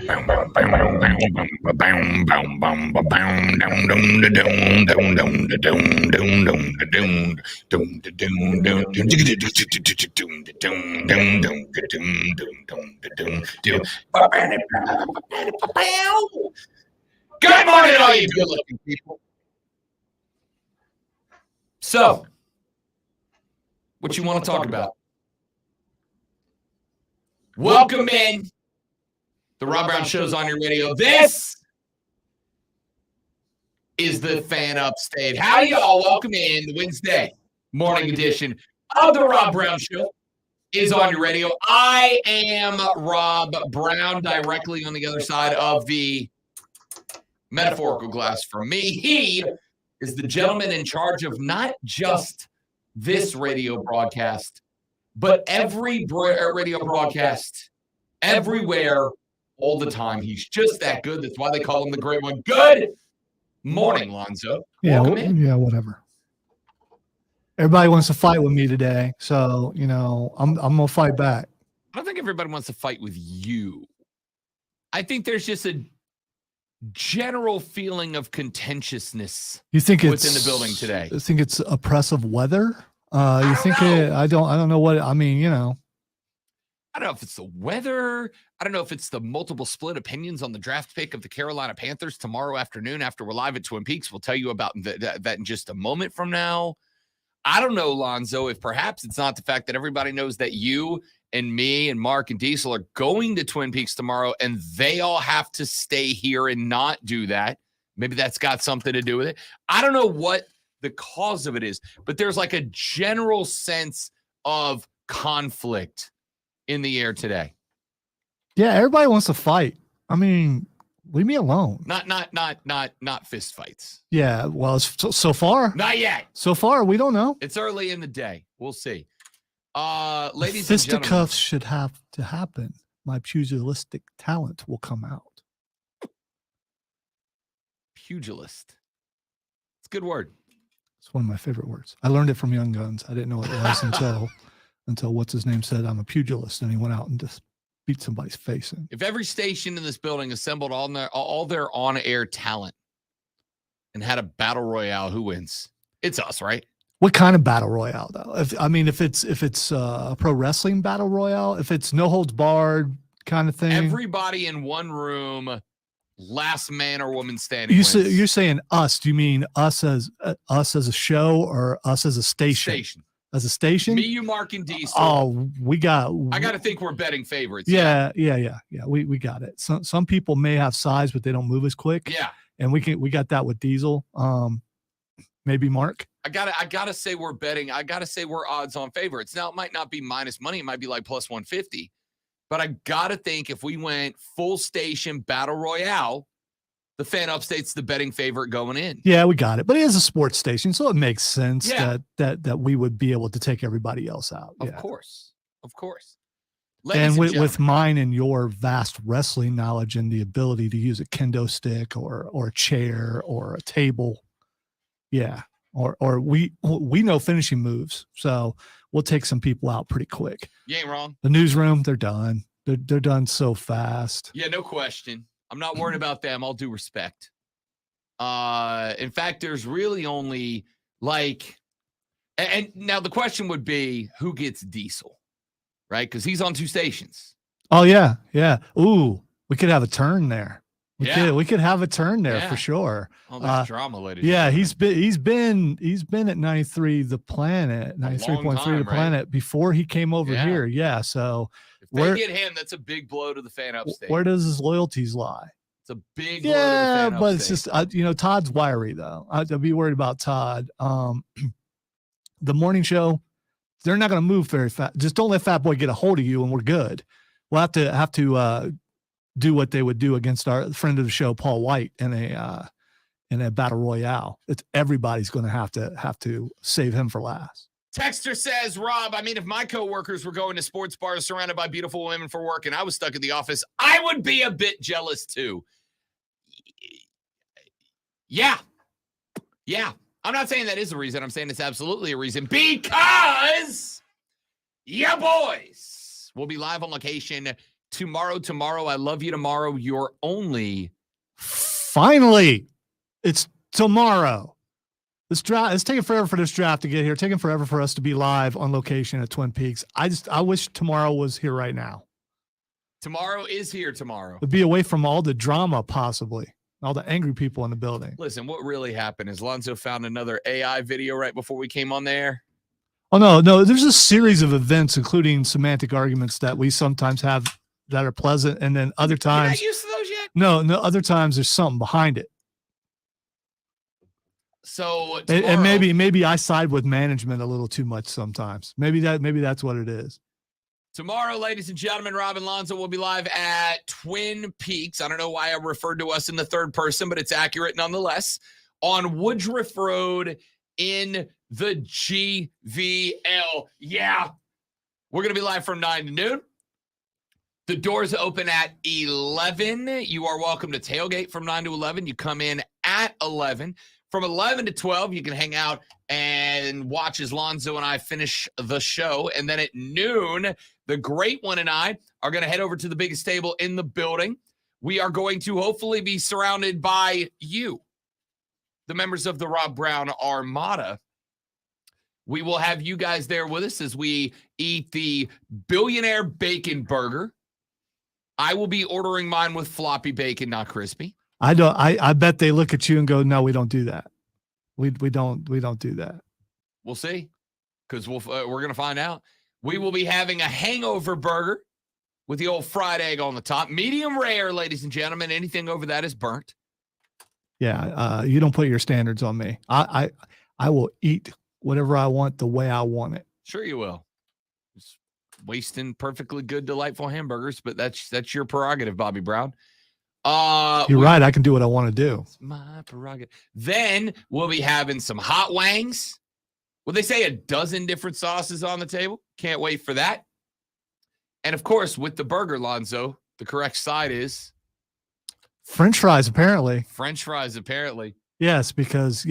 Good morning, all you good-looking people. So, what you want to talk about? Welcome in. The Rob Brown Show's on your radio. This is the Fan Upstate. Howdy, y'all. Welcome in. The Wednesday morning edition of the Rob Brown Show is on your radio. I am Rob Brown, directly on the other side of the metaphorical glass from me. He is the gentleman in charge of not just this radio broadcast, but every radio broadcast, everywhere, all the time. He's just that good. That's why they call him the Great One. Good morning, Lonzo. Welcome in. Yeah, whatever. Everybody wants to fight with me today, so I'm gonna fight back. I don't think everybody wants to fight with you. I think there's just a general feeling of contentiousness. You think it's within the building today? You think it's oppressive weather? You think I don't know what I mean. I don't know if it's the weather. I don't know if it's the multiple split opinions on the draft pick of the Carolina Panthers tomorrow afternoon after we're live at Twin Peaks. We'll tell you about that in just a moment from now. I don't know, Lonzo, if perhaps it's not the fact that everybody knows that you and me and Mark and Diesel are going to Twin Peaks tomorrow and they all have to stay here and not do that. Maybe that's got something to do with it. I don't know what the cause of it is, but there's like a general sense of conflict in the air today. Yeah, everybody wants to fight. I mean, leave me alone. Not fist fights. Yeah, well, so far. Not yet. So far, we don't know. It's early in the day. We'll see. Ladies and gentlemen. Fisticuffs should have to happen. My pugilistic talent will come out. Pugilist. It's a good word. It's one of my favorite words. I learned it from Young Guns. I didn't know what it was until what's his name said I'm a pugilist, and he went out and just beat somebody's face in. If every station in this building assembled all their on-air talent and had a battle royale, who wins? It's us, right? What kind of battle royale, though? If it's a pro wrestling battle royale, if it's no holds barred kind of thing, everybody in one room, last man or woman standing. You're saying us? Do you mean us as a show or us as a station? Station. As a station? Me, you, Mark, and Diesel. Oh, I got to think we're betting favorites. Yeah. We got it. Some people may have size, but they don't move as quick. Yeah. And we got that with Diesel. Maybe Mark. I gotta say we're betting. I gotta say we're odds on favorites. Now it might not be minus money. It might be like plus 150. But I gotta think if we went full station battle royale, the Fan Upstate's the betting favorite going in. Yeah, we got it. But it is a sports station, so it makes sense that we would be able to take everybody else out. Of course. And with mine and your vast wrestling knowledge and the ability to use a kendo stick or a chair or a table, or we know finishing moves, so we'll take some people out pretty quick. You ain't wrong. The newsroom, they're done. They're done so fast. Yeah, no question. I'm not worried about them. All due respect. In fact, there's really only and now the question would be who gets Diesel, right? Because he's on two stations. Oh yeah. Ooh, we could have a turn there. We could have a turn there for sure. Oh, there's drama, ladies. Yeah, he's been at 93 the planet, 93.3 the planet before he came over here. Yeah, so if they get him, that's a big blow to the Fan Upstate. Where does his loyalties lie? It's a big blow to the Fan but Upstate. It's just Todd's wiry though. I'd be worried about Todd. The morning show, they're not going to move very fast. Just don't let Fat Boy get a hold of you, and we're good. We'll have to do what they would do against our friend of the show, Paul White, in a battle royale. It's everybody's going to have to save him for last. Texter says, Rob, if my coworkers were going to sports bars surrounded by beautiful women for work and I was stuck in the office, I would be a bit jealous too. Yeah. I'm not saying that is a reason. I'm saying it's absolutely a reason because ya boys will be live on location tomorrow. I love you tomorrow. You're only. Finally, it's tomorrow. This draft, it's taking forever for this draft to get here. Taking forever for us to be live on location at Twin Peaks. I wish tomorrow was here right now. Tomorrow is here tomorrow. To be away from all the drama, possibly. All the angry people in the building. Listen, what really happened is Lonzo found another AI video right before we came on there. Oh, no. There's a series of events, including semantic arguments that we sometimes have that are pleasant. And then other times. You're not used to those yet? No, other times there's something behind it. So and maybe I side with management a little too much sometimes. Maybe that's what it is. Tomorrow, ladies and gentlemen, Rob and Lonzo will be live at Twin Peaks. I don't know why I referred to us in the third person, but it's accurate nonetheless. On Woodruff Road in the GVL. Yeah. We're going to be live from 9 to noon. The doors open at 11. You are welcome to tailgate from 9 to 11. You come in at 11. From 11 to 12, you can hang out and watch as Lonzo and I finish the show. And then at noon, the great one and I are going to head over to the biggest table in the building. We are going to hopefully be surrounded by you, the members of the Rob Brown Armada. We will have you guys there with us as we eat the Billionaire Bacon Burger. I will be ordering mine with floppy bacon, not crispy. I bet they look at you and go, no, we don't do that. We don't do that. We'll see, because we're going to find out. We will be having a hangover burger with the old fried egg on the top. Medium rare, ladies and gentlemen. Anything over that is burnt. Yeah, you don't put your standards on me. I will eat whatever I want the way I want it. Sure you will. Just wasting perfectly good, delightful hamburgers, but that's your prerogative, Bobby Brown. You're right. I can do what I want to do. It's my prerogative. Then we'll be having some hot wangs. Well, they say a dozen different sauces on the table. Can't wait for that. And of course, with the burger, Lonzo, the correct side is French fries. Apparently, French fries. Apparently, yes, because it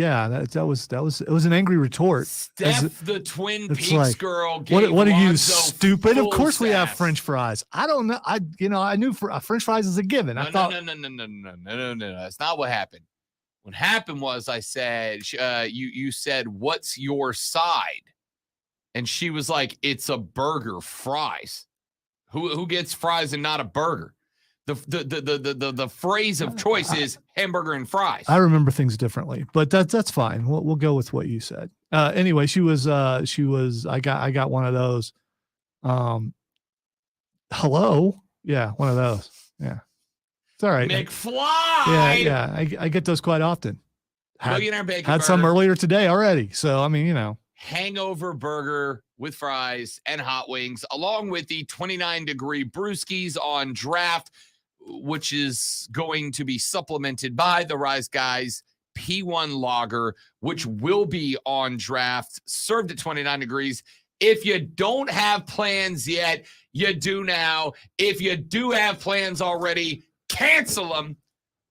was an angry retort. Steph, the Twin Peaks like, girl. What are you, stupid? Of course we have sass. French fries. I don't know. I knew French fries is a given. No, I thought no. That's not what happened. What happened was I said, you said, what's your side? And she was like, it's a burger, fries. Who gets fries and not a burger? The phrase of choice is hamburger and fries. I remember things differently, but that's fine. We'll go with what you said. Anyway, she was I got one of those. Hello. Yeah. One of those. Yeah. It's all right. McFly. Yeah. I get those quite often. Billionaire Bacon Had burger. some earlier today already. So, I mean, Hangover burger with fries and hot wings, along with the 29-degree brewskis on draft, which is going to be supplemented by the Rise Guys P1 Lager, which will be on draft, served at 29 degrees. If you don't have plans yet, you do now. If you do have plans already, cancel them,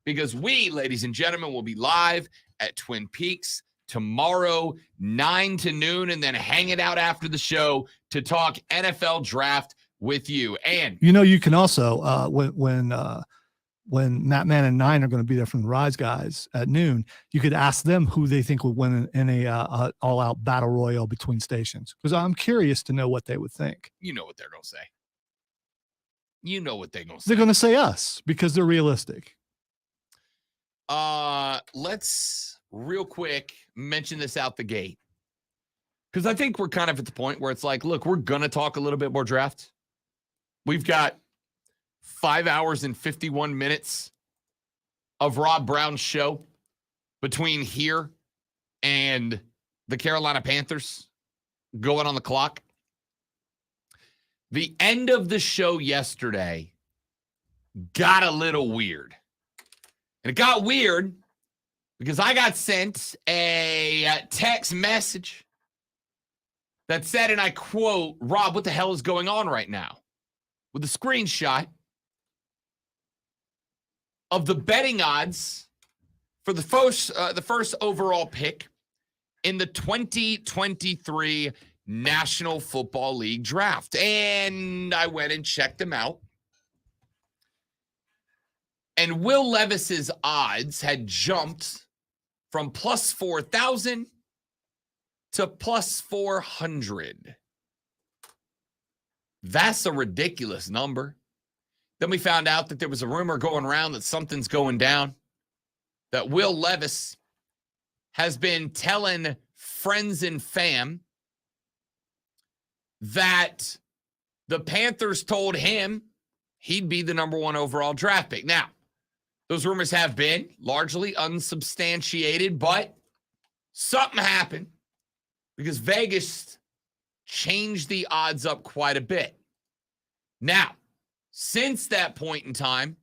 because we, ladies and gentlemen, will be live at Twin Peaks tomorrow, 9 to noon, and then hang it out after the show to talk NFL draft with you. And you can also when Matt Man and 9 are going to be there from the Rise Guys at noon, you could ask them who they think would win in a all-out battle royal between stations, because I'm curious to know what they would think. You know what they're going to say. You know what they're going to say. They're going to say us, because they're realistic. Let's real quick mention this out the gate, because I think we're kind of at the point where it's like, look, we're going to talk a little bit more draft. We've got 5 hours and 51 minutes of Rob Brown's show between here and the Carolina Panthers going on the clock. The end of the show yesterday got a little weird. And it got weird because I got sent a text message that said, and I quote, "Rob, what the hell is going on right now?" With a screenshot of the betting odds for the first overall pick in the 2023 National Football League draft. And I went and checked them out. And Will Levis's odds had jumped from plus 4,000 to plus 400. That's a ridiculous number. Then we found out that there was a rumor going around that something's going down, that Will Levis has been telling friends and fam that the Panthers told him he'd be the number 1 overall draft pick. Now, those rumors have been largely unsubstantiated, but something happened because Vegas changed the odds up quite a bit. Now, since that point in time,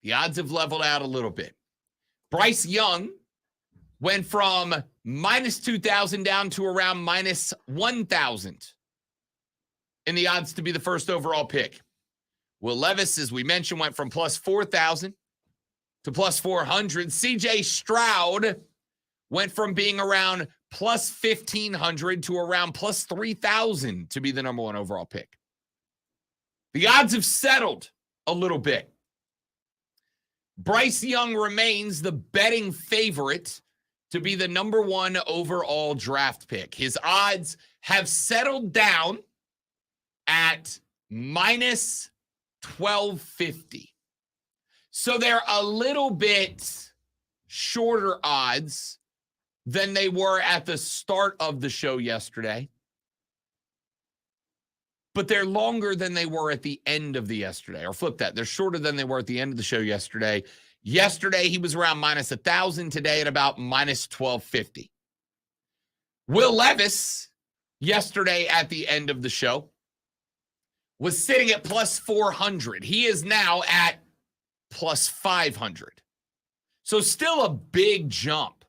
the odds have leveled out a little bit. Bryce Young went from minus 2,000 down to around minus 1,000 in the odds to be the first overall pick. Will Levis, as we mentioned, went from plus 4,000 to plus 400. CJ Stroud went from being around plus 1,500 to around plus 3,000 to be the number 1 overall pick. The odds have settled a little bit. Bryce Young remains the betting favorite to be the number 1 overall draft pick. His odds have settled down at minus 1,250. So they're a little bit shorter odds than they were at the start of the show yesterday. But they're longer than they were at the end of the yesterday. Or flip that. They're shorter than they were at the end of the show yesterday. Yesterday, he was around minus 1,000. Today at about minus 1,250. Will Levis, yesterday at the end of the show, was sitting at plus 400. He is now at plus 500. So still a big jump.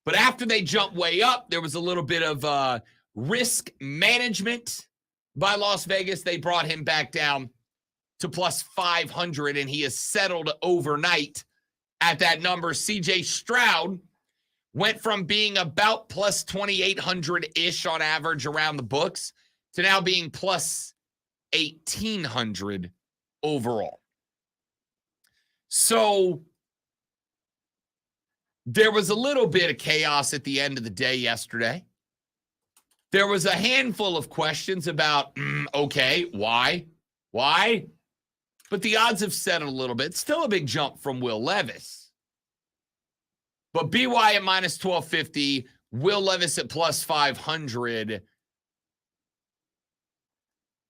But after they jumped way up, there was a little bit of risk management by Las Vegas. They brought him back down to plus 500, and he has settled overnight at that number. CJ Stroud went from being about plus 2,800-ish on average around the books to now being plus 1,800 overall. So there was a little bit of chaos at the end of the day yesterday. There was a handful of questions about, okay, why? But the odds have settled a little bit. Still a big jump from Will Levis. But BY at minus 1,250, Will Levis at plus 500.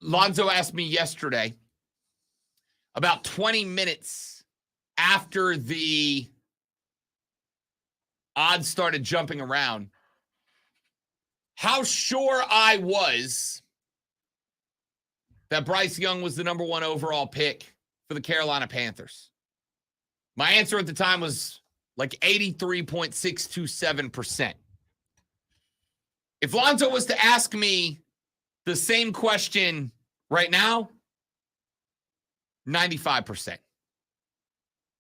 Lonzo asked me yesterday, about 20 minutes after the odds started jumping around, how sure I was that Bryce Young was the number 1 overall pick for the Carolina Panthers. My answer at the time was like 83.627%. If Lonzo was to ask me the same question right now, 95%.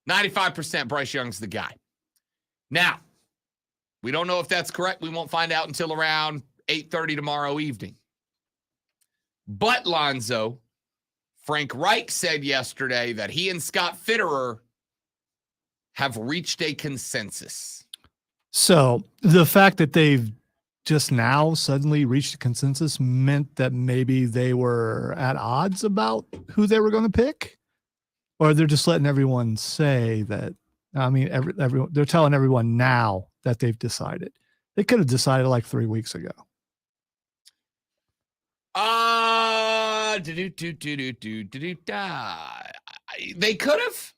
95% Bryce Young's the guy. Now, we don't know if that's correct. We won't find out until around 8:30 tomorrow evening. But Lonzo, Frank Reich said yesterday that he and Scott Fitterer have reached a consensus. So the fact that they've just now suddenly reached a consensus meant that maybe they were at odds about who they were going to pick? Or they're just letting everyone say that, I mean, everyone, they're telling everyone now that they've decided. They could have decided like 3 weeks ago. They could have.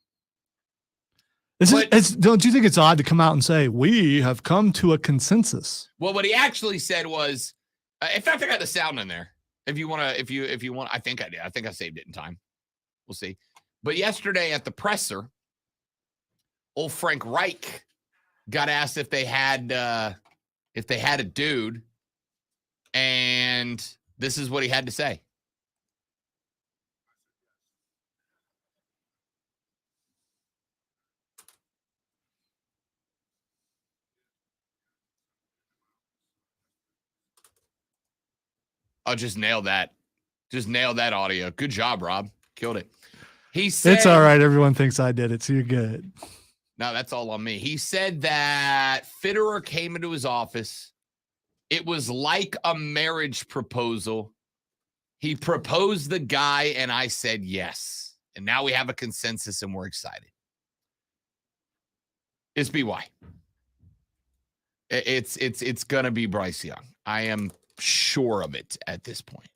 Don't you think it's odd to come out and say, we have come to a consensus? Well, what he actually said was, in fact, I got the sound in there. If you want, I think I did. I think I saved it in time. We'll see. But yesterday at the presser, old Frank Reich got asked if they had a dude, and this is what he had to say. Oh, just nailed that. Just nailed that audio. Good job, Rob. Killed it. He said, it's all right. Everyone thinks I did it, so you're good. No, that's all on me. He said that Fitterer came into his office. It was like a marriage proposal. He proposed the guy, and I said yes. And now we have a consensus, and we're excited. It's BY. It's gonna be Bryce Young. I am sure of it at this point.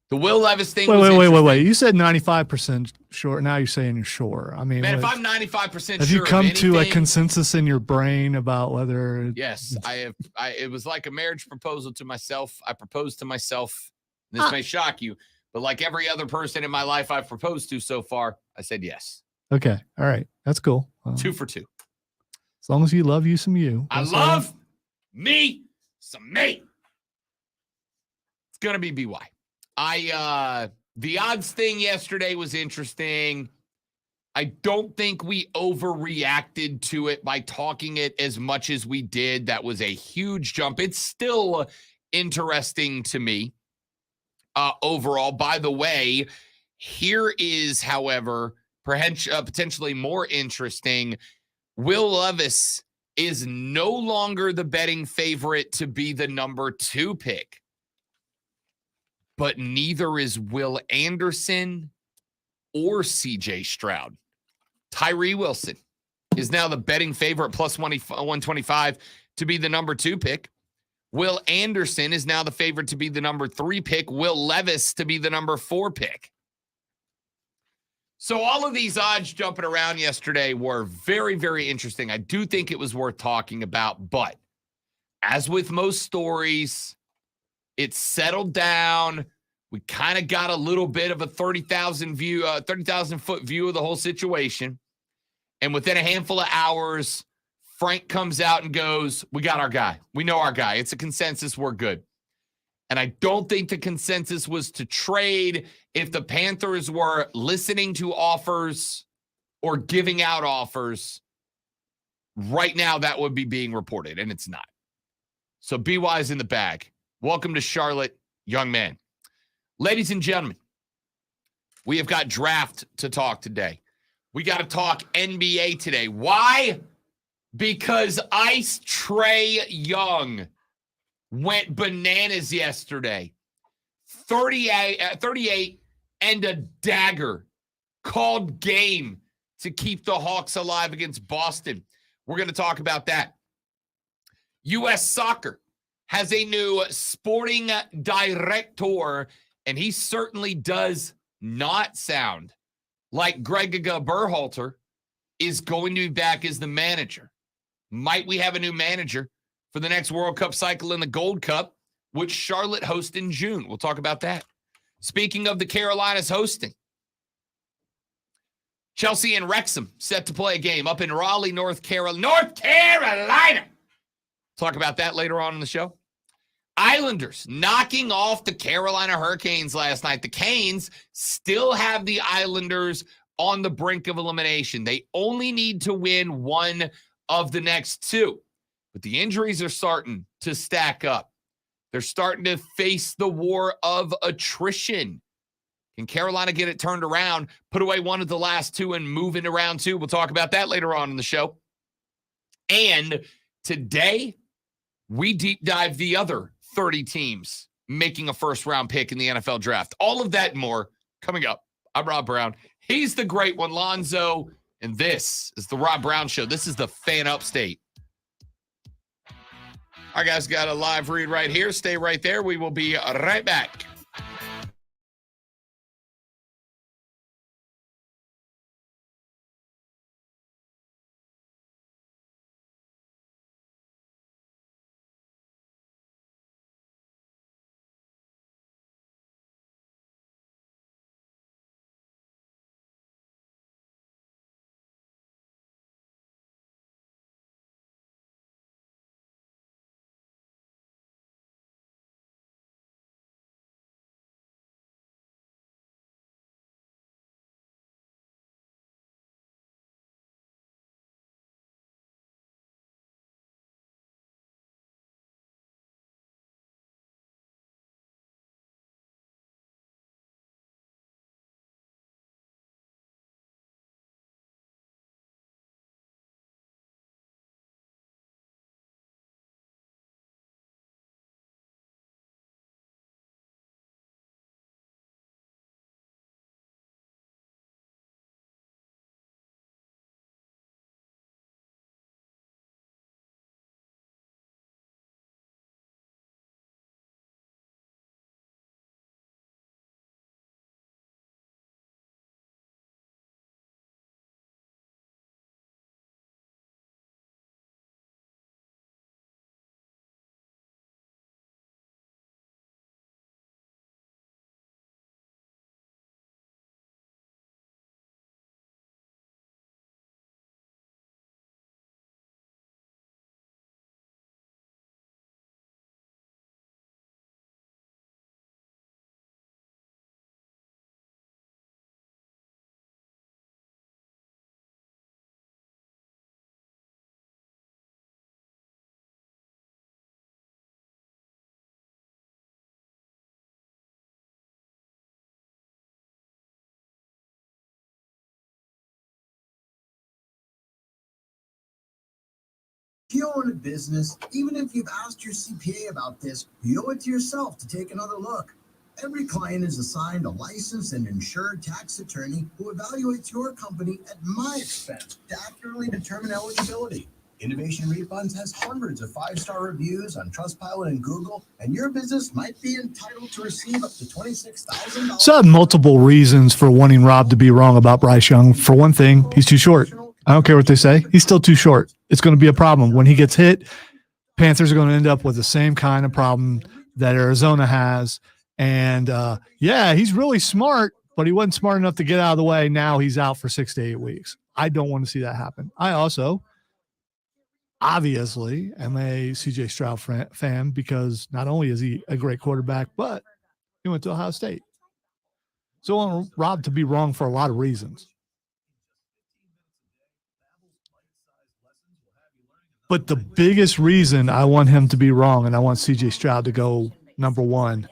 The Will Levis thing. Wait. You said 95% sure. Now you're saying you're sure. I mean, man, if I'm 95% sure, have you come anything, to a consensus in your brain about whether? Yes, I have. It was like a marriage proposal to myself. I proposed to myself. This may shock you, but like every other person in my life I've proposed to so far, I said yes. Okay, all right, that's cool. 2 for 2. As long as you love you some you. I love me some me. It's gonna be BY. The odds thing yesterday was interesting. I don't think we overreacted to it by talking it as much as we did. That was a huge jump. It's still interesting to me overall. By the way, here is, however, potentially more interesting. Will Levis is no longer the betting favorite to be the number 2 pick. But neither is Will Anderson or CJ Stroud. Tyree Wilson is now the betting favorite plus 125 to be the number 2 pick. Will Anderson is now the favorite to be the number 3 pick. Will Levis to be the number 4 pick. So all of these odds jumping around yesterday were very, very interesting. I do think it was worth talking about, but as with most stories, it's settled down. We kind of got a little bit of a 30,000 foot view of the whole situation. And within a handful of hours, Frank comes out and goes, we got our guy. We know our guy. It's a consensus. We're good. And I don't think the consensus was to trade. If the Panthers were listening to offers or giving out offers, right now that would be being reported, and it's not. So BY is in the bag. Welcome to Charlotte, young man. Ladies and gentlemen, we have got draft to talk today. We got to talk NBA today. Why? Because Ice Trae Young went bananas yesterday. 38 and a dagger. Called game to keep the Hawks alive against Boston. We're going to talk about that. U.S. Soccer has a new sporting director, and he certainly does not sound like Greg Berhalter is going to be back as the manager. Might we have a new manager for the next World Cup cycle in the Gold Cup, which Charlotte hosts in June? We'll talk about that. Speaking of the Carolinas hosting, Chelsea and Wrexham set to play a game up in Raleigh, North Carolina. Talk about that later on in the show. Islanders knocking off the Carolina Hurricanes last night. The Canes still have the Islanders on the brink of elimination. They only need to win one of the next 2. But the injuries are starting to stack up. They're starting to face the war of attrition. Can Carolina get it turned around, put away one of the last 2 and move into round 2? We'll talk about that later on in the show. And today, we deep dive the other 30 teams making a first-round pick in the NFL draft. All of that and more coming up. I'm Rob Brown. He's the great one, Lonzo. And this is the Rob Brown Show. This is the Fan Upstate. All right, guys, got a live read right here. Stay right there. We will be right back. you own a business, even if you've asked your CPA about this, you owe it to yourself to take another look. Every client is assigned a licensed and insured tax attorney who evaluates your company at my expense to accurately determine eligibility. Innovation Refunds has hundreds of 5-star reviews on Trustpilot and Google, and your business might be entitled to receive up to $26,000. So I have multiple reasons for wanting Rob to be wrong about Bryce Young. For one thing, he's too short. I don't care what they say. He's still too short. It's going to be a problem. When he gets hit, Panthers are going to end up with the same kind of problem that Arizona has. And yeah, he's really smart, but he wasn't smart enough to get out of the way. Now he's out for 6 to 8 weeks. I don't want to see that happen. I also obviously am a CJ Stroud fan because not only is he a great quarterback, but he went to Ohio State. So I want Rob to be wrong for a lot of reasons. But the biggest reason I want him to be wrong and I want CJ Stroud to go number one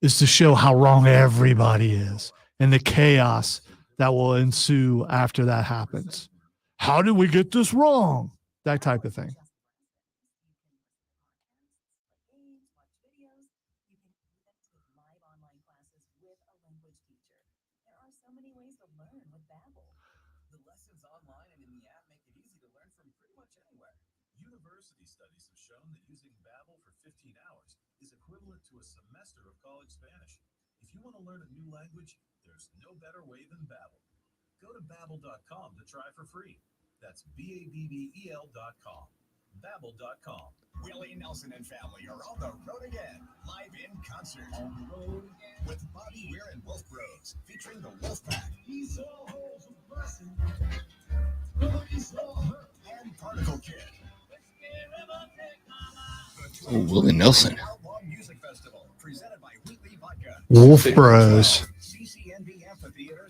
is to show how wrong everybody is and the chaos that will ensue after that happens. How did we get this wrong? That type of thing. University studies have shown that using Babbel for 15 hours is equivalent to a semester of college Spanish. If you want to learn a new language, there's no better way than Babbel. Go to Babbel.com to try for free. That's Babbel.com. Babbel.com. Willie Nelson and family are on the road again, live in concert. On the road again. With Bobby Weir and Wolf Bros, featuring the Wolf Pack. He's all blessing. And Particle Kid. Oh, Willie Nelson. Wolf Bros.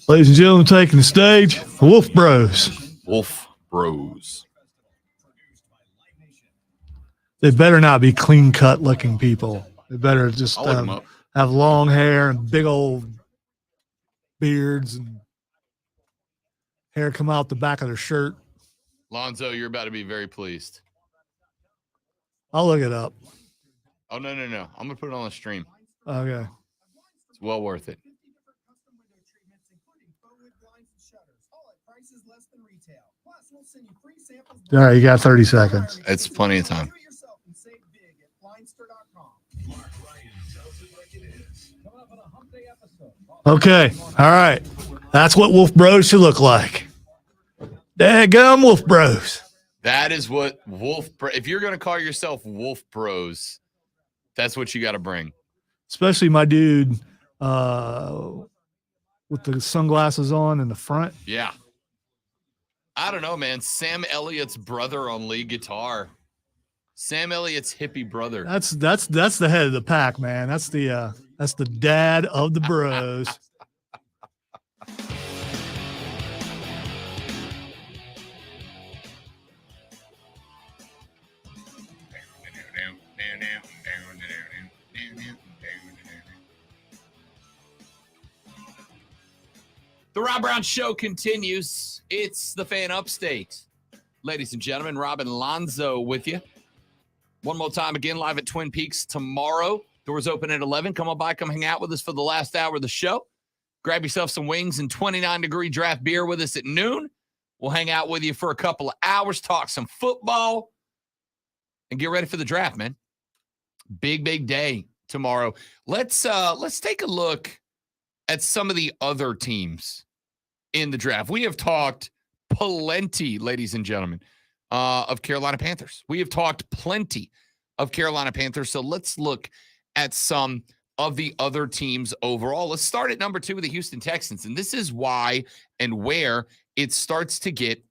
Ladies and gentlemen, taking the stage, Wolf Bros. Wolf Bros. They better not be clean-cut looking people. They better just I'll look 'em up. have long hair and big old beards and hair come out the back of their shirt. Lonzo, you're about to be very pleased. I'll look it up. Oh, no. I'm going to put it on the stream. Okay. It's well worth it. All right, you got 30 seconds. It's plenty of time. Okay. All right. That's what Wolf Bros should look like. Daggum Wolf Bros. That is what if you're going to call yourself Wolf Bros, that's what you got to bring. Especially my dude with the sunglasses on in the front. Yeah. I don't know, man. Sam Elliott's brother on lead guitar. Sam Elliott's hippie brother. That's the head of the pack, man. That's the dad of the bros. The Rob Brown Show continues. It's the Fan Upstate. Ladies and gentlemen, Rob and Lonzo with you. One more time again, live at Twin Peaks tomorrow. Doors open at 11. Come on by, come hang out with us for the last hour of the show. Grab yourself some wings and 29-degree draft beer with us at noon. We'll hang out with you for a couple of hours, talk some football, and get ready for the draft, man. Big day tomorrow. Let's take a look at some of the other teams in the draft. We have talked plenty, ladies and gentlemen, of Carolina Panthers. We have talked plenty of Carolina Panthers. So let's look at some of the other teams overall. Let's start at number 2 with the Houston Texans. And this is why and where it starts to get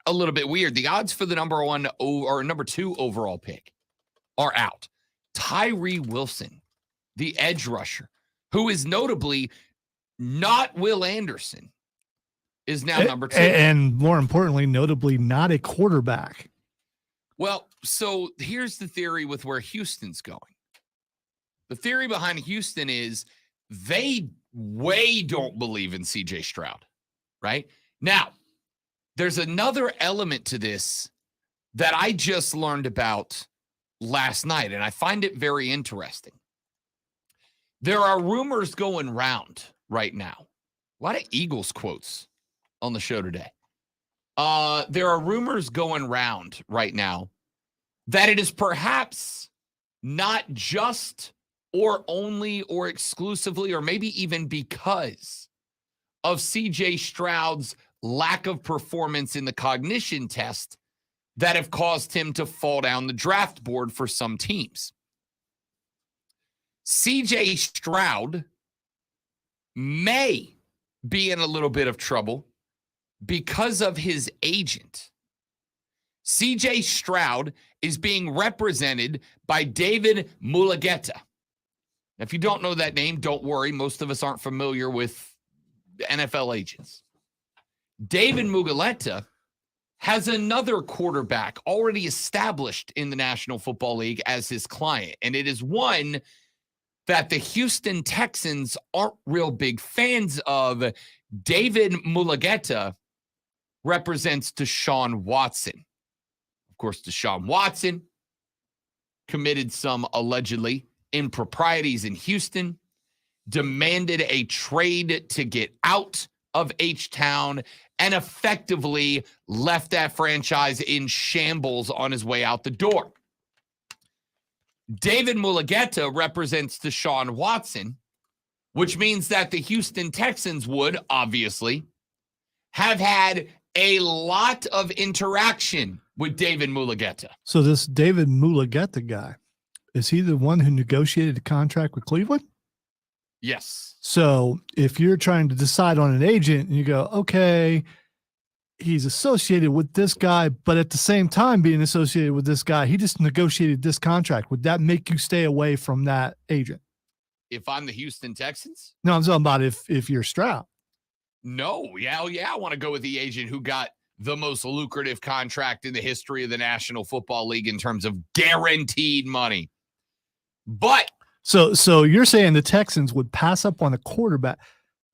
a little bit weird. The odds for the number 1 or number 2 overall pick are out. Tyree Wilson, the edge rusher, who is notably not Will Anderson, is now number 2. And more importantly, notably not a quarterback. Well, so here's the theory with where Houston's going. The theory behind Houston is they don't believe in CJ Stroud, right? Now, there's another element to this that I just learned about last night, and I find it very interesting. There are rumors going round right now. A lot of Eagles quotes on the show today. There are rumors going round right now that it is perhaps not just or only or exclusively or maybe even because of CJ Stroud's lack of performance in the cognition test that have caused him to fall down the draft board for some teams. CJ Stroud may be in a little bit of trouble because of his agent. CJ Stroud is being represented by David Mulugheta. If you don't know that name, don't worry. Most of us aren't familiar with NFL agents. David Mulugheta has another quarterback already established in the National Football League as his client, and it is one that the Houston Texans aren't real big fans of. David Mulugheta represents Deshaun Watson. Of course, Deshaun Watson committed some allegedly improprieties in Houston, demanded a trade to get out of H-Town, and effectively left that franchise in shambles on his way out the door. David Mulugheta represents Deshaun Watson, which means that the Houston Texans would, obviously, have had a lot of interaction with David Mulugheta. So this David Mulugheta guy, is he the one who negotiated the contract with Cleveland? Yes. So if you're trying to decide on an agent and you go, okay, he's associated with this guy, but at the same time being associated with this guy, he just negotiated this contract. Would that make you stay away from that agent? If I'm the Houston Texans? No, I'm talking about if you're Stroud. No. Yeah, I want to go with the agent who got the most lucrative contract in the history of the National Football League in terms of guaranteed money. But so you're saying the Texans would pass up on a quarterback.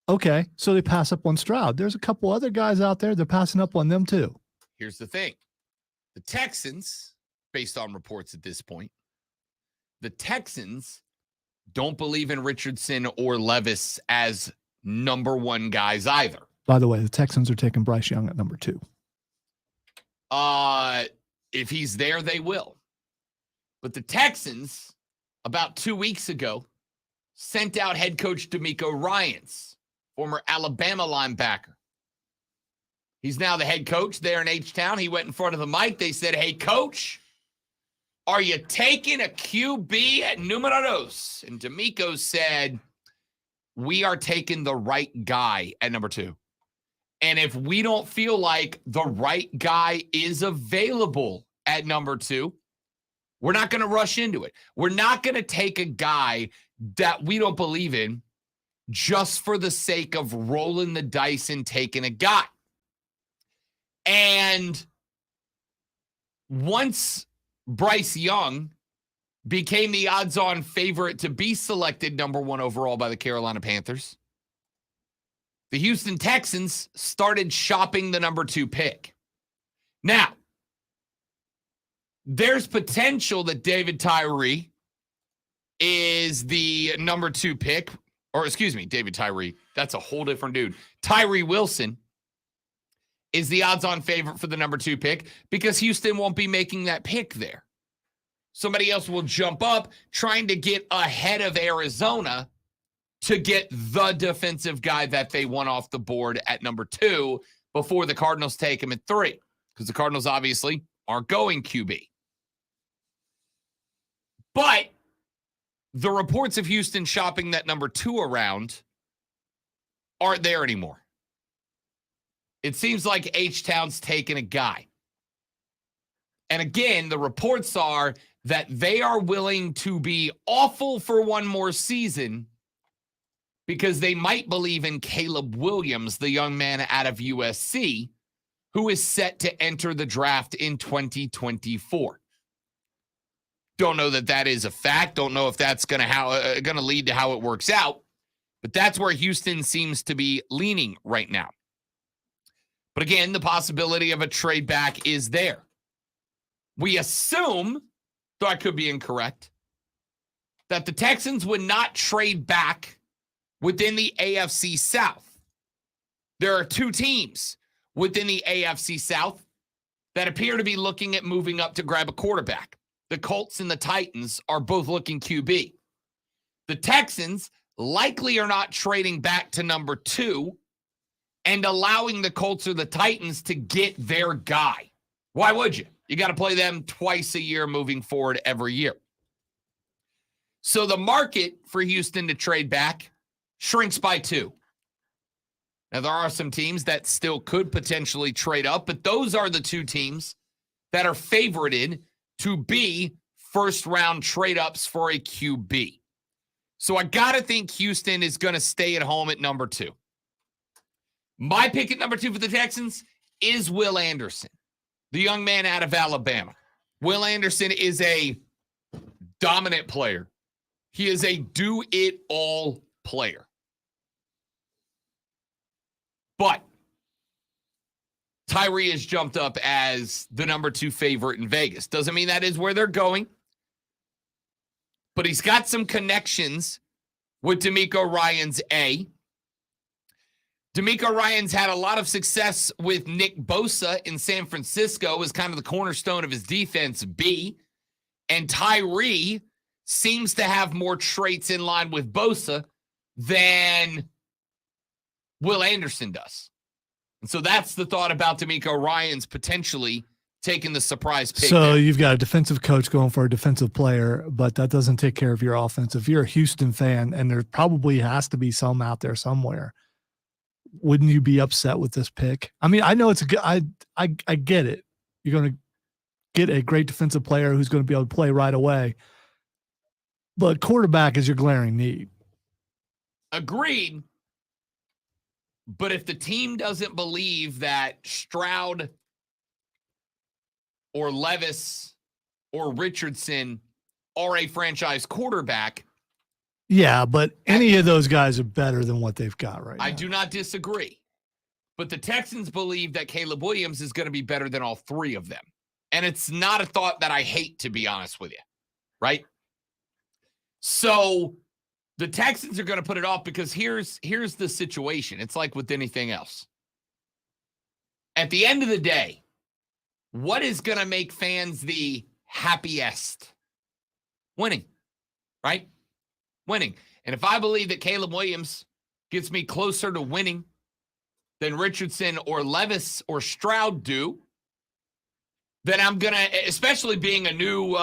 Okay, so they pass up on Stroud. There's a couple other guys out there. They're passing up on them too. Here's the thing. The Texans, based on reports at this point, the Texans don't believe in Richardson or Levis as number one guys either. By the way, the Texans are taking Bryce Young at number 2. If he's there, they will. But the Texans, about 2 weeks ago, sent out head coach DeMeco Ryans, former Alabama linebacker. He's now the head coach there in H-Town. He went in front of the mic. They said, hey, coach, are you taking a QB at numero dos? And DeMeco said, we are taking the right guy at number 2. And if we don't feel like the right guy is available at number 2, we're not going to rush into it. We're not going to take a guy that we don't believe in just for the sake of rolling the dice and taking a guy. And once Bryce Young became the odds-on favorite to be selected number 1 overall by the Carolina Panthers, the Houston Texans started shopping the number 2 pick. Now, there's potential that David Tyree is the number 2 pick, or excuse me, David Tyree. That's a whole different dude. Tyree Wilson is the odds-on favorite for the number 2 pick because Houston won't be making that pick there. Somebody else will jump up trying to get ahead of Arizona to get the defensive guy that they want off the board at number 2 before the Cardinals take him at 3, because the Cardinals obviously aren't going QB. But the reports of Houston shopping that number 2 around aren't there anymore. It seems like H-Town's taking a guy. And again, the reports are that they are willing to be awful for one more season because they might believe in Caleb Williams, the young man out of USC, who is set to enter the draft in 2024. Don't know that that is a fact. Don't know if that's going to lead to how it works out. But that's where Houston seems to be leaning right now. But again, the possibility of a trade back is there. we assume, though I could be incorrect, that the Texans would not trade back within the AFC South. There are two teams within the AFC South that appear to be looking at moving up to grab a quarterback. The Colts and the Titans are both looking QB. The Texans likely are not trading back to number 2 and allowing the Colts or the Titans to get their guy. Why would you? You got to play them twice a year moving forward every year. So the market for Houston to trade back shrinks by 2. Now, there are some teams that still could potentially trade up, but those are the 2 teams that are favorited to be first-round trade-ups for a QB. So I got to think Houston is going to stay at home at number 2. My pick at number 2 for the Texans is Will Anderson, the young man out of Alabama. Will Anderson is a dominant player. He is a do-it-all player. But Tyree has jumped up as the number 2 favorite in Vegas. Doesn't mean that is where they're going. But he's got some connections with D'Amico Ryans A. D'Amico Ryans had a lot of success with Nick Bosa in San Francisco as kind of the cornerstone of his defense B. And Tyree seems to have more traits in line with Bosa than Will Anderson does. And so that's the thought about D'Amico Ryans potentially taking the surprise pick. So there. you've got a defensive coach going for a defensive player, but that doesn't take care of your offense. If you're a Houston fan, and there probably has to be some out there somewhere, wouldn't you be upset with this pick? I mean, I know it's a good, I get it. You're going to get a great defensive player who's going to be able to play right away. But quarterback is your glaring need. Agreed. But if the team doesn't believe that Stroud or Levis or Richardson are a franchise quarterback. Yeah, but any of those guys are better than what they've got right now. I do not disagree. But the Texans believe that Caleb Williams is going to be better than all 3 of them. And it's not a thought that I hate, to be honest with you. Right? So the Texans are going to put it off because here's the situation. It's like with anything else. At the end of the day, what is going to make fans the happiest? Winning, right? Winning. And if I believe that Caleb Williams gets me closer to winning than Richardson or Levis or Stroud do, then I'm going to, especially being a new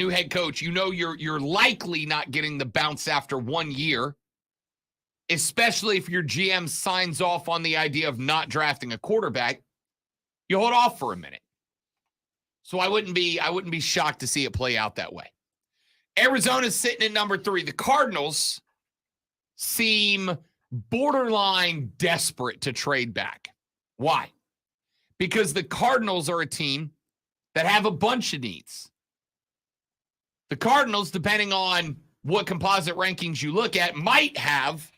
head coach, you're likely not getting the bounce after 1 year, especially if your GM signs off on the idea of not drafting a quarterback. You hold off for a minute. So I wouldn't be shocked to see it play out that way. Arizona's sitting at number 3. The Cardinals seem borderline desperate to trade back. Why? Because the Cardinals are a team that have a bunch of needs. The Cardinals, depending on what composite rankings you look at, might have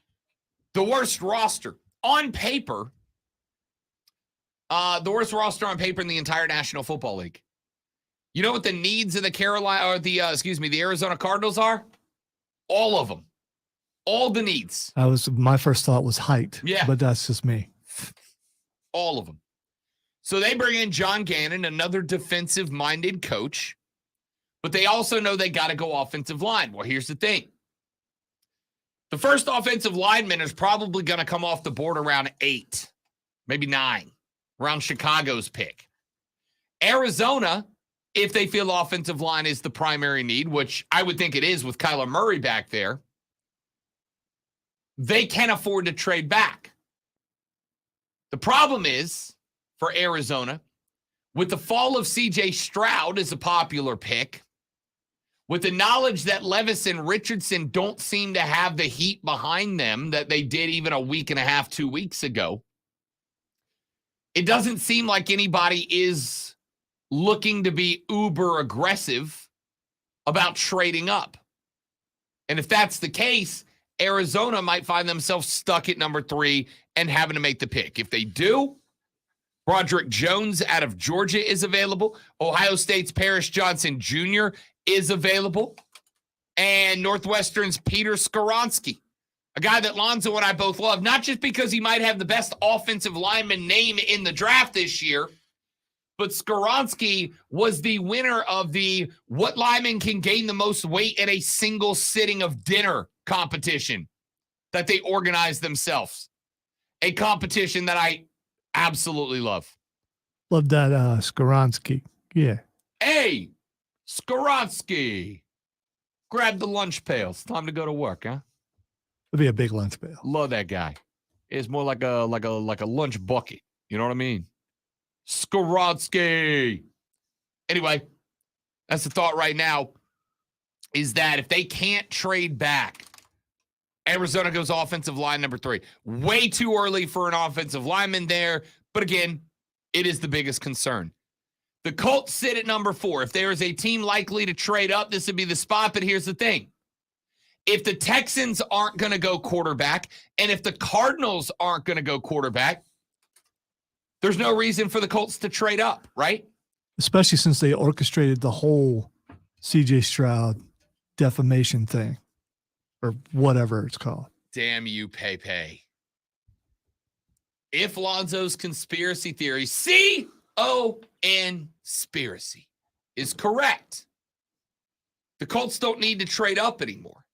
the worst roster on paper. The worst roster on paper in the entire National Football League. You know what the needs of the Arizona Cardinals are? All of them. All the needs. My first thought was height. Yeah. But that's just me. All of them. So they bring in John Gannon, another defensive-minded coach, but they also know they got to go offensive line. Well, here's the thing. The first offensive lineman is probably going to come off the board around 8, maybe 9, around Chicago's pick. Arizona, if they feel offensive line is the primary need, which I would think it is with Kyler Murray back there, they can afford to trade back. The problem is, for Arizona, with the fall of C.J. Stroud as a popular pick, with the knowledge that Levis and Richardson don't seem to have the heat behind them that they did even a week and a half, 2 weeks ago, it doesn't seem like anybody is looking to be uber aggressive about trading up. And if that's the case, Arizona might find themselves stuck at number 3 and having to make the pick. If they do, Broderick Jones out of Georgia is available. Ohio State's Paris Johnson Jr. is available. And Northwestern's Peter Skoronski, a guy that Lonzo and I both love, not just because he might have the best offensive lineman name in the draft this year, but Skoronski was the winner of the what lineman can gain the most weight in a single sitting of dinner competition that they organized themselves. A competition that I absolutely love. Love that Skoronski. Yeah. Hey, Skoronski. Grab the lunch pail. It's time to go to work, huh? It'd be a big lunch pail. Love that guy. It's more like a lunch bucket. You know what I mean? Skoronski. Anyway, that's the thought right now, is that if they can't trade back, Arizona goes offensive line number 3. Way too early for an offensive lineman there. But again, it is the biggest concern. The Colts sit at number 4. If there is a team likely to trade up, this would be the spot. But here's the thing. If the Texans aren't going to go quarterback, and if the Cardinals aren't going to go quarterback, there's no reason for the Colts to trade up, right? Especially since they orchestrated the whole C.J. Stroud defamation thing, or whatever it's called. Damn you, Pepe. If Lonzo's conspiracy theory, C-O-N-spiracy, is correct, the Colts don't need to trade up anymore,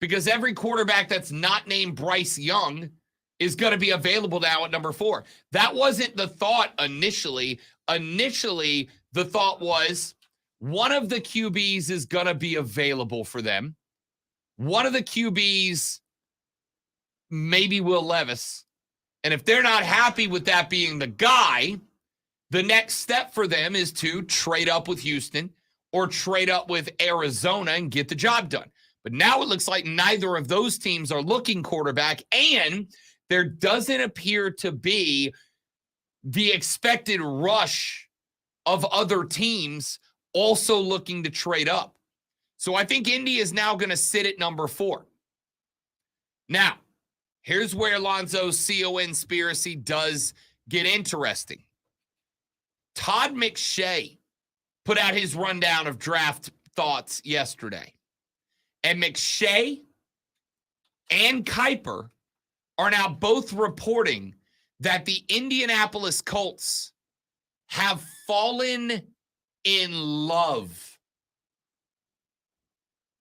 because every quarterback that's not named Bryce Young is going to be available now at number 4. That wasn't the thought initially. Initially, the thought was one of the QBs is going to be available for them. One of the QBs, maybe Will Levis. And if they're not happy with that being the guy, the next step for them is to trade up with Houston or trade up with Arizona and get the job done. But now it looks like neither of those teams are looking quarterback, and there doesn't appear to be the expected rush of other teams also looking to trade up. So I think Indy is now going to sit at number 4. Now, here's where Lonzo's C-O-N-spiracy does get interesting. Todd McShay put out his rundown of draft thoughts yesterday. And McShay and Kuiper are now both reporting that the Indianapolis Colts have fallen in love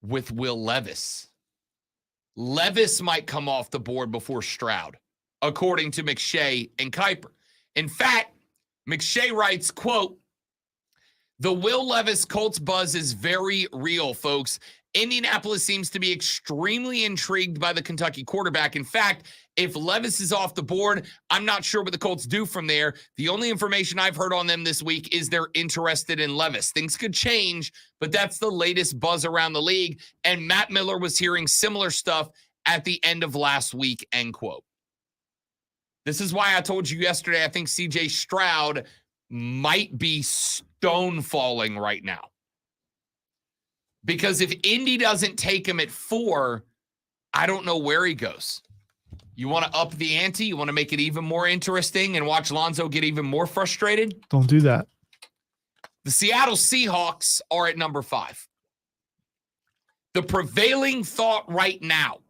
with Will Levis. Levis might come off the board before Stroud, according to McShay and Kuiper. In fact, McShay writes, quote, "The Will Levis Colts buzz is very real, folks. Indianapolis seems to be extremely intrigued by the Kentucky quarterback. In fact, if Levis is off the board, I'm not sure what the Colts do from there. The only information I've heard on them this week is they're interested in Levis. Things could change, but that's the latest buzz around the league." And Matt Miller was hearing similar stuff at the end of last week, end quote. This is why I told you yesterday I think C.J. Stroud might be stone falling right now. Because if Indy doesn't take him at 4, I don't know where he goes. You want to up the ante? You want to make it even more interesting and watch Lonzo get even more frustrated? Don't do that. The Seattle Seahawks are at number 5. The prevailing thought right now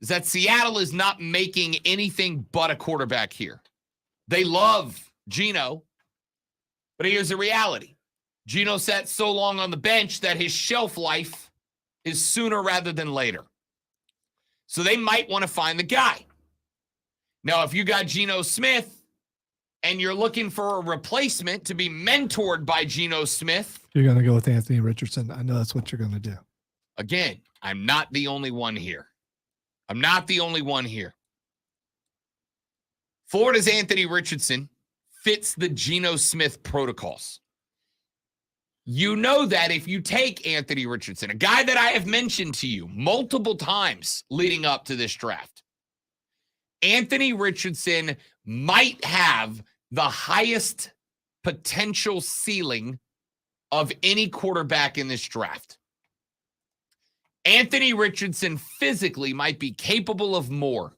is that Seattle is not making anything but a quarterback here. They love Geno, but here's the reality. Geno sat so long on the bench that his shelf life is sooner rather than later. So they might want to find the guy. Now, if you got Geno Smith and you're looking for a replacement to be mentored by Geno Smith, You're going to go with Anthony Richardson. I know that's what you're going to do. again, I'm not the only one here. I'm not the only one here. Florida's Anthony Richardson fits the Geno Smith protocols. You know that if you take Anthony Richardson, a guy that I have mentioned to you multiple times leading up to this draft, Anthony Richardson might have the highest potential ceiling of any quarterback in this draft. Anthony Richardson physically might be capable of more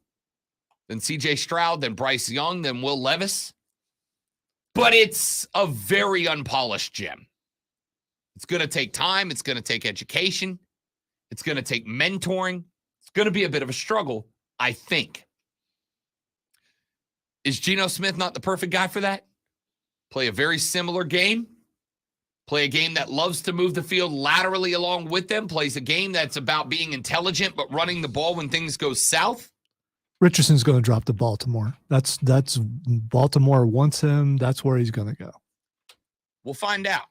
than C.J. Stroud, than Bryce Young, than Will Levis. but it's a very unpolished gem. It's going to take time. It's going to take education. It's going to take mentoring. It's going to be a bit of a struggle, I think. Is Geno Smith not the perfect guy for that? Play a very similar game. Play a game that loves to move the field laterally along with them. Plays a game that's about being intelligent but running the ball when things go south. Richardson's going to drop to Baltimore. That's Baltimore wants him. That's where he's going to go. We'll find out.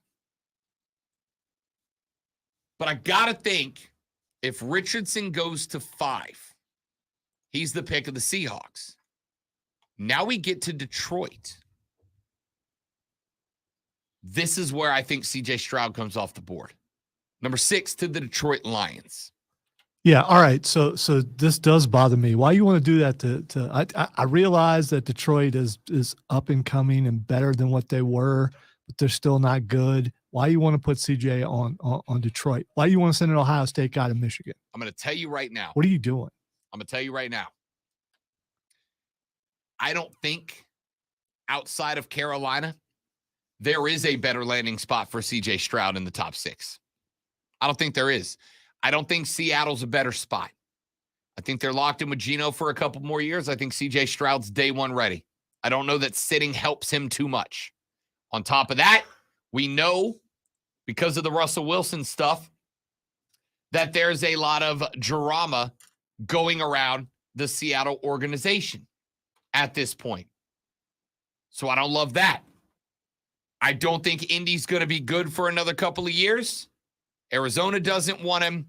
But I got to think if Richardson goes to 5, he's the pick of the Seahawks. Now we get to Detroit. This is where I think C.J. Stroud comes off the board. Number 6 to the Detroit Lions. Yeah. All right. So this does bother me. Why you want to do that? I realize that Detroit is up and coming and better than what they were, but they're still not good. Why you want to put CJ on Detroit? Why you want to send an Ohio State guy to Michigan? I'm going to tell you right now. What are you doing? I'm going to tell you right now. I don't think outside of Carolina, there is a better landing spot for CJ Stroud in the top 6. I don't think there is. I don't think Seattle's a better spot. I think they're locked in with Geno for a couple more years. I think CJ Stroud's day one ready. I don't know that sitting helps him too much. On top of that, we know because of the Russell Wilson stuff that there's a lot of drama going around the Seattle organization at this point. So I don't love that. I don't think Indy's going to be good for another couple of years. Arizona doesn't want him.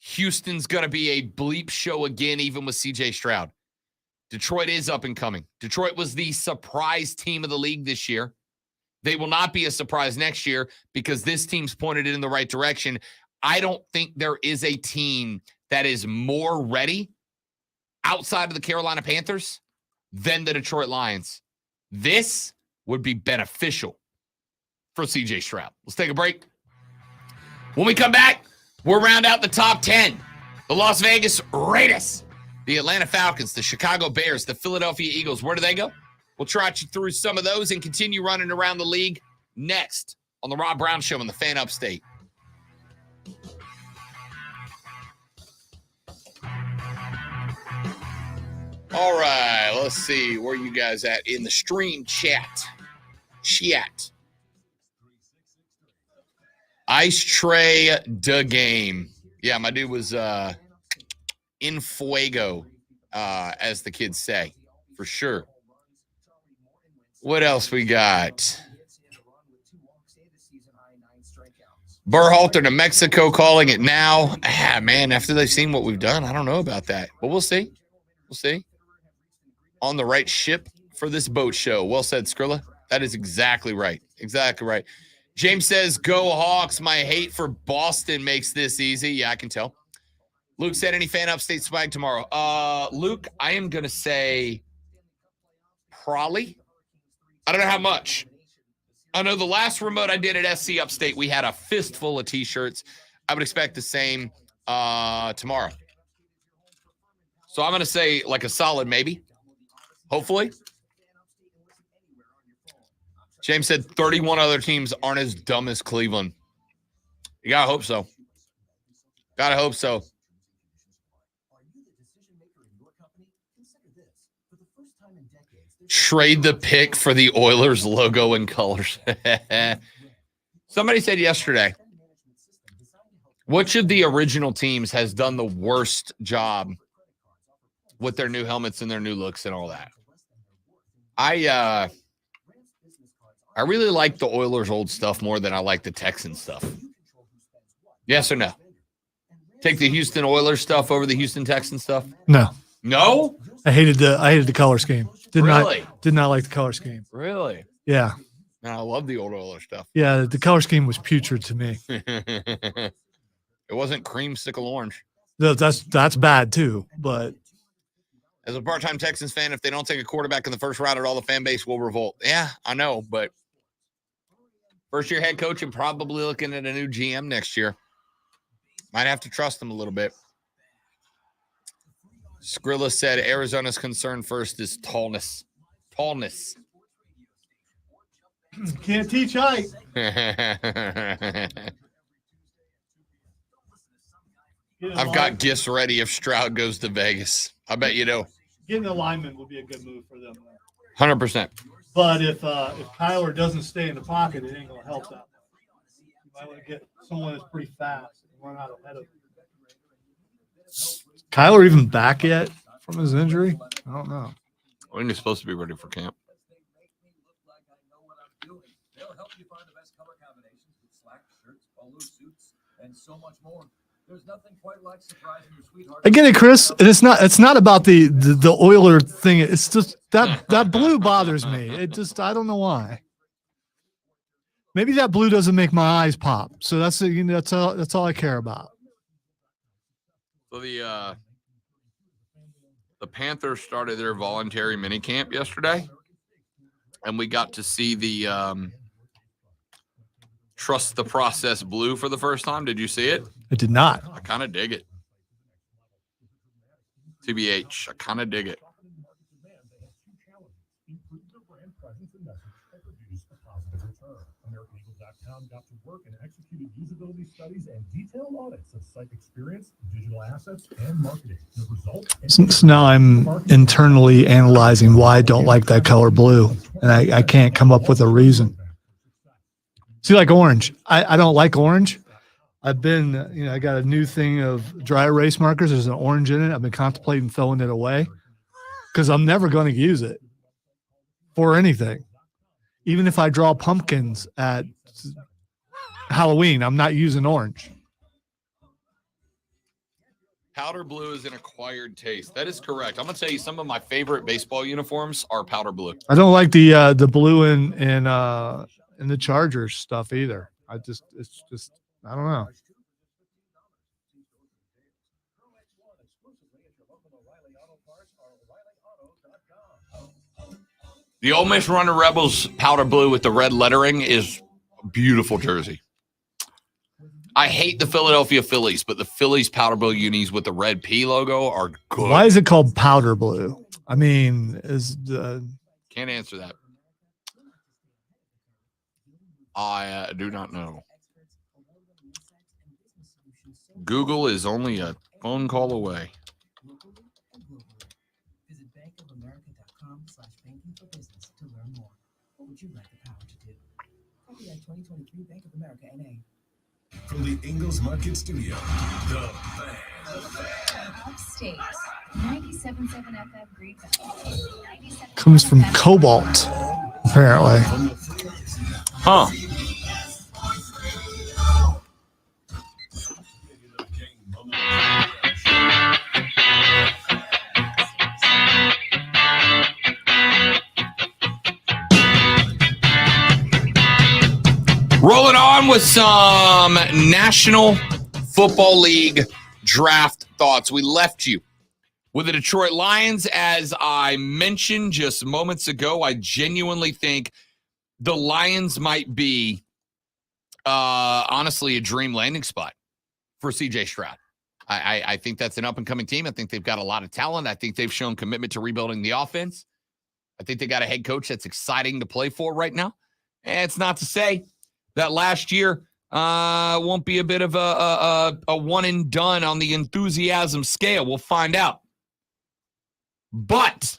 Houston's going to be a bleep show again, even with C.J. Stroud. Detroit is up and coming. Detroit was the surprise team of the league this year. They will not be a surprise next year because this team's pointed in the right direction. I don't think there is a team that is more ready outside of the Carolina Panthers than the Detroit Lions. This would be beneficial for C.J. Stroud. Let's take a break. When we come back, we'll round out the top 10. The Las Vegas Raiders, the Atlanta Falcons, the Chicago Bears, the Philadelphia Eagles. Where do they go? We'll trot you through some of those and continue running around the league next on the Rob Brown Show on the Fan Upstate. All right, let's see where you guys at in the stream chat. Ice Tray the game. Yeah, my dude was in fuego, as the kids say, for sure. What else we got? Berhalter to Mexico calling it now. Man, after they've seen what we've done, I don't know about that. But we'll see. We'll see. On the right ship for this boat show. Well said, Skrilla. That is exactly right. Exactly right. James says, go Hawks. My hate for Boston makes this easy. Yeah, I can tell. Luke said, any Fan Upstate swag tomorrow? Luke, I am going to say probably. I don't know how much. I know the last remote I did at SC Upstate, we had a fistful of T-shirts. I would expect the same tomorrow. So I'm going to say like a solid maybe. Hopefully. James said 31 other teams aren't as dumb as Cleveland. You got to hope so. Got to hope so. Trade the pick for the Oilers logo and colors. Somebody said yesterday, which of the original teams has done the worst job with their new helmets and their new looks and all that? I really like the Oilers' old stuff more than I like the Texans stuff. Yes or no? Take the Houston Oilers stuff over the Houston Texans stuff? No. No? I hated the color scheme. Did not like the color scheme. Really? Yeah. Man, I love the old Oilers stuff. Yeah, the color scheme was putrid to me. It wasn't creamsicle orange. No, that's bad too, but as a part-time Texans fan, if they don't take a quarterback in the first round at all, the fan base will revolt. Yeah, I know, but first-year head coach and probably looking at a new GM next year. Might have to trust them a little bit. Skrilla said Arizona's concern first is tallness. Tallness. Can't teach height. I've got gifts ready if Stroud goes to Vegas. I bet you do. Getting a lineman would be a good move for them. 100%. But if Kyler doesn't stay in the pocket, it ain't gonna help that. You might want to get someone that's pretty fast and run out ahead of him. Kyler even back yet from his injury? I don't know. When he's supposed to be ready for camp. They'll help you find the best color combinations with slacks, shirts, polo suits, and so much more. There's nothing quite like surprising your sweetheart. I get it, Chris. And it's not about the Oiler thing. It's just that blue bothers me. It just, I don't know why. Maybe that blue doesn't make my eyes pop. So that's all I care about. So the Panthers started their voluntary mini camp yesterday, and we got to see the Trust the Process blue for the first time. Did you see it? I did not. I kind of dig it. TBH, I kind of dig it. AmericanEagle.com got to work and executed usability studies and detailed audits of site experience, digital assets, and marketing. The result. So now I'm internally analyzing why I don't like that color blue, and I can't come up with a reason. See, like orange. I don't like orange. I've been, I got a new thing of dry erase markers. There's an orange in it. I've been contemplating throwing it away because I'm never going to use it for anything. Even if I draw pumpkins at Halloween, I'm not using orange. Powder blue is an acquired taste. That is correct. I'm going to tell you some of my favorite baseball uniforms are powder blue. I don't like the blue in the Chargers stuff either. It's just I don't know. The Ole Miss Runner Rebels powder blue with the red lettering is a beautiful jersey. I hate the Philadelphia Phillies, but the Phillies powder blue unis with the red P logo are good. Why is it called powder blue? I mean, Can't answer that. I do not know. Google is only a phone call away. Visit bankofamerica.com/banking-for-business to learn more. What would you like the power to do? Copyright 2023 Bank of America N.A. From the Ingalls Market Studio, the Upstate, 97.7 FM Greenville. comes from cobalt, apparently. Huh. Rolling on with some National Football League draft thoughts. We left you with the Detroit Lions. As I mentioned just moments ago, I genuinely think the Lions might be, honestly, a dream landing spot for C.J. Stroud. I think that's an up-and-coming team. I think they've got a lot of talent. I think they've shown commitment to rebuilding the offense. I think they got a head coach that's exciting to play for right now. And it's not to say that last year won't be a bit of a one and done on the enthusiasm scale. We'll find out. But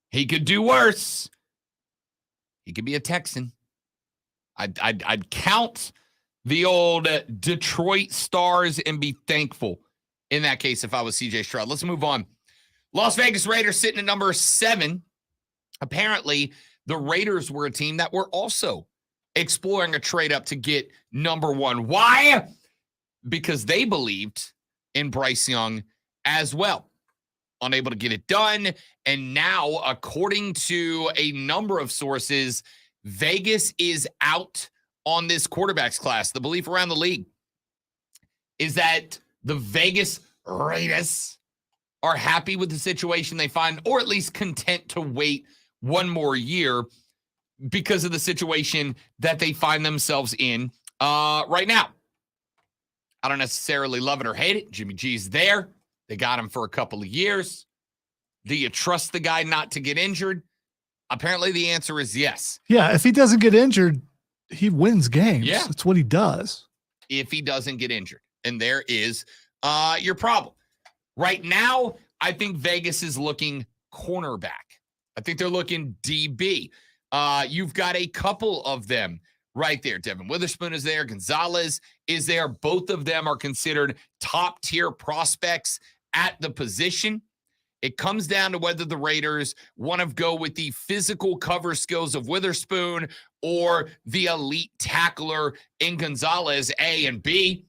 he could do worse. He could be a Texan. I'd count the old Detroit Stars and be thankful in that case if I was CJ Stroud. Let's move on. Las Vegas Raiders sitting at number 7. Apparently, the Raiders were a team that were also exploring a trade up to get number 1. Why? Because they believed in Bryce Young as well. Unable to get it done. And now, according to a number of sources, Vegas is out on this quarterbacks class. The belief around the league is that the Vegas Raiders are happy with the situation they find, or at least content to wait one more year because of the situation that they find themselves in right now. I don't necessarily love it or hate it. Jimmy G's there. They got him for a couple of years. Do you trust the guy not to get injured? Apparently the answer is yes. Yeah, if he doesn't get injured, he wins games. Yeah. That's what he does. If he doesn't get injured. And there is your problem. Right now, I think Vegas is looking cornerback. I think they're looking DB. You've got a couple of them right there. Devin Witherspoon is there. Gonzalez is there. Both of them are considered top-tier prospects at the position. It comes down to whether the Raiders want to go with the physical cover skills of Witherspoon or the elite tackler in Gonzalez, A and B.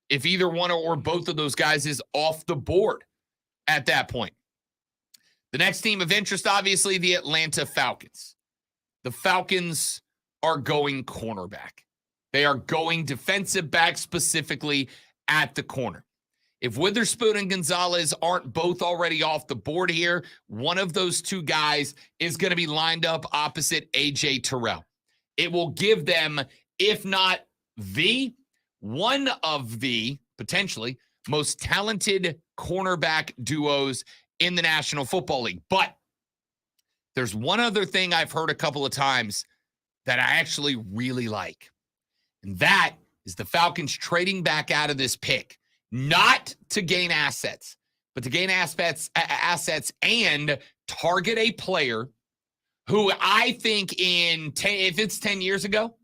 If either one or both of those guys is off the board at that point. The next team of interest, obviously, the Atlanta Falcons. The Falcons are going cornerback. They are going defensive back specifically at the corner. If Witherspoon and Gonzalez aren't both already off the board here, one of those two guys is going to be lined up opposite A.J. Terrell. It will give them, if not one of the potentially most talented cornerback duos in the National Football League. But there's one other thing I've heard a couple of times that I actually really like, and that is the Falcons trading back out of this pick. Not to gain assets, but to gain assets and target a player who I think if it's 10 years ago,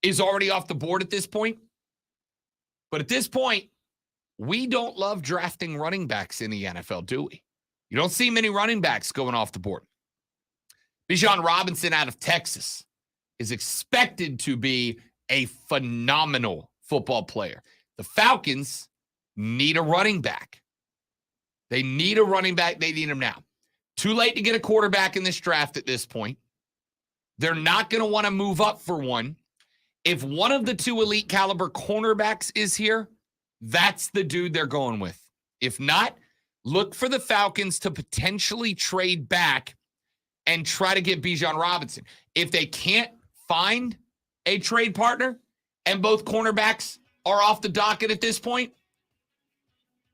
is already off the board at this point. But at this point, we don't love drafting running backs in the NFL, do we? You don't see many running backs going off the board. Bijan Robinson out of Texas is expected to be a phenomenal football player. The Falcons need a running back. They need a running back. They need him now. Too late to get a quarterback in this draft at this point. They're not going to want to move up for one. If one of the two elite caliber cornerbacks is here, that's the dude they're going with. If not, look for the Falcons to potentially trade back and try to get Bijan Robinson. If they can't find a trade partner and both cornerbacks are off the docket at this point,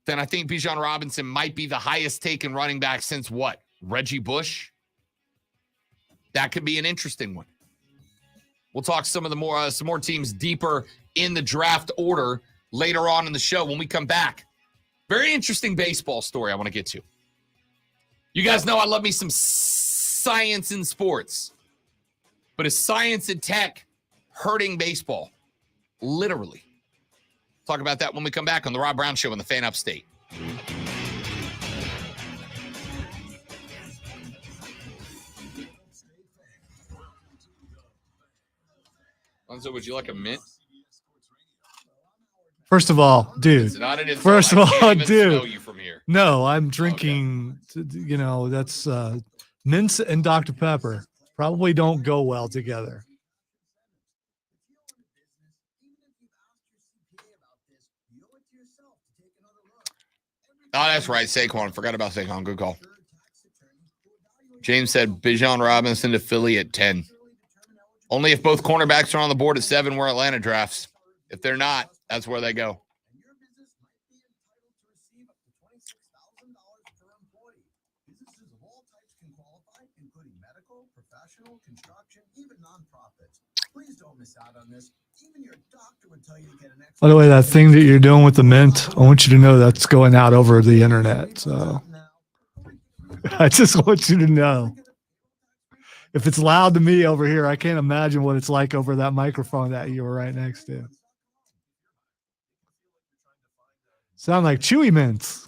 then I think Bijan Robinson might be the highest taken running back since what? Reggie Bush? That could be an interesting one. We'll talk some more teams deeper in the draft order later on in the show when we come back. Very interesting baseball story I want to get to. You guys know I love me some science in sports. But is science and tech hurting baseball? Literally. Talk about that when we come back on the Rob Brown Show on the Fan Upstate. Lonzo, would you like a mint? First of all, dude. First of all, dude. You from here. No, I'm drinking. Okay. That's mints and Dr. Pepper. Probably don't go well together. Oh, that's right. Saquon. Forgot about Saquon. Good call. James said Bijan Robinson to Philly at 10. Only if both cornerbacks are on the board at 7 where Atlanta drafts. If they're not, that's where they go. Please don't miss out on this. Even your doctor would tell you to get an extra. By the way, that thing that you're doing with the mint, I want you to know that's going out over the internet. So I just want you to know. If it's loud to me over here, I can't imagine what it's like over that microphone that you were right next to. Sound like Chewy Mints.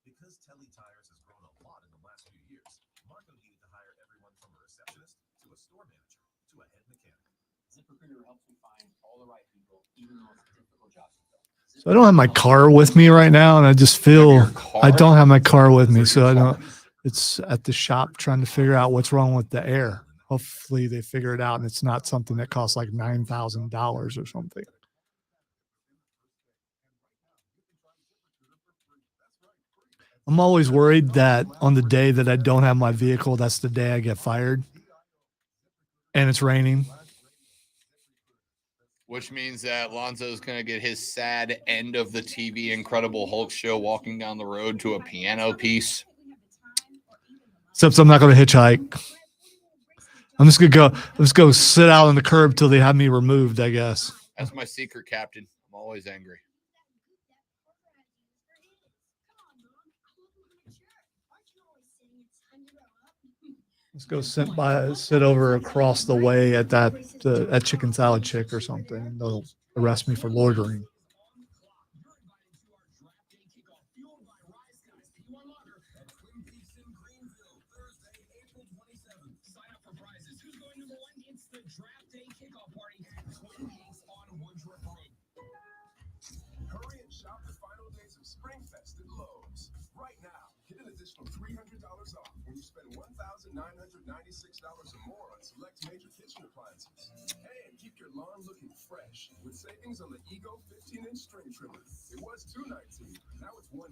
Because Telly Tires has grown a lot in the last few years, Marco needed to hire everyone from a receptionist to a store manager to a head mechanic. ZipRecruiter helps you find all the right people, even the most difficult jobs to fill. So I don't have my car with me right now, and I just feel I don't have my car with me, so I don't. It's at the shop trying to figure out what's wrong with the air. Hopefully they figure it out, and it's not something that costs like $9,000 or something. I'm always worried that on the day that I don't have my vehicle, that's the day I get fired. And it's raining. Which means that Lonzo's going to get his sad end of the TV Incredible Hulk show walking down the road to a piano piece. Except I'm not going to hitchhike. I'm just going to sit out on the curb till they have me removed, I guess. That's my secret, Captain. I'm always angry. Let's go sit over across the way at that chicken salad chick or something. They'll arrest me for loitering. Hurry and shop the final days of Springfest at Lowe's. Right now, get an additional $300 off when you spend $1,996 or more on select major kitchen appliances. And keep your lawn looking fresh with savings on the Ego 15-inch string trimmer. It was $219, now it's $199.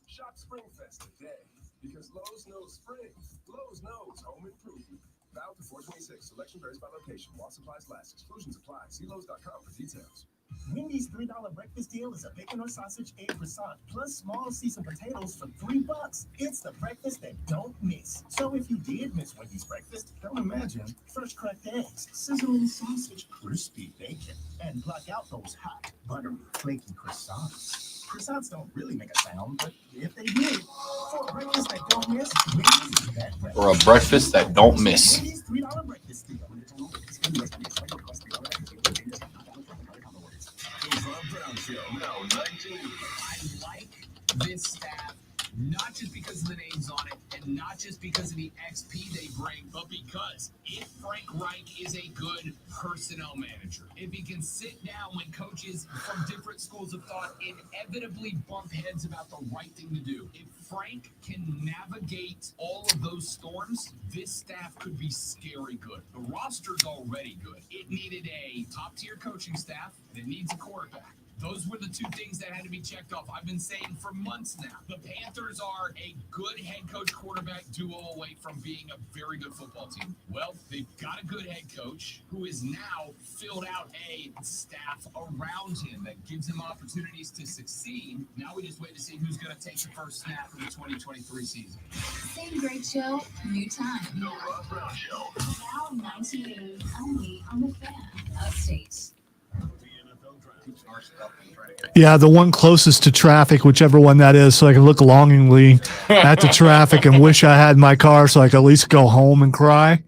Shop Springfest today because Lowe's knows spring. Lowe's knows home improvement. Valid through 4/26. Selection varies by location. While supplies last. Exclusions apply. See Lowe's.com for details. Wendy's $3 breakfast deal is a bacon or sausage egg croissant plus small seasoned potatoes for $3. It's the breakfast that don't miss. So if you did miss Wendy's breakfast, don't imagine fresh cracked eggs, sizzling sausage, crispy bacon, and block out those hot, buttery, flaky croissants. Croissants don't really make a sound, but if they did, for a breakfast that don't miss, Wendy's is that breakfast. Or a breakfast that don't miss. Wendy's $3 breakfast deal. Brown Show, now 19. I like this staff, not just because of the names on it, and not just because of the XP they bring, but because if Frank Reich is a good personnel manager, if he can sit down when coaches from different schools of thought inevitably bump heads about the right thing to do, if Frank can navigate all of those storms, this staff could be scary good. The roster's already good. It needed a top-tier coaching staff that needs a quarterback. Those were the two things that had to be checked off. I've been saying for months now. The Panthers are a good head coach quarterback duo away from being a very good football team. Well, they've got a good head coach who is now filled out a staff around him that gives him opportunities to succeed. Now we just wait to see who's going to take the first snap of the 2023 season. Same great show, new time. The Rob Brown Show. Now 98 only on the Fan Upstate. Yeah, the one closest to traffic, whichever one that is, so I can look longingly at the traffic and wish I had my car so I could at least go home and cry.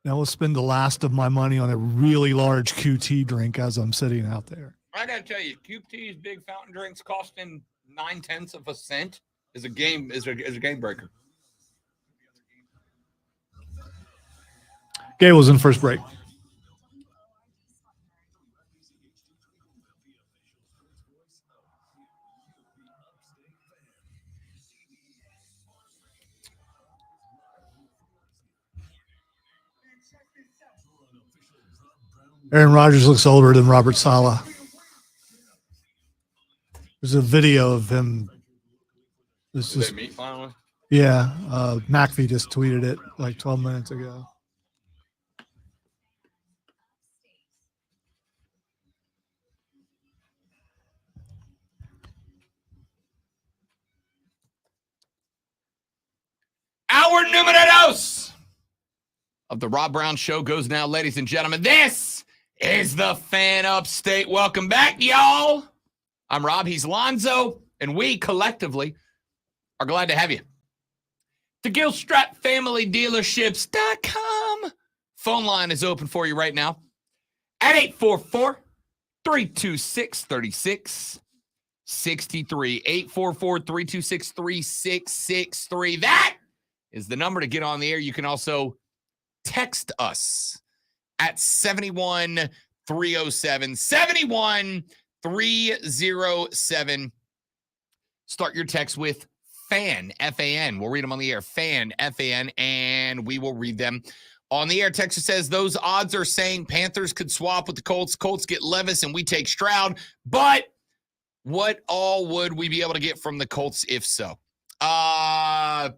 Now we'll spend the last of my money on a really large QT drink as I'm sitting out there. I gotta tell you, QT's big fountain drinks costing 0.9 cents is a game breaker. Gay was in first break. Aaron Rodgers looks older than Robert Saleh. There's a video of him. This Did is, they meet finally? yeah, McAfee just tweeted it like 12 minutes ago. Our numerados of the Rob Brown Show goes now, ladies and gentlemen. This is the Fan Upstate. Welcome back, y'all. I'm Rob. He's Lonzo, and we collectively are glad to have you. The Gilstrap Family Dealerships.com phone line is open for you right now at 844-326-3663. 844-326-3663. That is the number to get on the air. You can also text us at 71307. 71307. Start your text with FAN, F-A-N. We'll read them on the air. FAN, F-A-N, and we will read them On the air, Texas says those odds are saying Panthers could swap with the Colts. Colts get Levis and we take Stroud. But what all would we be able to get from the Colts if so? That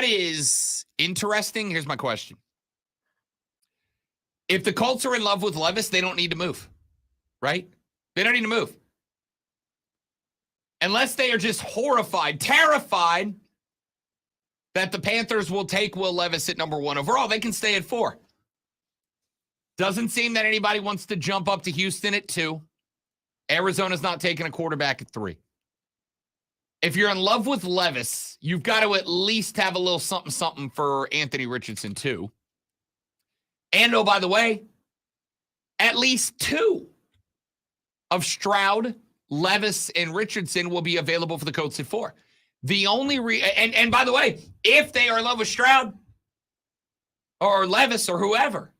is interesting. Here's my question. If the Colts are in love with Levis, they don't need to move, right? They don't need to move. Unless they are just horrified, terrified that the Panthers will take Will Levis at number 1 overall. They can stay at 4. Doesn't seem that anybody wants to jump up to Houston at 2. Arizona's not taking a quarterback at 3. If you're in love with Levis, you've got to at least have a little something for Anthony Richardson too. And oh, by the way, at least 2 of Stroud, Levis, and Richardson will be available for the Colts at 4. The only and by the way, if they are in love with Stroud or Levis or whoever,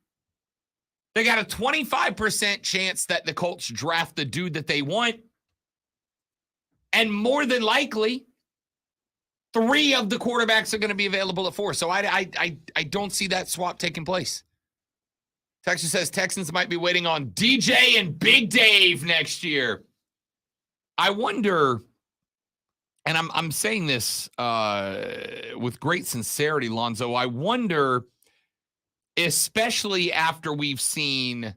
they got a 25% chance that the Colts draft the dude that they want. And more than likely, 3 of the quarterbacks are going to be available at 4. So I don't see that swap taking place. Texas says Texans might be waiting on DJ and Big Dave next year. I wonder, and I'm saying this with great sincerity, Lonzo, I wonder, especially after we've seen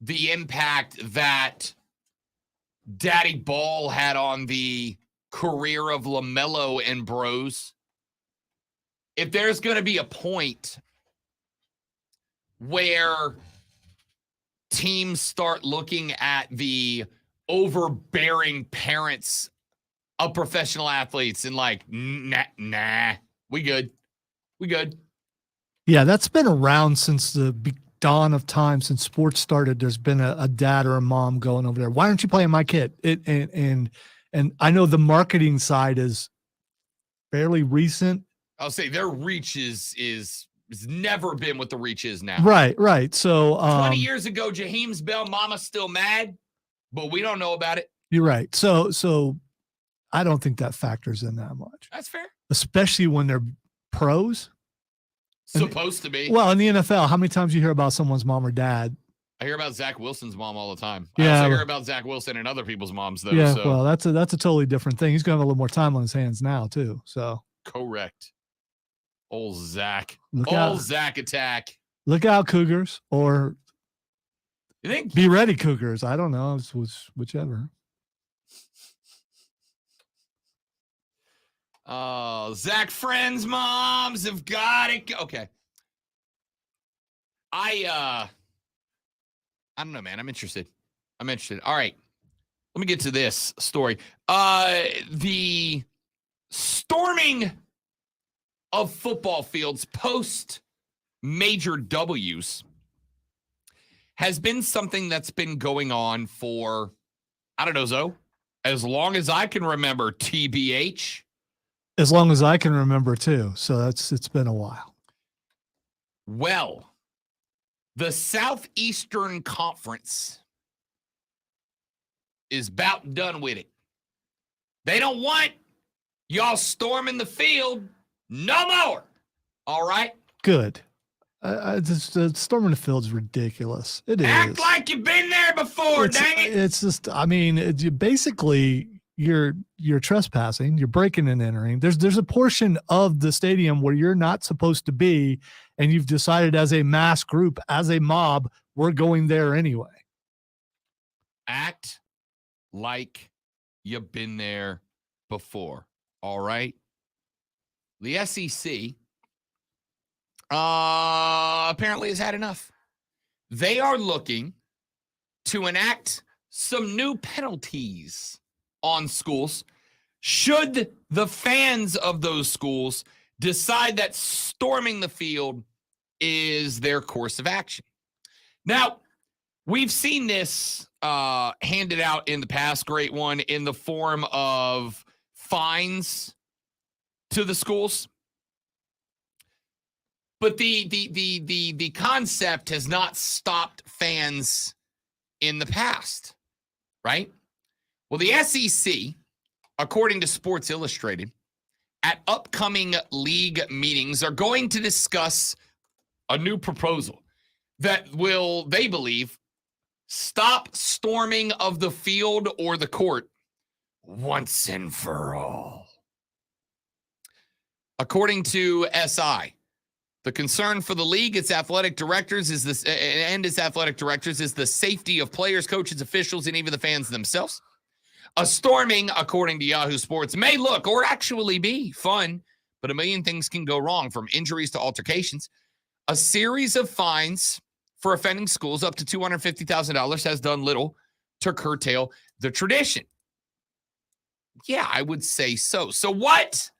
the impact that Daddy Ball had on the career of LaMelo and Bros, if there's going to be a point where teams start looking at the overbearing parents of professional athletes and like, nah, we good. Yeah, that's been around since the dawn of time, since sports started. There's been a dad or a mom going over there. Why aren't you playing my kid? And I know the marketing side is fairly recent. I'll say their reach is never been what the reach is now. Right. So 20 years ago, Jaheim's Bell, Mama's still mad, but we don't know about it. You're right. So I don't think that factors in that much. That's fair. Especially when they're pros. Supposed to be. Well, in the NFL, how many times you hear about someone's mom or dad? I hear about Zach Wilson's mom all the time. Yeah, I also hear about Zach Wilson and other people's moms, though. Yeah, so. well, that's a totally different thing. He's going to have a little more time on his hands now, too. So correct. Old Zach. Zach attack. Look out, Cougars, or you think? Be ready, Cougars. I don't know. It's whichever. Oh, Zach friends' moms have got it. Okay. I don't know, man. I'm interested. All right. Let me get to this story. The storming of football fields post major W's has been something that's been going on for, I don't know, Zoe, as long as I can remember, TBH. As long as I can remember, too. So it's been a while. Well, the Southeastern Conference is about done with it. They don't want y'all storming the field no more. All right? Good. Storming the field is ridiculous. It is. Act like you've been there before, dang it. It's just, I mean, basically you're trespassing, you're breaking and entering. There's a portion of the stadium where you're not supposed to be, and you've decided as a mass group, as a mob, we're going there anyway. Act like you've been there before. All right? The SEC apparently has had enough. They are looking to enact some new penalties on schools should the fans of those schools decide that storming the field is their course of action. Now, we've seen this handed out in the past, great one, in the form of fines to the schools. But the concept has not stopped fans in the past, right? Well, the SEC, according to Sports Illustrated, at upcoming league meetings are going to discuss a new proposal that will, they believe, stop storming of the field or the court once and for all. According to SI, the concern for the league, its athletic directors is this, and its athletic directors is the safety of players, coaches, officials, and even the fans themselves. A storming, according to Yahoo Sports, may look or actually be fun, but a million things can go wrong, from injuries to altercations. A series of fines for offending schools up to $250,000 has done little to curtail the tradition. Yeah, I would say so. So what,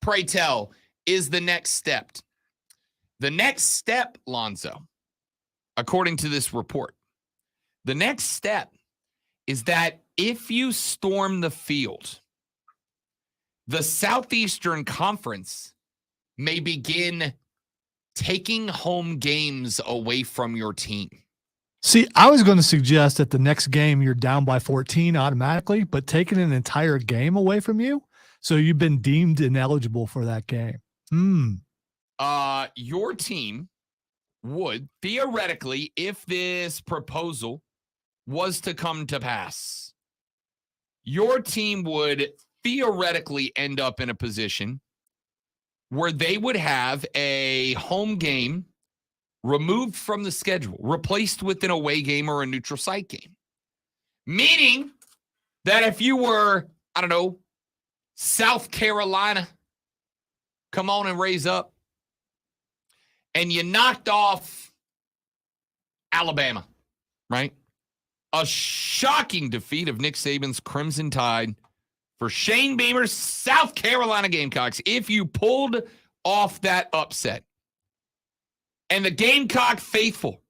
pray tell, is the next step? The next step, Lonzo, according to this report, the next step is that if you storm the field, the Southeastern Conference may begin taking home games away from your team. See, I was going to suggest that the next game you're down by 14 automatically, but taking an entire game away from you, so you've been deemed ineligible for that game. Your team would theoretically, if this proposal was to come to pass, your team would theoretically end up in a position where they would have a home game removed from the schedule, replaced with an away game or a neutral site game. Meaning that if you were, I don't know, South Carolina, come on and raise up, and you knocked off Alabama, right? A shocking defeat of Nick Saban's Crimson Tide for Shane Beamer's South Carolina Gamecocks. If you pulled off that upset and the Gamecock faithful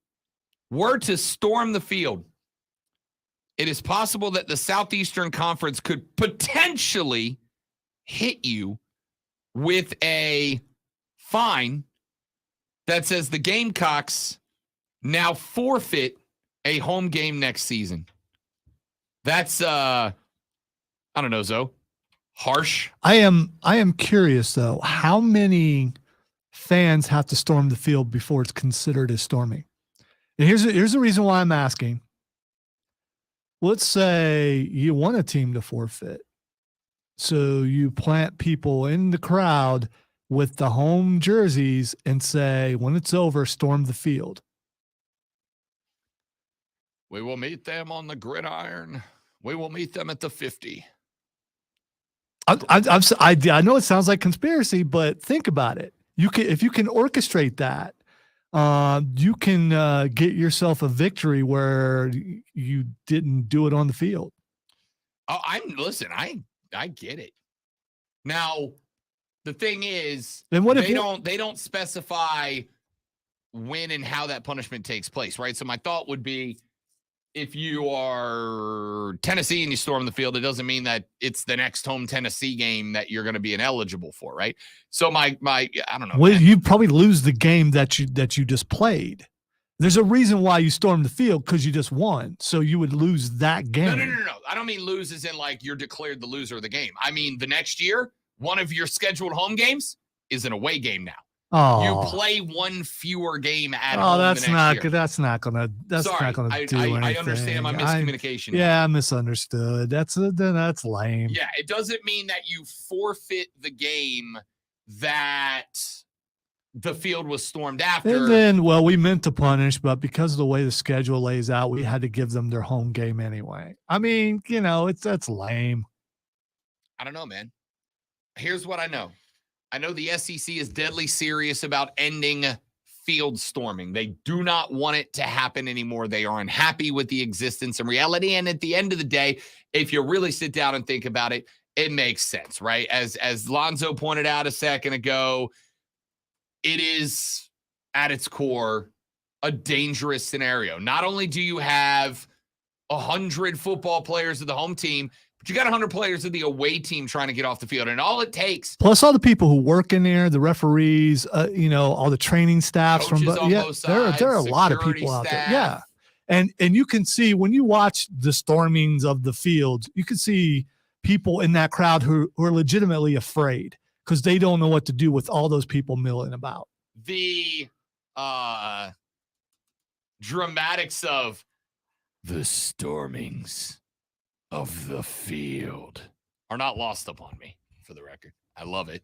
were to storm the field, it is possible that the Southeastern Conference could potentially hit you with a fine that says the Gamecocks now forfeit a home game next season. That's I don't know, Zoe. Harsh. I am curious though, how many fans have to storm the field before it's considered as storming? And here's the reason why I'm asking. Let's say you want a team to forfeit. So you plant people in the crowd with the home jerseys and say, when it's over, storm the field. We will meet them on the gridiron. We will meet them at the 50. I know it sounds like conspiracy, but think about it. If you can orchestrate that, you can get yourself a victory where you didn't do it on the field. Oh, I get it. Now, the thing is, then what they don't specify when and how that punishment takes place, right? So my thought would be, if you are Tennessee and you storm the field, it doesn't mean that it's the next home Tennessee game that you're going to be ineligible for, right? So my I don't know. Well, you probably lose the game that you just played. There's a reason why you stormed the field, because you just won. So you would lose that game. No. I don't mean lose as in like you're declared the loser of the game. I mean the next year, one of your scheduled home games is an away game now. Oh, you play one fewer game at home. Oh, that's the next not year. good. That's not gonna do anything. I understand my miscommunication. I misunderstood. That's lame. Yeah, it doesn't mean that you forfeit the game that the field was stormed after. And then, well, we meant to punish, but because of the way the schedule lays out, we had to give them their home game anyway. I mean, that's lame. I don't know, man. Here's what I know. I know the SEC is deadly serious about ending field storming. They do not want it to happen anymore. They are unhappy with the existence and reality. And at the end of the day, if you really sit down and think about it, it makes sense, right? As Lonzo pointed out a second ago, it is at its core a dangerous scenario. Not only do you have 100 football players of the home team, but you got 100 players of the away team trying to get off the field. And all it takes, plus all the people who work in there, the referees, all the training staffs from both sides, there are a lot of people out there. Yeah. And you can see when you watch the stormings of the field, you can see people in that crowd who are legitimately afraid, because they don't know what to do with all those people milling about. The dramatics of the stormings of the field are not lost upon me, for the record. I love it.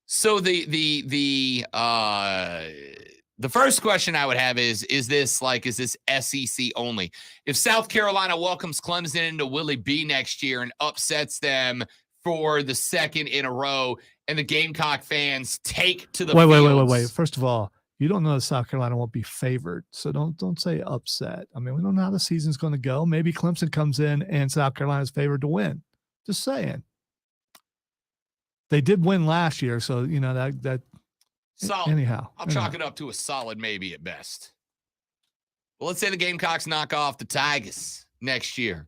So the first question I would have is this SEC only? If South Carolina welcomes Clemson into Willie B next year and upsets them for the second in a row, and the Gamecock fans take to the fields. Wait. First of all, you don't know that South Carolina won't be favored, so don't say upset. I mean, we don't know how the season's going to go. Maybe Clemson comes in and South Carolina's favored to win. Just saying. They did win last year, so you know that. Solid. Anyhow, I'll chalk it up to a solid maybe at best. Well, let's say the Gamecocks knock off the Tigers next year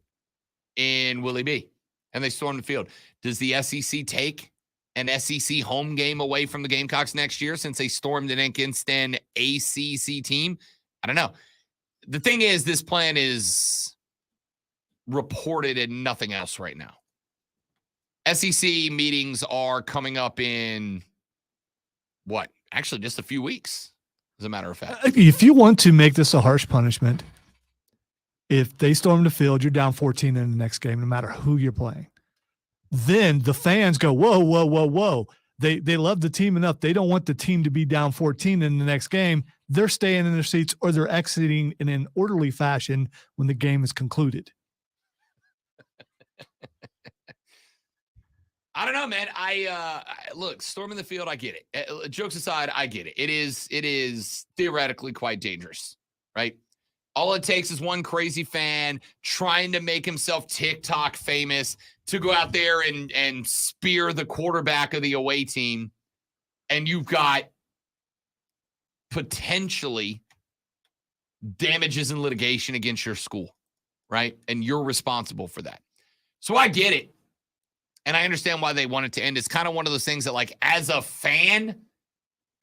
in Willie B, and they storm the field. Does the SEC take an SEC home game away from the Gamecocks next year since they stormed it against an ACC team? I don't know. The thing is, this plan is reported and nothing else right now. SEC meetings are coming up in what? Actually, just a few weeks, as a matter of fact. If you want to make this a harsh punishment, if they storm the field, you're down 14 in the next game, no matter who you're playing. Then the fans go, whoa. They love the team enough. They don't want the team to be down 14 in the next game. They're staying in their seats or they're exiting in an orderly fashion when the game is concluded. I don't know, man. I look, storming the field, I get it. Jokes aside, I get it. It is theoretically quite dangerous, right? All it takes is one crazy fan trying to make himself TikTok famous to go out there and spear the quarterback of the away team, and you've got potentially damages and litigation against your school, right? And you're responsible for that. So I get it. And I understand why they want it to end. It's kind of one of those things that, like, as a fan,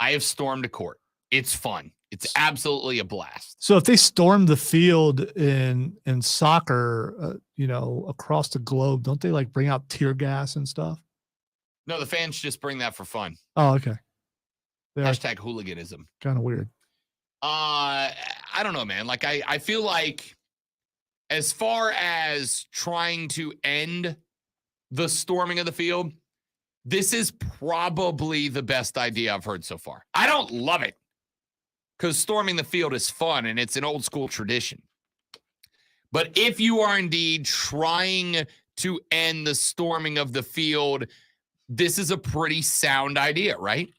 I have stormed a court. It's fun. It's absolutely a blast. So if they storm the field in soccer, across the globe, don't they like bring out tear gas and stuff? No, the fans just bring that for fun. Oh, okay. Hashtag hooliganism. Kind of weird. I don't know, man. Like, I feel like as far as trying to end the storming of the field, this is probably the best idea I've heard so far. I don't love it because storming the field is fun and it's an old school tradition. But if you are indeed trying to end the storming of the field, this is a pretty sound idea, right?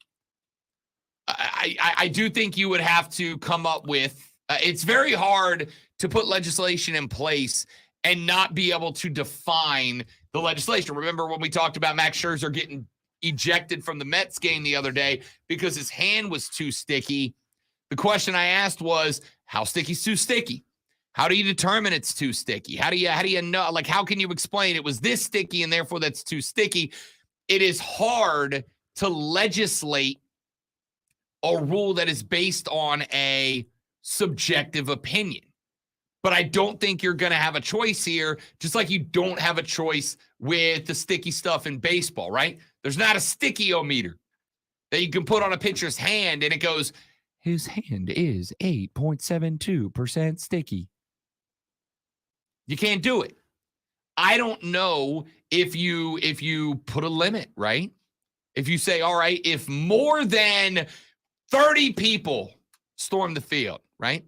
I do think you would have to come up with, it's very hard to put legislation in place and not be able to define the legislation. Remember when we talked about Max Scherzer getting ejected from the Mets game the other day because his hand was too sticky? The question I asked was, how sticky is too sticky? How do you determine it's too sticky? How do you know? Like, how can you explain it was this sticky and therefore that's too sticky? It is hard to legislate a rule that is based on a subjective opinion. But I don't think you're going to have a choice here, just like you don't have a choice with the sticky stuff in baseball, right? There's not a sticky-o-meter that you can put on a pitcher's hand, and it goes, his hand is 8.72% sticky. You can't do it. I don't know if you put a limit, right? If you say, all right, if more than 30 people storm the field, right?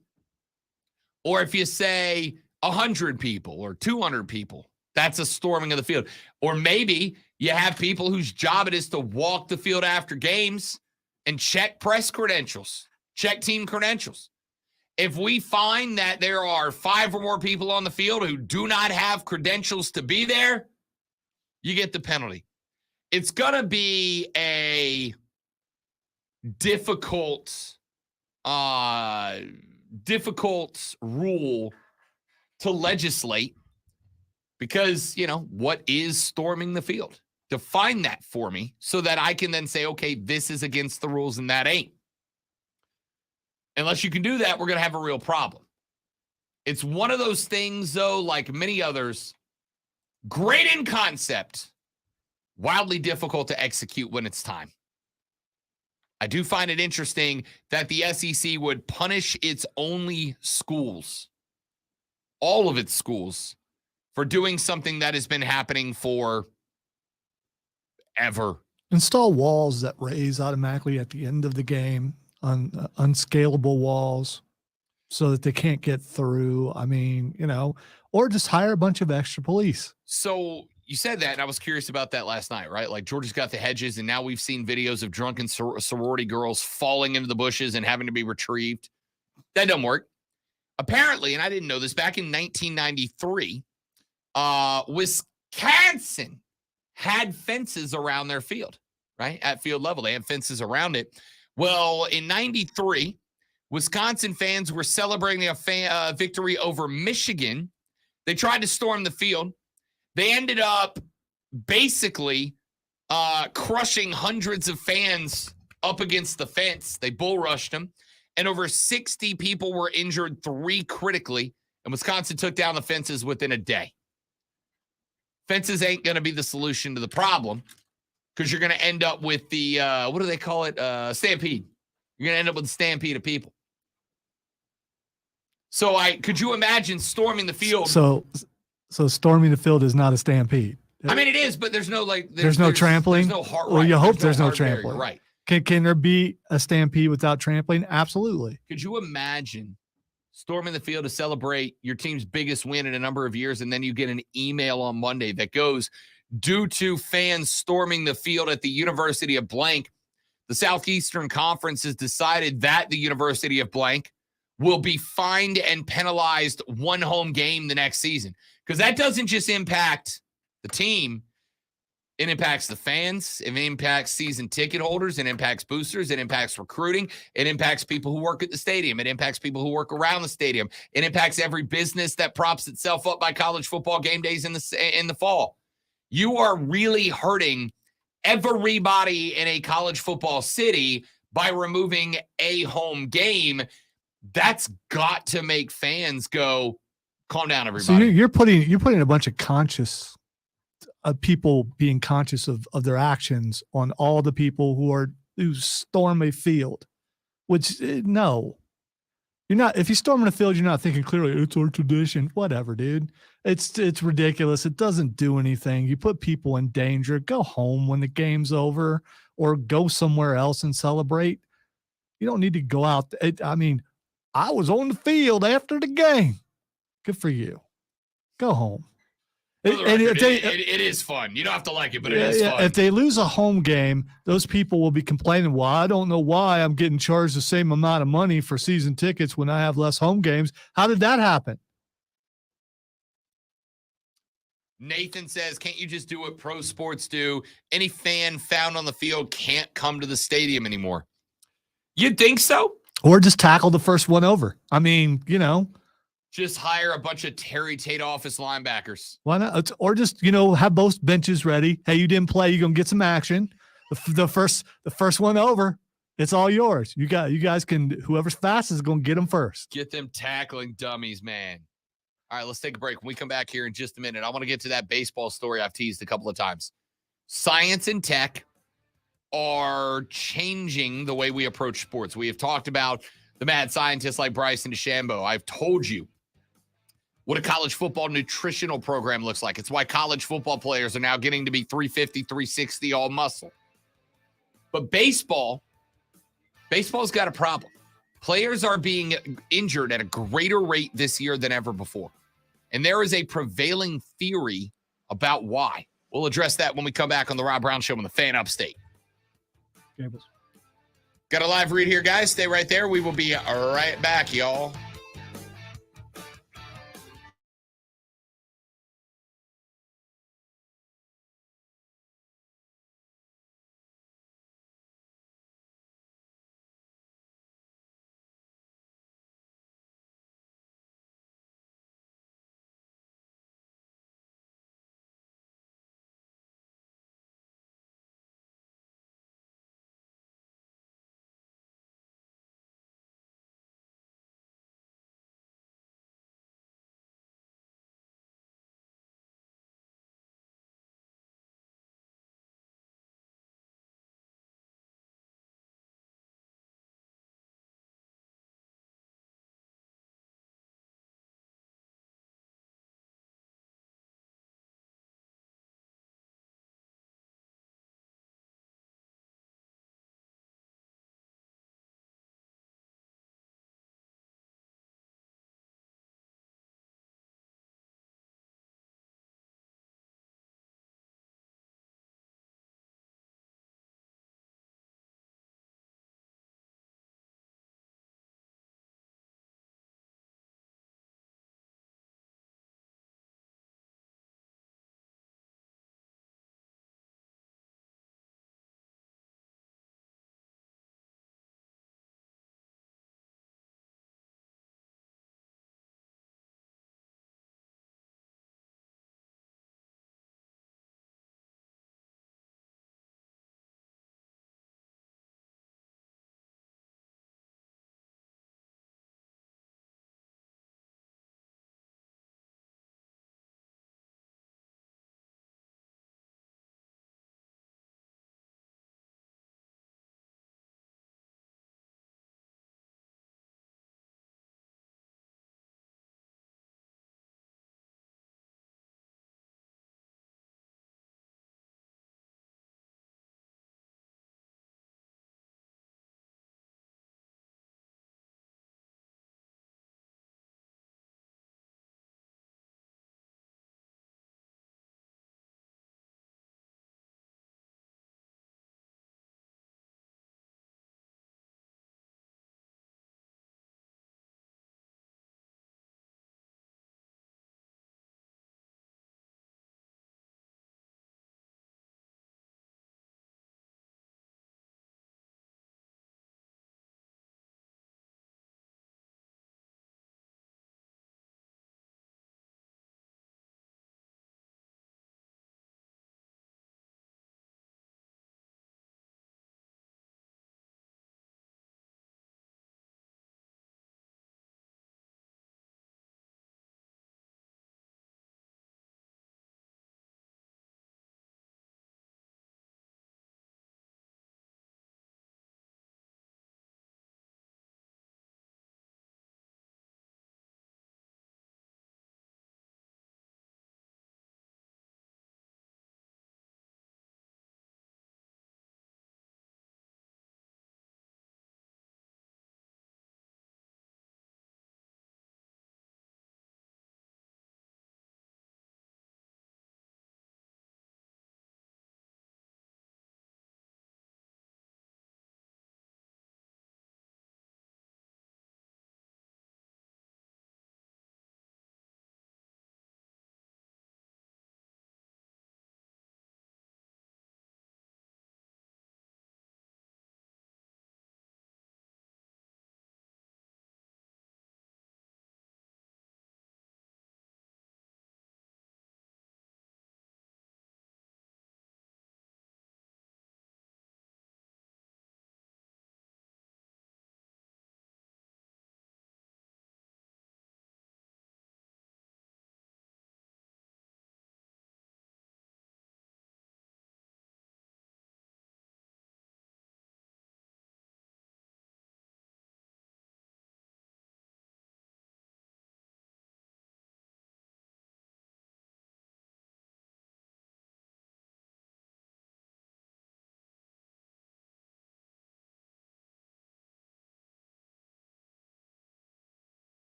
Or if you say 100 people or 200 people, that's a storming of the field. Or maybe you have people whose job it is to walk the field after games and check press credentials, check team credentials. If we find that there are 5 or more people on the field who do not have credentials to be there, you get the penalty. It's going to be a difficult rule to legislate because, what is storming the field? Define that for me so that I can then say, okay, this is against the rules and that ain't. Unless you can do that, we're going to have a real problem. It's one of those things, though, like many others, great in concept, wildly difficult to execute when it's time. I do find it interesting that the SEC would punish its only schools, all of its schools, for doing something that has been happening for ever. Install walls that raise automatically at the end of the game, unscalable walls, so that they can't get through. I mean, or just hire a bunch of extra police. So you said that, and I was curious about that last night, right? Like Georgia's got the hedges, and now we've seen videos of drunken sorority girls falling into the bushes and having to be retrieved. That doesn't work. Apparently, and I didn't know this, back in 1993, Wisconsin had fences around their field, right? At field level, they had fences around it. Well, in 93, Wisconsin fans were celebrating a victory over Michigan. They tried to storm the field. They ended up basically crushing hundreds of fans up against the fence. They bull rushed them, and over 60 people were injured, 3 critically, and Wisconsin took down the fences within a day. Fences ain't going to be the solution to the problem, because you're going to end up with the, what do they call it? Stampede. You're going to end up with a stampede of people. So could you imagine storming the field? So storming the field is not a stampede. I mean, it is, but there's no there's no trampling. There's no heart. Well, you hope there's no hard barrier, trampling. right? Can there be a stampede without trampling? Absolutely. Could you imagine storming the field to celebrate your team's biggest win in a number of years, and then you get an email on Monday that goes, due to fans storming the field at the University of blank, the Southeastern Conference has decided that the University of blank will be fined and penalized 1 home game the next season. Because that doesn't just impact the team. It impacts the fans. It impacts season ticket holders. It impacts boosters. It impacts recruiting. It impacts people who work at the stadium. It impacts people who work around the stadium. It impacts every business that props itself up by college football game days in the fall. You are really hurting everybody in a college football city by removing a home game. That's got to make fans go, calm down, everybody. So you're putting a bunch of conscious people being conscious of their actions on all the people who storm a field, which no, you're not. If you storm in a field, you're not thinking clearly. It's our tradition. Whatever, dude. It's ridiculous. It doesn't do anything. You put people in danger. Go home when the game's over, or go somewhere else and celebrate. You don't need to go out. I mean, I was on the field after the game. Good for you. Go home. It is fun. You don't have to like it, but it is fun. If they lose a home game, those people will be complaining, well, I don't know why I'm getting charged the same amount of money for season tickets when I have less home games. How did that happen? Nathan says, can't you just do what pro sports do? Any fan found on the field can't come to the stadium anymore. You'd think so? Or just tackle the first one over. I mean, just hire a bunch of Terry Tate office linebackers. Why not? Or just, have both benches ready. Hey, you didn't play. You're going to get some action. The first one over, it's all yours. You guys can, whoever's fastest is going to get them first. Get them tackling dummies, man. All right, let's take a break. When we come back here in just a minute, I want to get to that baseball story I've teased a couple of times. Science and tech are changing the way we approach sports. We have talked about the mad scientists like Bryson DeChambeau. I've told you what a college football nutritional program looks like. It's why college football players are now getting to be 350, 360 all muscle. But baseball's got a problem. Players are being injured at a greater rate this year than ever before. And there is a prevailing theory about why. We'll address that when we come back on the Rob Brown Show on the Fan Upstate. Got a live read here, guys. Stay right there. We will be right back, y'all.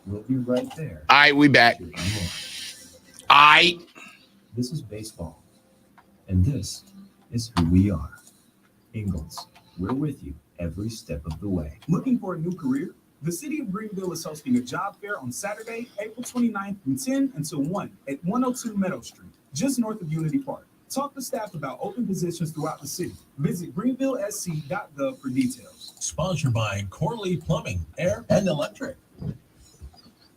We'll be right there. All right, we back. to unlock. This is baseball, and this is who we are. Ingalls, we're with you every step of the way. Looking for a new career? The City of Greenville is hosting a job fair on Saturday, April 29th from 10 until 1 at 102 Meadow Street, just north of Unity Park. Talk to staff about open positions throughout the city. Visit greenvillesc.gov for details. Sponsored by Corley Plumbing, Air, and Electric.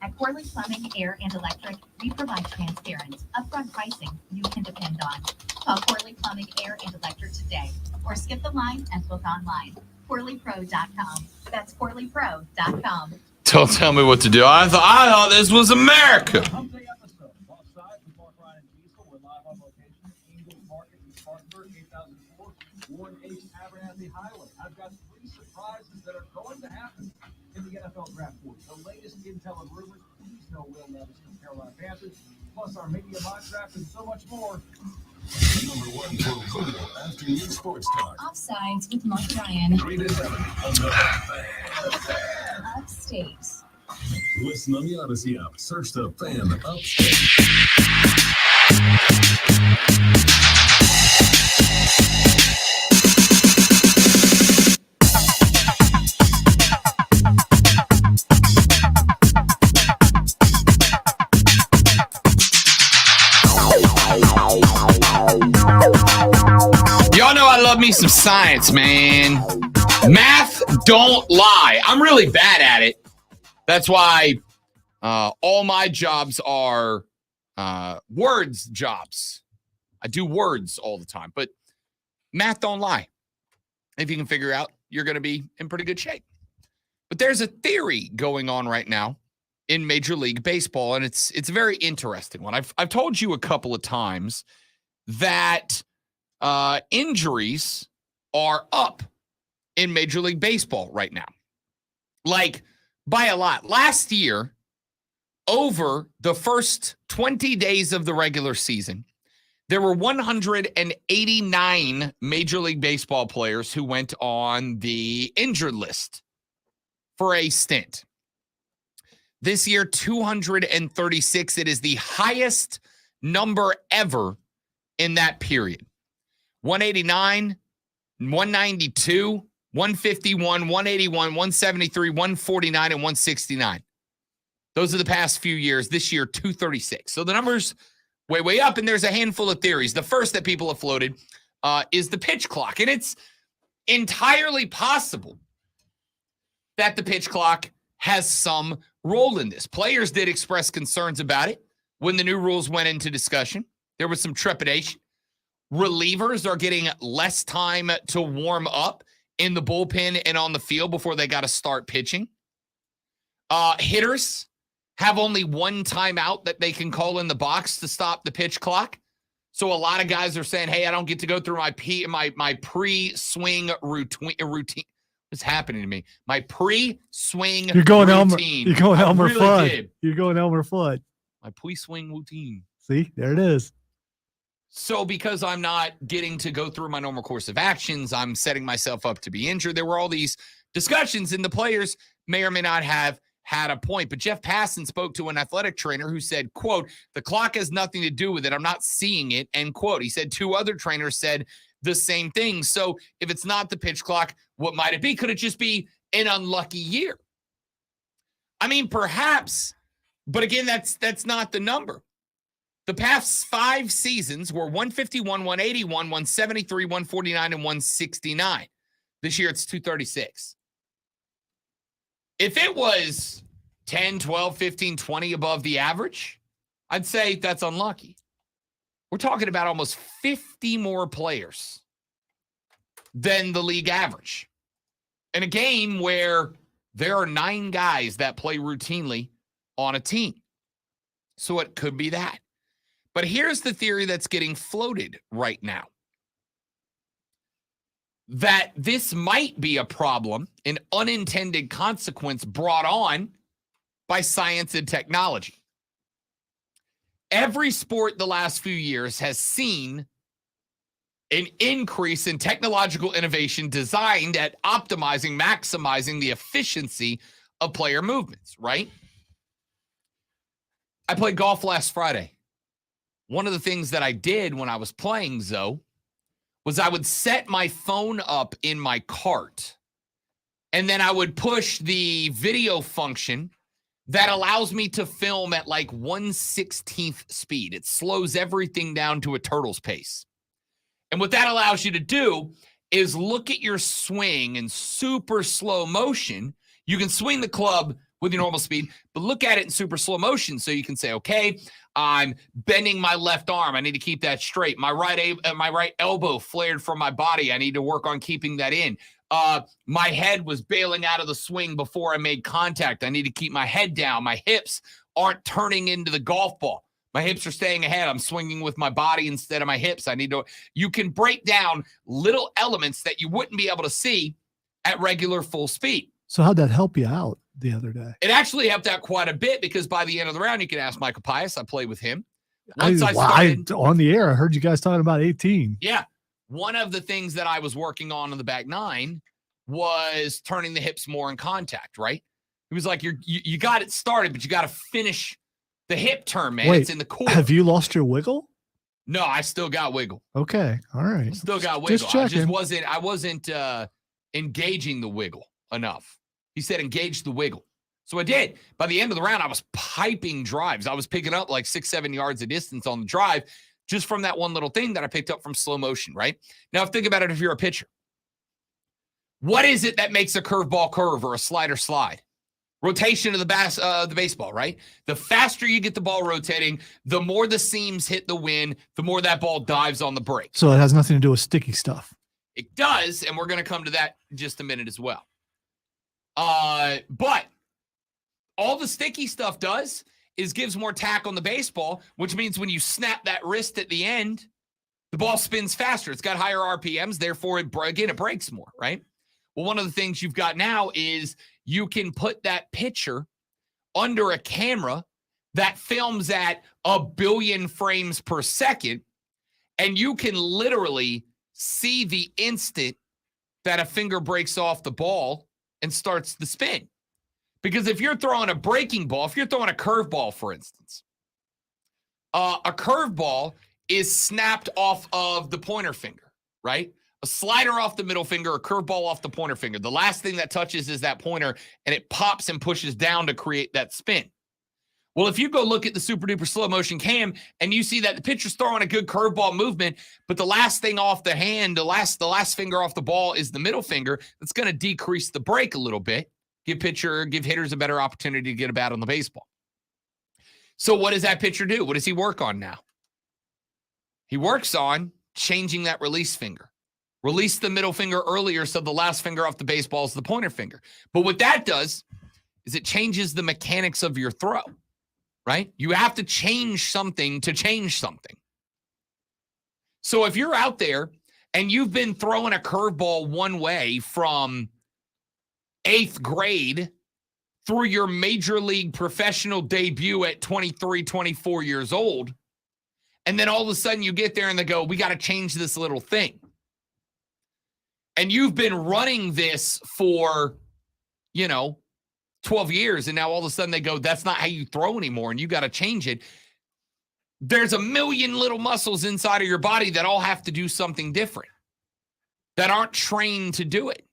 At Corley Plumbing, Air, and Electric, we provide transparent, upfront pricing you can depend on. Call Corley Plumbing, Air, and Electric today, or skip the line and book online. CorleyPro.com. That's CorleyPro.com. Don't tell me what to do. I thought this was America. Hump Day episode. Both sides with Mark Ryan and Diesel. We're live on location at Ingalls Market in Spartanburg, 8004 Warren H. Abernathy Highway. I've got 3 surprises that are going to happen in the NFL draft for you. The latest intel and rumors. Please no Will Levis from Carolina Panthers. Plus our media mock draft and so much more. Number 1 for Google Afternoon Sports Talk. Offsides with Mark Ryan. 3 to 7 on the Fan. Upstate. Listen on the Odyssey app. Search the Fan Upstate. Y'all know I love me some science, man. Math don't lie. I'm really bad at it. That's why all my jobs are words jobs. I do words all the time, but math don't lie. If you can figure out, you're going to be in pretty good shape. But there's a theory going on right now in Major League Baseball, and it's a very interesting one. I've told you a couple of times that injuries are up in Major League Baseball right now. Like, by a lot. Last year, over the first 20 days of the regular season, there were 189 Major League Baseball players who went on the injured list for a stint. This year, 236. It is the highest number ever in that period. 189, 192, 151, 181, 173, 149, and 169. Those are the past few years. This year, 236. So the number's way up, and there's a handful of theories. The first that people have floated is the pitch clock, and it's entirely possible that the pitch clock has some role in this. Players did express concerns about it when the new rules went into discussion. There was some trepidation. Relievers are getting less time to warm up in the bullpen and on the field before they got to start pitching. Hitters have only one timeout that they can call in the box to stop the pitch clock. So a lot of guys are saying, hey, I don't get to go through my pre-swing routine. What's happening to me? My pre-swing routine. You're going Elmer really Fudd. did. You're going Elmer Fudd. My pre-swing routine. See, there it is. So because I'm not getting to go through my normal course of actions, I'm setting myself up to be injured. There were all these discussions, and the players may or may not have had a point. But Jeff Passan spoke to an athletic trainer who said, quote, the clock has nothing to do with it. I'm not seeing it, end quote. He said 2 other trainers said the same thing. So if it's not the pitch clock, what might it be? Could it just be an unlucky year? I mean, perhaps, but again, that's not the number. The past 5 seasons were 151, 181, 173, 149, and 169. This year, it's 236. If it was 10, 12, 15, 20 above the average, I'd say that's unlucky. We're talking about almost 50 more players than the league average. In a game where there are 9 guys that play routinely on a team. So it could be that. But here's the theory that's getting floated right now. That this might be a problem, an unintended consequence brought on by science and technology. Every sport the last few years has seen an increase in technological innovation designed at optimizing, maximizing the efficiency of player movements, right? I played golf last Friday. One of the things that I did when I was playing, Zoe, was I would set my phone up in my cart, and then I would push the video function that allows me to film at like 1/16th speed. It slows everything down to a turtle's pace. And what that allows you to do is look at your swing in super slow motion. You can swing the club with your normal speed, but look at it in super slow motion. So you can say, okay, I'm bending my left arm. I need to keep that straight. My right elbow flared from my body. I need to work on keeping that in. My head was bailing out of the swing before I made contact. I need to keep my head down. My hips aren't turning into the golf ball. My hips are staying ahead. I'm swinging with my body instead of my hips. You can break down little elements that you wouldn't be able to see at regular full speed. So how'd that help you out the other day? It actually helped out quite a bit because by the end of the round, you can ask Michael Pius. I played with him. On the air, I heard you guys talking about 18. Yeah. One of the things that I was working on in the back nine was turning the hips more in contact, right? It was like you got it started, but you got to finish the hip turn, man. Wait, it's in the core. Have you lost your wiggle? No, I still got wiggle. Okay. All right. Still got wiggle. Just checking. I wasn't engaging the wiggle enough. He said engage the wiggle. So I did. By the end of the round, I was piping drives. I was picking up like 6-7 yards of distance on the drive just from that one little thing that I picked up from slow motion, right? Now, think about it if you're a pitcher. What is it that makes a curveball curve or a slider slide? Rotation of the baseball, right? The faster you get the ball rotating, the more the seams hit the wind, the more that ball dives on the break. So it has nothing to do with sticky stuff. It does, and we're going to come to that in just a minute as well. But all the sticky stuff does is gives more tack on the baseball, which means when you snap that wrist at the end, the ball spins faster. It's got higher RPMs, therefore, it breaks more, right? Well, one of the things you've got now is you can put that pitcher under a camera that films at 1 billion frames per second, and you can literally see the instant that a finger breaks off the ball and starts the spin. Because if you're throwing a breaking ball, if you're throwing a curveball, for instance, a curveball is snapped off of the pointer finger, right? A slider off the middle finger, a curveball off the pointer finger. The last thing that touches is that pointer, and it pops and pushes down to create that spin. Well, if you go look at the super duper slow motion cam and you see that the pitcher's throwing a good curveball movement, but the last thing off the hand, the last finger off the ball is the middle finger, that's going to decrease the break a little bit. Give hitters a better opportunity to get a bat on the baseball. So what does that pitcher do? What does he work on now? He works on changing that release finger. Release the middle finger earlier so the last finger off the baseball is the pointer finger. But what that does is it changes the mechanics of your throw, right? You have to change something to change something. So if you're out there and you've been throwing a curveball one way from 8th grade through your major league professional debut at 23, 24 years old, and then all of a sudden you get there and they go, we got to change this little thing. And you've been running this for, 12 years, and now all of a sudden they go, that's not how you throw anymore, and you got to change it. There's a million little muscles inside of your body that all have to do something different, that aren't trained to do it.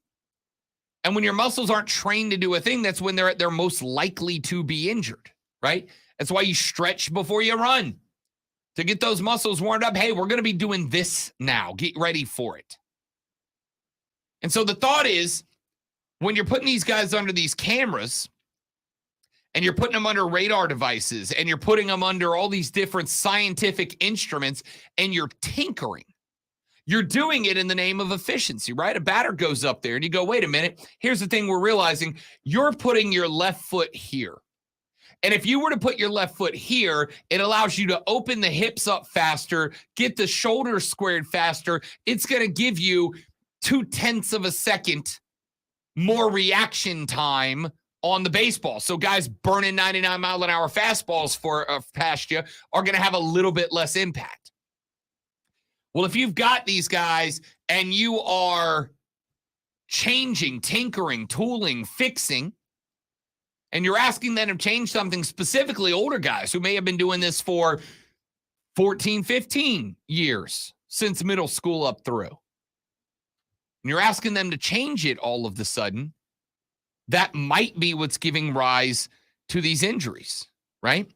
And when your muscles aren't trained to do a thing, that's when they're at their most likely to be injured, right? That's why you stretch before you run, to get those muscles warmed up. Hey, we're going to be doing this now. Get ready for it. And so the thought is, when you're putting these guys under these cameras and you're putting them under radar devices and you're putting them under all these different scientific instruments and you're tinkering, you're doing it in the name of efficiency, right? A batter goes up there and you go, wait a minute. Here's the thing we're realizing. You're putting your left foot here. And if you were to put your left foot here, it allows you to open the hips up faster, get the shoulders squared faster. It's going to give you 0.2 of a second more reaction time on the baseball. So guys burning 99-mile-an-hour fastballs past you are going to have a little bit less impact. Well, if you've got these guys and you are changing, tinkering, tooling, fixing, And you're asking them to change something, specifically older guys who may have been doing this for 14, 15 years since middle school up through. And you're asking them to change it all of the sudden. That might be what's giving rise to these injuries, right?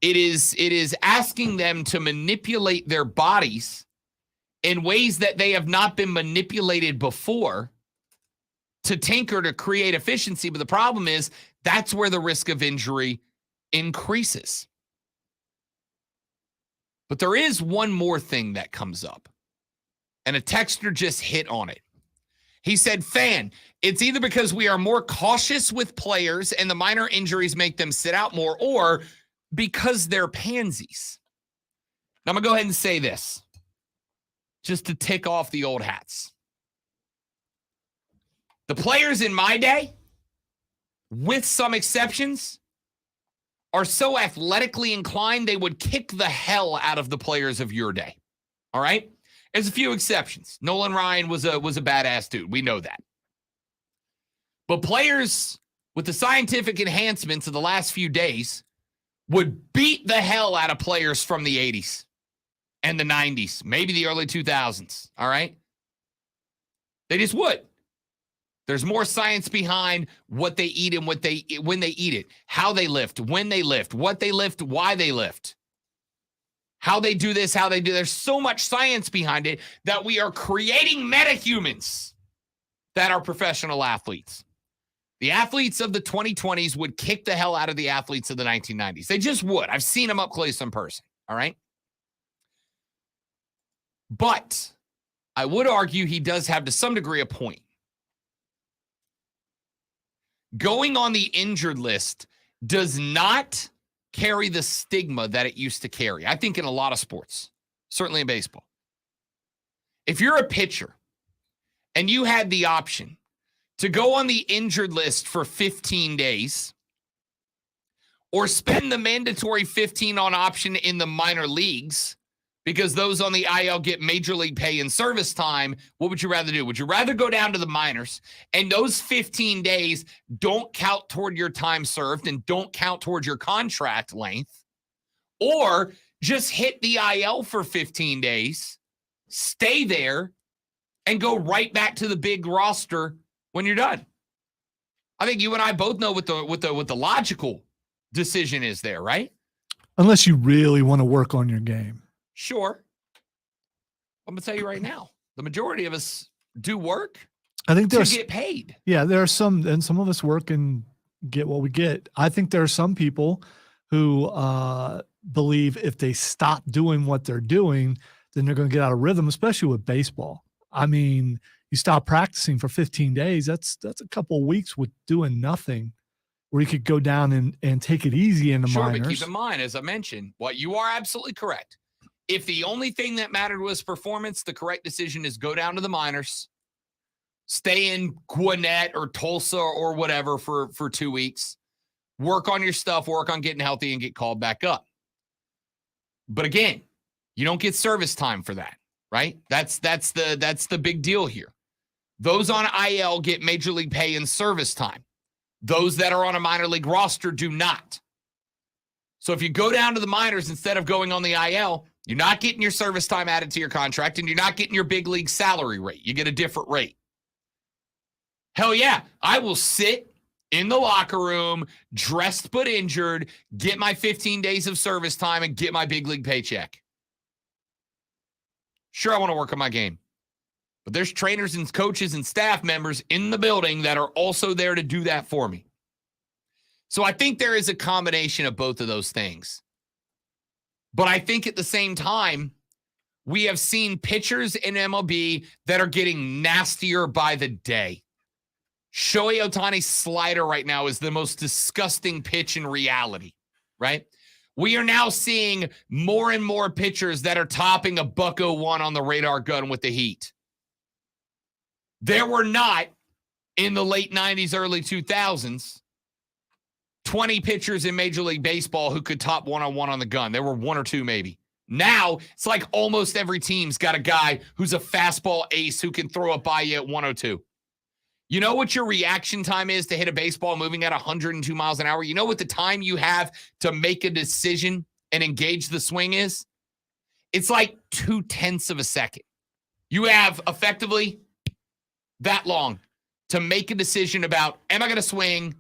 It is asking them to manipulate their bodies in ways that they have not been manipulated before to tinker to create efficiency. But the problem is that's where the risk of injury increases. But there is one more thing that comes up, and a texter just hit on it. He said, Fan, it's either because we are more cautious with players and the minor injuries make them sit out more, or because they're pansies. Now, I'm going to go ahead and say this, just to tick off the old hats. The players in my day, with some exceptions, are so athletically inclined they would kick the hell out of the players of your day. All right? There's a few exceptions. Nolan Ryan was a badass dude. We know that. But players with the scientific enhancements of the last few days would beat the hell out of players from the 80s and the 90s, maybe the early 2000s. All right? They just would. There's more science behind what they eat and when they eat it, how they lift, when they lift, what they lift, why they lift, how they do this, how they do. There's so much science behind it that we are creating metahumans that are professional athletes. The athletes of the 2020s would kick the hell out of the athletes of the 1990s. They just would. I've seen them up close in person. All right. But I would argue he does have to some degree a point. Going on the injured list does not carry the stigma that it used to carry. I think in a lot of sports, certainly in baseball. If you're a pitcher and you had the option to go on the injured list for 15 days or spend the mandatory 15 on option in the minor leagues, because those on the IL get major league pay and service time, what would you rather do? Would you rather go down to the minors and those 15 days don't count toward your time served and don't count towards your contract length, or just hit the IL for 15 days, stay there, and go right back to the big roster when you're done? I think you and I both know what the logical decision is there, right? Unless you really want to work on your game. Sure. I'm going to tell you right now, the majority of us do work I think to get paid. Yeah, there are some, and some of us work and get what we get. I think there are some people who believe if they stop doing what they're doing, then they're going to get out of rhythm, especially with baseball. I mean, you stop practicing for 15 days, that's a couple of weeks with doing nothing, where you could go down and take it easy in the minors. But keep in mind, as I mentioned, you are absolutely correct. If the only thing that mattered was performance, the correct decision is go down to the minors, stay in Gwinnett or Tulsa or whatever for 2 weeks, work on your stuff, work on getting healthy, and get called back up. But again, you don't get service time for that, right? That's the big deal here. Those on IL get major league pay and service time. Those that are on a minor league roster do not. So if you go down to the minors instead of going on the IL, you're not getting your service time added to your contract, and you're not getting your big league salary rate. You get a different rate. Hell yeah, I will sit in the locker room, dressed but injured, get my 15 days of service time, and get my big league paycheck. Sure, I want to work on my game. But there's trainers and coaches and staff members in the building that are also there to do that for me. So I think there is a combination of both of those things. But I think at the same time, we have seen pitchers in MLB that are getting nastier by the day. Shohei Ohtani's slider right now is the most disgusting pitch in reality, right? We are now seeing more and more pitchers that are topping a $101 on the radar gun with the heat. There were not, in the late 90s, early 2000s, 20 pitchers in Major League Baseball who could top 101 on the gun. There were one or two maybe. Now, it's like almost every team's got a guy who's a fastball ace who can throw it by you at 102. You know what your reaction time is to hit a baseball moving at 102 miles an hour? You know what the time you have to make a decision and engage the swing is? It's like 0.2 of a second. You have effectively that long to make a decision about, am I going to swing?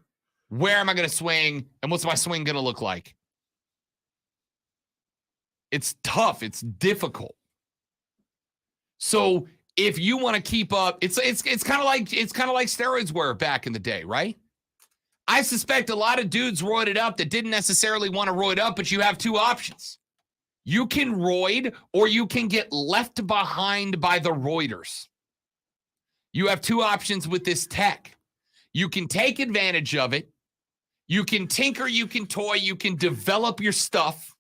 Where am I going to swing? And what's my swing going to look like? It's tough. It's difficult. So if you want to keep up, it's kind of like steroids were back in the day, right? I suspect a lot of dudes roided up that didn't necessarily want to roid up, but you have two options. You can roid or you can get left behind by the roiders. You have two options with this tech. You can take advantage of it. You can tinker, you can toy, you can develop your stuff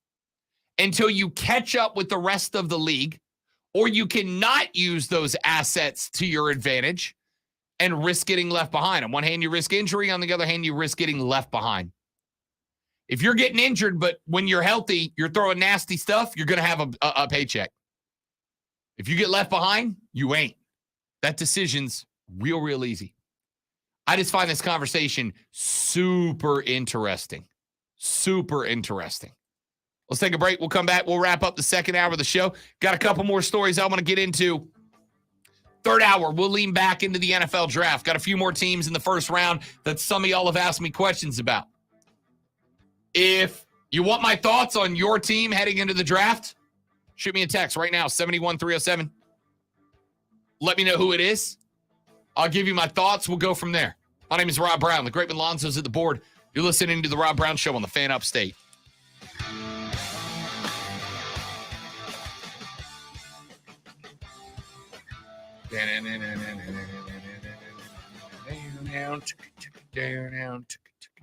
until you catch up with the rest of the league, or you cannot use those assets to your advantage and risk getting left behind. On one hand, you risk injury. On the other hand, you risk getting left behind. If you're getting injured, but when you're healthy, you're throwing nasty stuff, you're going to have a paycheck. If you get left behind, you ain't. That decision's real easy. I just find this conversation super interesting. Super interesting. Let's take a break. We'll come back. We'll wrap up the second hour of the show. Got a couple more stories I want to get into. Third hour, we'll lean back into the NFL draft. Got a few more teams in the first round that some of y'all have asked me questions about. If you want my thoughts on your team heading into the draft, shoot me a text right now, 71307. Let me know who it is. I'll give you my thoughts. We'll go from there. My name is Rob Brown. The Great Lonzo's at the board. You're listening to The Rob Brown Show on the Fan Upstate.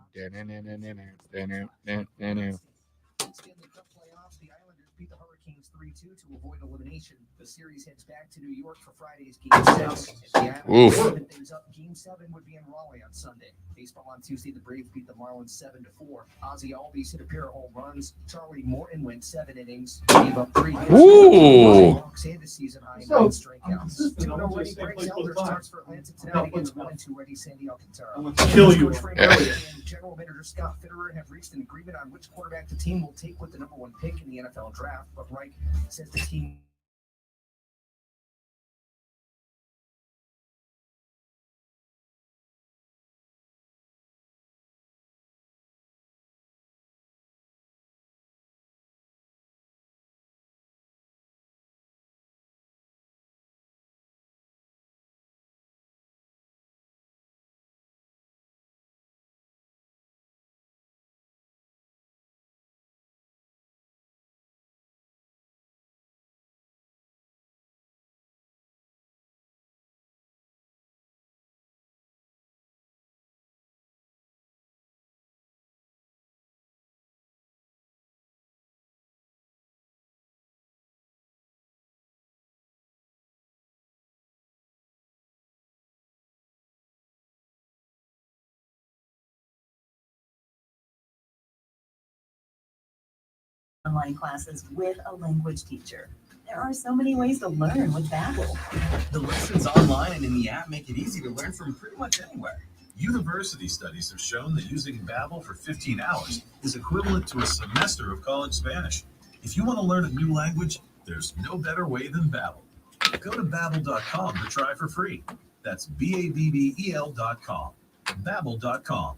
Stanley Cup playoffs, the Islanders beat the Hurricanes 3-2 to avoid elimination. The series heads back to New York for Friday's Game 6. If the Islanders open things up, Game 7 would be in Raleigh on Sunday. Baseball on Tuesday, the Braves beat the Marlins 7-4. Ozzie Albies hit a pair of home runs. Charlie Morton went 7 innings, gave up 3 hits. Hawks and a season high in 9 strikeouts. Toronto Ready breaks Elder starts for Atlanta tonight against 1-2 ready Sandy Alcantara. Kill you. Coach Frank Elliott and General Manager Scott Fitterer have reached an agreement on which quarterback the team will take with the number 1 pick in the NFL draft, but Reich says the team online classes with a language teacher. There are so many ways to learn with Babbel. The lessons online and in the app make it easy to learn from pretty much anywhere. University studies have shown that using Babbel for 15 hours is equivalent to a semester of college Spanish. If you want to learn a new language, there's no better way than Babbel. Go to Babbel.com to try for free. That's Babbel.com. Babbel.com.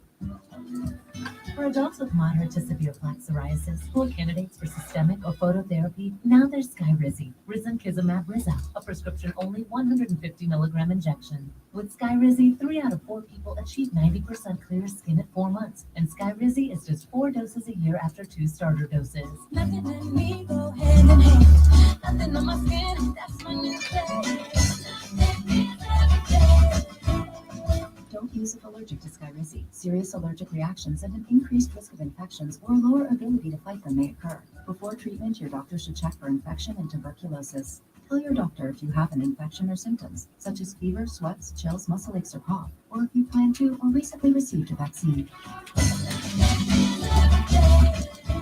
For adults with moderate to severe plaque psoriasis who are candidates for systemic or phototherapy, now there's Skyrizi, Risankizumab Rizza, a prescription-only 150 milligram injection. With Skyrizi, 3 out of 4 people achieve 90% clear skin at 4 months, and Skyrizi is just 4 doses a year after 2 starter doses. Nothing and me go hand in hand. Nothing on my skin, that's my new Don't use if allergic to Skyrizi. Serious allergic reactions and an increased risk of infections or a lower ability to fight them may occur. Before treatment, your doctor should check for infection and tuberculosis. Tell your doctor if you have an infection or symptoms, such as fever, sweats, chills, muscle aches, or cough, or if you plan to or recently received a vaccine.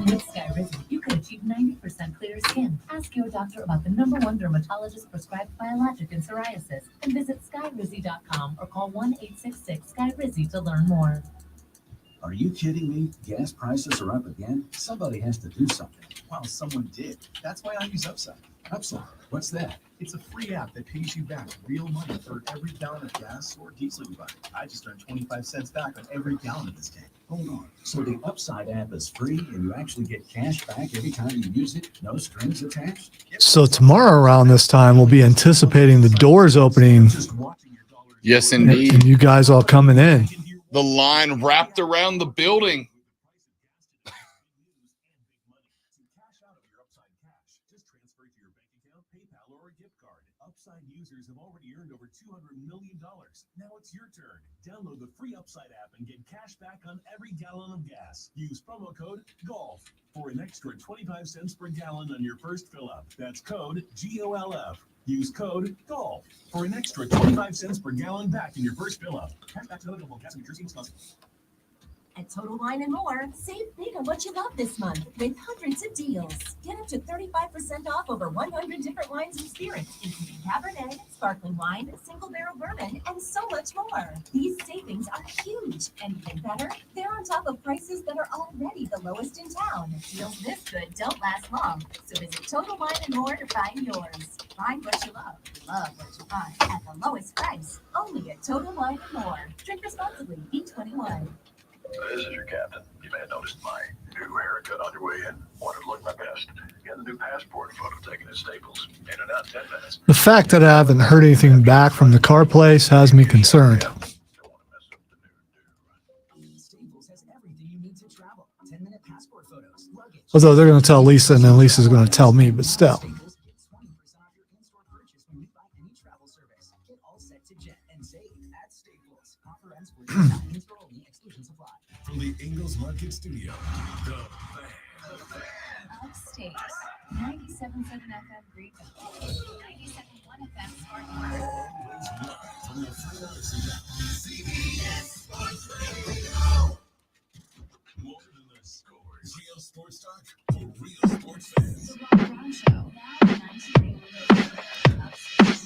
With Skyrizi, you can achieve 90% clear skin. Ask your doctor about the #1 dermatologist prescribed biologic in psoriasis and visit skyrizi.com or call 1-866-SKYRIZI to learn more. Are you kidding me? Gas prices are up again? Somebody has to do something. Well, someone did. That's why I use Upside. Upside, what's that? It's a free app that pays you back real money for every gallon of gas or diesel you buy. I just earned 25 cents back on every gallon of this tank. Hold on. So the Upside app is free and you actually get cash back every time you use it? No strings attached? So tomorrow around this time, we'll be anticipating the doors opening. Yes, And indeed. you guys all coming in. The line wrapped around the building. Upside users have already earned over $200 million. Now it's your turn. Download the free Upside app and get cash back on every gallon of gas. Use promo code GOLF for an extra 25 cents per gallon on your first fill up. That's code GOLF. Use code GOLF for an extra 25 cents per gallon back in your first fill up. Cash back to eligible gas in New Jersey and Wisconsin. At Total Wine & More, save big on what you love this month with hundreds of deals. Get up to 35% off over 100 different wines and spirits, including Cabernet, sparkling wine, single barrel bourbon, and so much more. These savings are huge, and even better, they're on top of prices that are already the lowest in town. Deals this good don't last long, so visit Total Wine & More to find yours. Find what you love what you find at the lowest price, only at Total Wine & More. Drink responsibly, B21. This is your captain. You may have noticed my new haircut on your way in. Wanted to look my best. Got the new passport photo taken at Staples. In and out 10 minutes. The fact that I haven't heard anything back from the car place has me concerned. Staples has everything you need to travel. 10-minute passport photos, luggage. Although they're going to tell Lisa and then Lisa's going to tell me, but still. Staples, get 20% off your in-store purchase when you buy any travel service. Get all set to jet and save at Staples. Offer ends for in-store only. Exclusions apply. From the Ingalls Market Studio, the Upstate, 97.7 FM Greenville, 97.1 FM Spartanburg. from the CBS Sports Radio. More than the scores. Real sports talk for real sports fans. The Rob Brown Show, now 93 Upstate.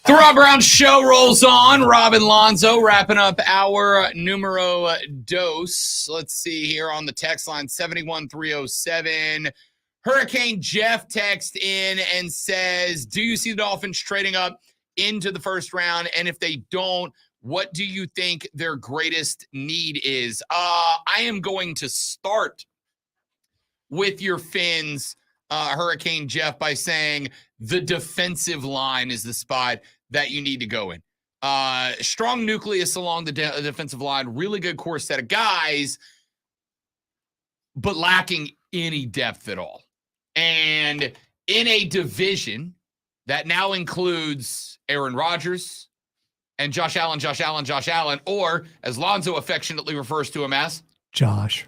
The Rob Brown Show rolls on. Robin Lonzo wrapping up our numero dos. Let's see here on the text line 71307. Hurricane Jeff text in and says, do you see the Dolphins trading up into the first round? And if they don't, what do you think their greatest need is? I am going to start with your Fins, Hurricane Jeff, by saying the defensive line is the spot that you need to go in. Strong nucleus along the defensive line, really good core set of guys, but lacking any depth at all. And in a division that now includes Aaron Rodgers and Josh Allen, or as Lonzo affectionately refers to him as Josh,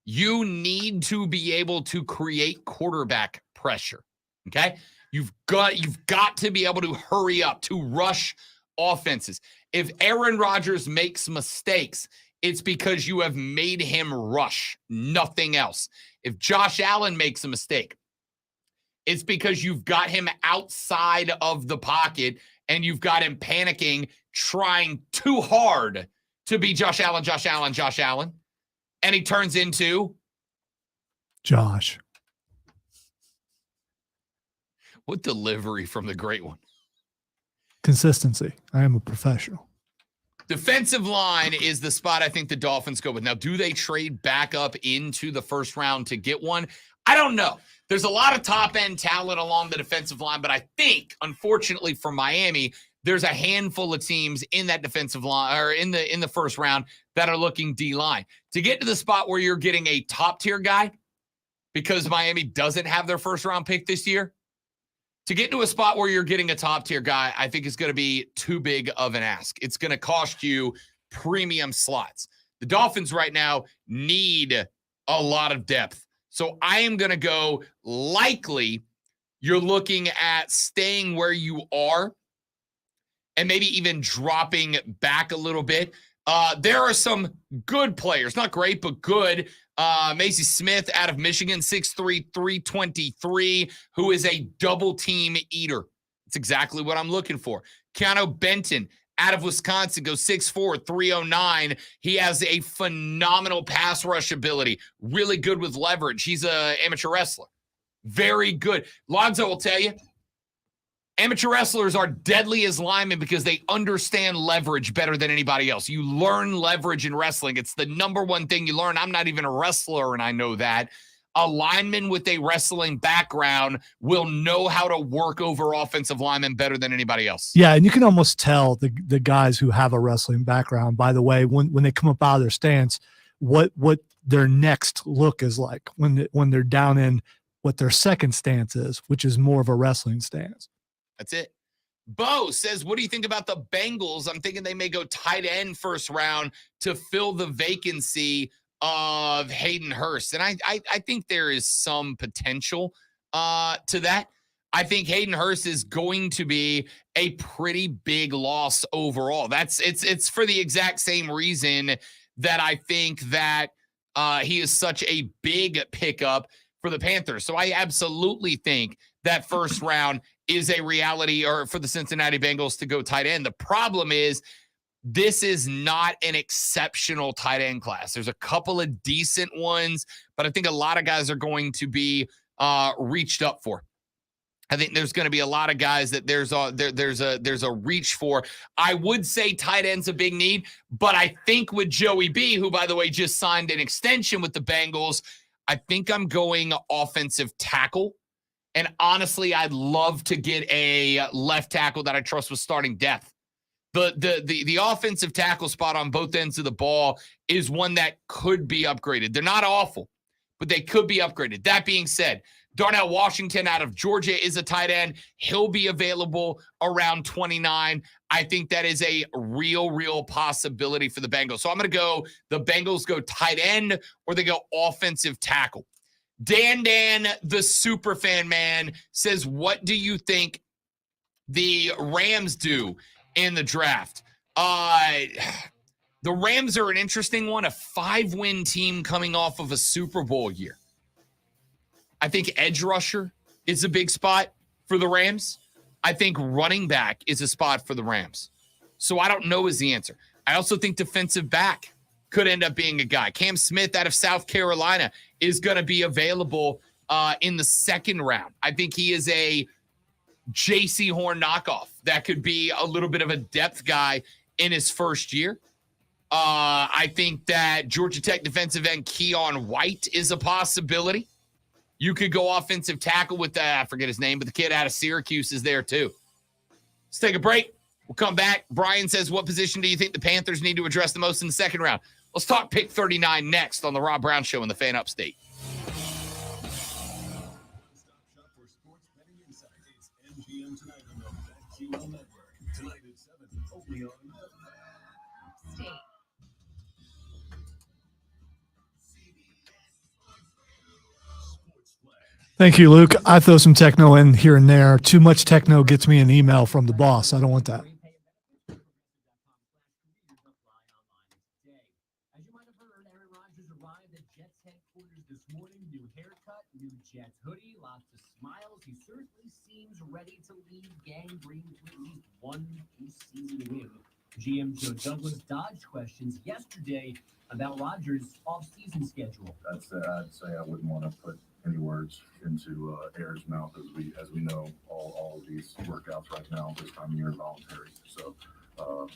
you need to be able to create quarterback pressure. Okay? You've got to be able to hurry up, to rush offenses. If Aaron Rodgers makes mistakes, it's because you have made him rush, nothing else. If Josh Allen makes a mistake, it's because you've got him outside of the pocket and you've got him panicking, trying too hard to be Josh Allen. And he turns into Josh. What delivery from the great one. Consistency. I am a professional. Defensive line is the spot I think the Dolphins go with. Now, do they trade back up into the first round to get one? I don't know. There's a lot of top-end talent along the defensive line, but I think, unfortunately for Miami, there's a handful of teams in that defensive line or in the first round that are looking D-line. To get to the spot where you're getting a top-tier guy, because Miami doesn't have their first-round pick this year, to get to a spot where you're getting a top-tier guy, I think is going to be too big of an ask. It's going to cost you premium slots. The Dolphins right now need a lot of depth So I am going to go likely you're looking at staying where you are and maybe even dropping back a little bit. There are some good players, not great, but good. Macy Smith out of Michigan, 6'3", 323, who is a double team eater. It's exactly what I'm looking for. Keanu Benton out of Wisconsin goes 6'4", 309. He has a phenomenal pass rush ability, really good with leverage. He's an amateur wrestler. Very good. Lonzo will tell you, amateur wrestlers are deadly as linemen because they understand leverage better than anybody else. You learn leverage in wrestling. It's the number one thing you learn. I'm not even a wrestler, and I know that. A lineman with a wrestling background will know how to work over offensive linemen better than anybody else. Yeah, and you can almost tell the guys who have a wrestling background, by the way, when they come up out of their stance, what their next look is like when they're down in what their second stance is, which is more of a wrestling stance. That's it. Bo says, what do you think about the Bengals? I'm thinking they may go tight end first round to fill the vacancy of Hayden Hurst. And I think there is some potential to that. I think Hayden Hurst is going to be a pretty big loss overall. It's for the exact same reason that I think that he is such a big pickup for the Panthers. So I absolutely think that first round is a reality, or for the Cincinnati Bengals to go tight end. The problem is this is not an exceptional tight end class. There's a couple of decent ones, but I think a lot of guys are going to be reached up for. I think there's going to be a lot of guys that there's a reach for. I would say tight end's a big need, but I think with Joey B, who by the way just signed an extension with the Bengals, I think I'm going offensive tackle. And honestly, I'd love to get a left tackle that I trust with starting depth. The offensive tackle spot on both ends of the ball is one that could be upgraded. They're not awful, but they could be upgraded. That being said, Darnell Washington out of Georgia is a tight end. He'll be available around 29. I think that is a real possibility for the Bengals. So I'm going to go, the Bengals go tight end or they go offensive tackle. Dan, the super fan man, says, what do you think the Rams do in the draft? The Rams are an interesting one, a 5-win team coming off of a Super Bowl year. I think edge rusher is a big spot for the Rams. I think running back is a spot for the Rams. So I don't know is the answer. I also think defensive back could end up being a guy. Cam Smith out of South Carolina is going to be available in the second round. I think he is a J.C. Horn knockoff that could be a little bit of a depth guy in his first year. I think that Georgia Tech defensive end Keon White is a possibility. You could go offensive tackle with, I forget his name, but the kid out of Syracuse is there too. Let's take a break. We'll come back. Brian says, what position do you think the Panthers need to address the most in the second round? Let's talk pick 39 next on the Rob Brown Show in the Fan Upstate. Thank you, Luke. I throw some techno in here and there. Too much techno gets me an email from the boss. I don't want that. Jets hoodie, lots of smiles. He certainly seems ready to lead Gang Green to at least one season win. GM Joe Douglas dodged questions yesterday about Rodgers' off-season schedule. I'd say I wouldn't want to put any words into Air's mouth as we know all of these workouts right now this time of year voluntary. So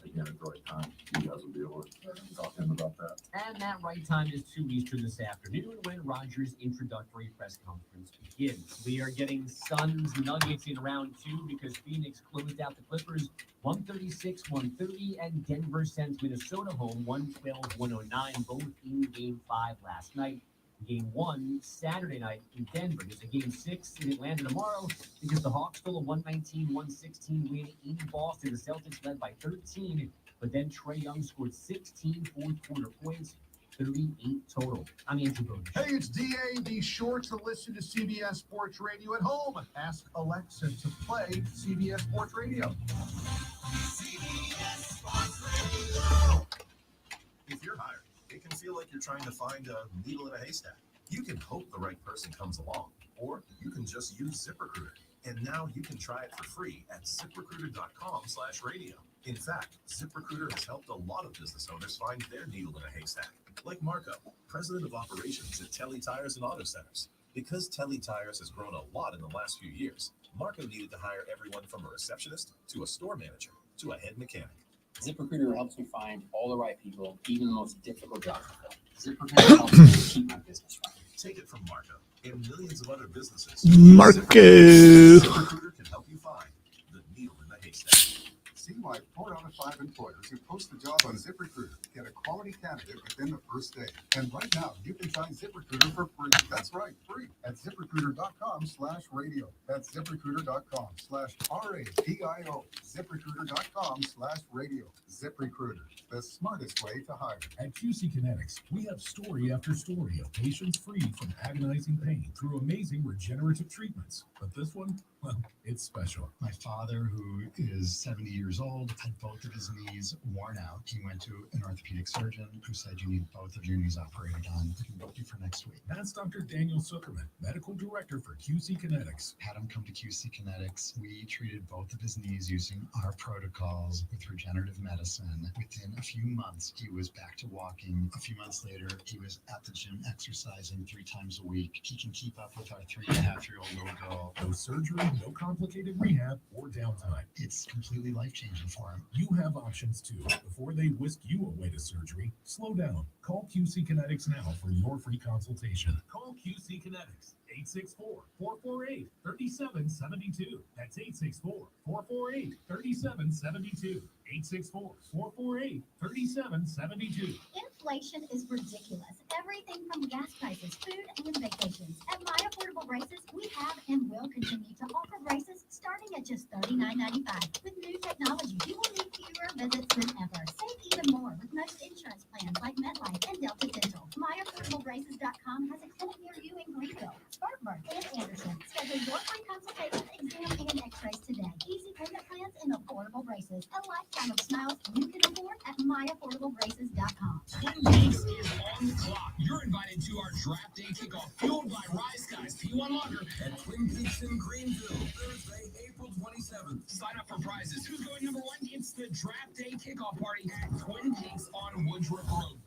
again, at the right time, you guys will be able to talk to him about that. And that right time is 2 Eastern this afternoon when Rodgers' introductory press conference begins. We are getting Suns Nuggets in round 2 because Phoenix closed out the Clippers 136-130 and Denver sends Minnesota home 112-109, both in Game 5 last night. Game 1 Saturday night in Denver. There's a Game 6 in Atlanta tomorrow because the Hawks stole a 119-116 win in Boston. The Celtics led by 13, but then Trae Young scored 16 fourth-quarter points 38 total. I'm Andrew Bowden. Hey, it's DA. Be sure to listen to CBS Sports Radio at home. Ask Alexa to play CBS Sports Radio. CBS Sports Radio. If you're hired, it can feel like you're trying to find a needle in a haystack. You can hope the right person comes along, or you can just use ZipRecruiter. And now you can try it for free at ZipRecruiter.com/radio. In fact, ZipRecruiter has helped a lot of business owners find their needle in a haystack. Like Marco, president of operations at Telly Tires and Auto Centers. Because Telly Tires has grown a lot in the last few years, Marco needed to hire everyone from a receptionist to a store manager to a head mechanic. ZipRecruiter helps me find all the right people, even the most difficult jobs to fill. ZipRecruiter helps me keep my business running. Take it from Marco and millions of other businesses. Marco. ZipRecruiter can help you find the needle in the haystack. See why 4 out of 5 employers who post the job on ZipRecruiter get a quality candidate within the first day. And right now, you can try ZipRecruiter for free. That's right, free at ZipRecruiter.com/radio. That's ZipRecruiter.com/RADIO. ZipRecruiter.com/radio. ZipRecruiter, the smartest way to hire. At QC Kinetics, we have story after story of patients freed from agonizing pain through amazing regenerative treatments. But this one, well, it's special. My father, who is 70 years old, had both of his knees worn out. He went to an orthopedic surgeon who said, you need both of your knees operated on. We can book you for next week. That's Dr. Daniel Zuckerman, medical director for QC Kinetics. Had him come to QC Kinetics. We treated both of his knees using our protocols with regenerative medicine. Within a few months, he was back to walking. A few months later, he was at the gym exercising 3 times a week. He can keep up with our 3.5-year-old little girl. No surgery, no complicated rehab or downtime. It's completely life-changing for him. You have options too. Before they whisk you away to surgery, slow down. Call QC Kinetics now for your free consultation. Call QC Kinetics. 864-448-3772. That's 864-448-3772. 864-448-3772. Inflation is ridiculous. Everything from gas prices, food, and vacations. At My Affordable Braces, we have and will continue to offer braces starting at just $39.95. With new technology, you will need fewer visits than ever. Save even more with most insurance plans like MetLife and Delta Dental. MyAffordableBraces.com has a clinic near you in Greenville, Spartanburg, and Anderson. Schedule your free consultation, exam, and x-rays today. Easy payment plans and affordable braces. A lifetime of smiles you can afford at MyAffordableBraces.com. Twin Peaks is on the clock. You're invited to our draft day kickoff fueled by Rise Guys P1 Lager at Twin Peaks in Greenville, Thursday, April 27th. Sign up for prizes. Who's going number 1? It's the draft day kickoff party at Twin Peaks on Woodruff Road.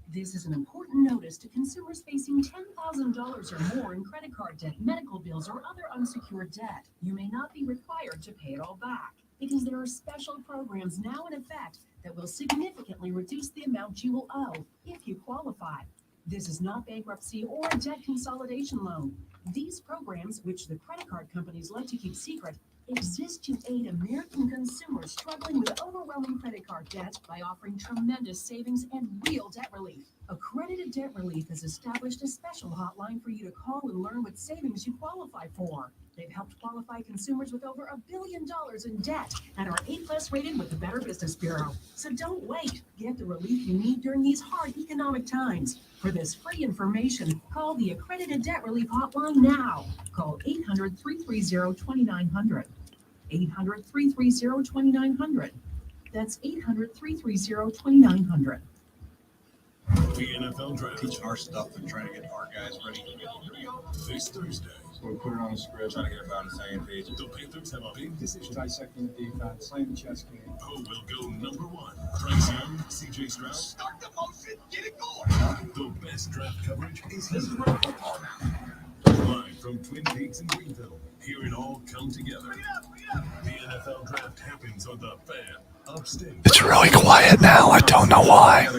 This is an important notice to consumers facing $10,000 or more in credit card debt, medical bills, or other unsecured debt. You may not be required to pay it all back because there are special programs now in effect that will significantly reduce the amount you will owe if you qualify. This is not bankruptcy or a debt consolidation loan. These programs, which the credit card companies like to keep secret, exist to aid American consumers struggling with overwhelming credit card debt by offering tremendous savings and real debt relief. Accredited Debt Relief has established a special hotline for you to call and learn what savings you qualify for. They've helped qualify consumers with over $1 billion in debt and are A+ rated with the Better Business Bureau. So don't wait. Get the relief you need during these hard economic times. For this free information, call the Accredited Debt Relief Hotline now. Call 800-330-2900. 800-330-2900. That's 800-330-2900. The NFL Draft. Teaching our stuff and trying to get our guys ready. This Thursday. So we put it on the script, trying to get everybody on the same page. The Panthers have a big decision. Dissecting the defense, playing the chess game. Who will go number 1? Bryce Young, CJ Stroud. Start the motion, get it going. The best draft coverage is here. Live from Twin Peaks in Greenville. Hear it all come together. The NFL Draft happens on the Fan Upstate. It's really quiet now. I don't know why.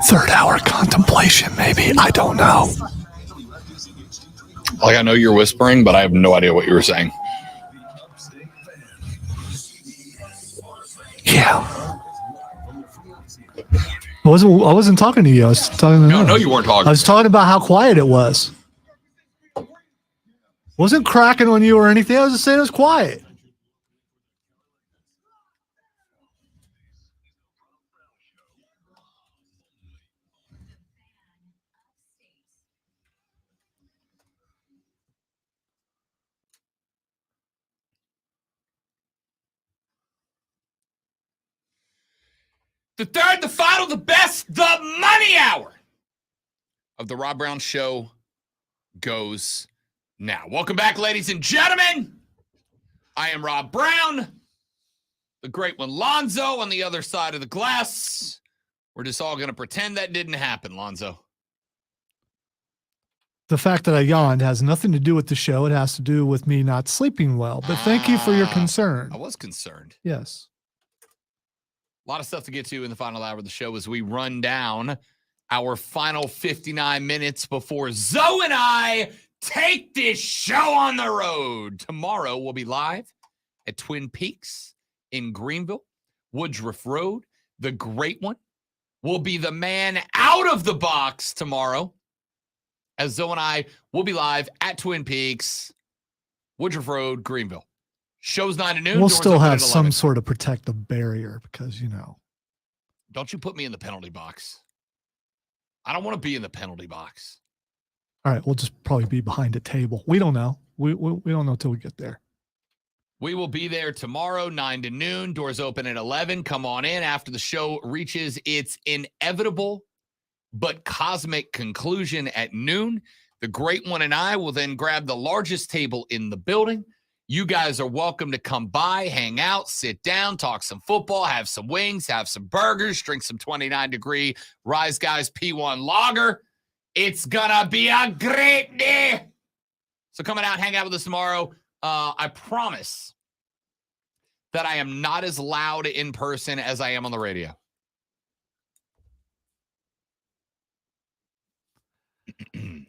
Third hour contemplation, maybe. I don't know. Like, I know you're whispering, but I have no idea what you were saying. Yeah. I wasn't talking to you. I was talking to them. No, you weren't talking. I was talking about how quiet it was. Wasn't cracking on you or anything. I was just saying it was quiet. The third, the final, the best, the money hour of the Rob Brown Show goes now. Welcome back, ladies and gentlemen. I am Rob Brown, the great one, Lonzo, on the other side of the glass. We're just all going to pretend that didn't happen, Lonzo. The fact that I yawned has nothing to do with the show. It has to do with me not sleeping well. But thank you for your concern. I was concerned. Yes. A lot of stuff to get to in the final hour of the show as we run down our final 59 minutes before Zoe and I take this show on the road. Tomorrow we'll be live at Twin Peaks in Greenville, Woodruff Road. The great one will be the man out of the box tomorrow, as Zoe and I will be live at Twin Peaks, Woodruff Road, Greenville. Show's 9 to noon. We'll Doors still open have at some 11. sort of protective barrier because, Don't you put me in the penalty box. I don't want to be in the penalty box. All right, we'll just probably be behind a table. We don't know. We don't know till we get there. We will be there tomorrow, 9 to noon. Doors open at 11. Come on in after the show reaches its inevitable but cosmic conclusion at noon. The great one and I will then grab the largest table in the building. You guys are welcome to come by, hang out, sit down, talk some football, have some wings, have some burgers, drink some 29-degree Rise Guys P1 lager. It's gonna be a great day. So coming out, hang out with us tomorrow. I promise that I am not as loud in person as I am on the radio.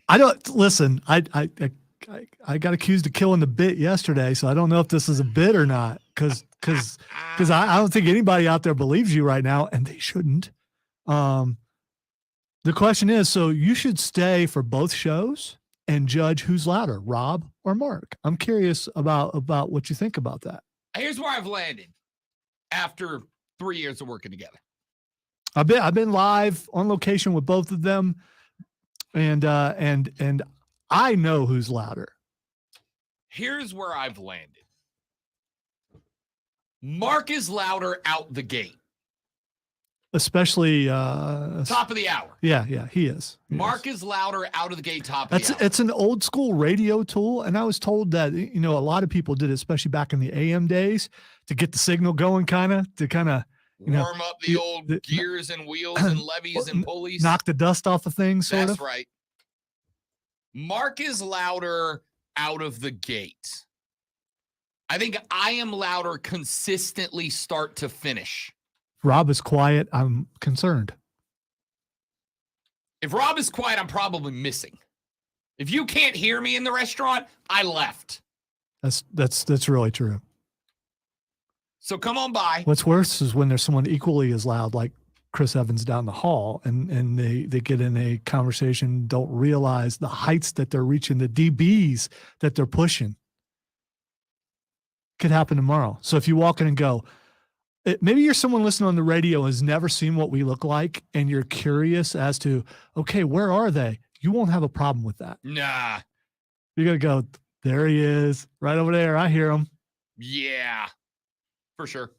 I don't listen. I got accused of killing the bit yesterday, so I don't know if this is a bit or not. Because I don't think anybody out there believes you right now, and they shouldn't. The question is, so you should stay for both shows and judge who's louder, Rob or Mark. I'm curious about what you think about that. Here's where I've landed after 3 years of working together. I've been live on location with both of them, and I know who's louder. Here's where I've landed. Mark is louder out the gate. Especially Top of the hour. Yeah, he is. Mark is louder out of the gate, top of the hour. It's an old school radio tool, and I was told that a lot of people did it, especially back in the AM days, to get the signal going, kind of warm up the old gears and wheels and levies and pulleys. Knock the dust off of things, sort That's of. right. Mark is louder out of the gate. I think I am louder consistently start to finish. Rob is quiet. I'm concerned. If Rob is quiet, I'm probably missing. If you can't hear me in the restaurant, I left. That's really true. So come on by. What's worse is when there's someone equally as loud, like Chris Evans down the hall, and they get in a conversation, don't realize the heights that they're reaching, the dBs that they're pushing. Could happen tomorrow. So if you walk in and go, maybe you're someone listening on the radio has never seen what we look like, and you're curious as to, okay, where are they? You won't have a problem with that. Nah. You're going to go, there he is, right over there. I hear him. Yeah, for sure.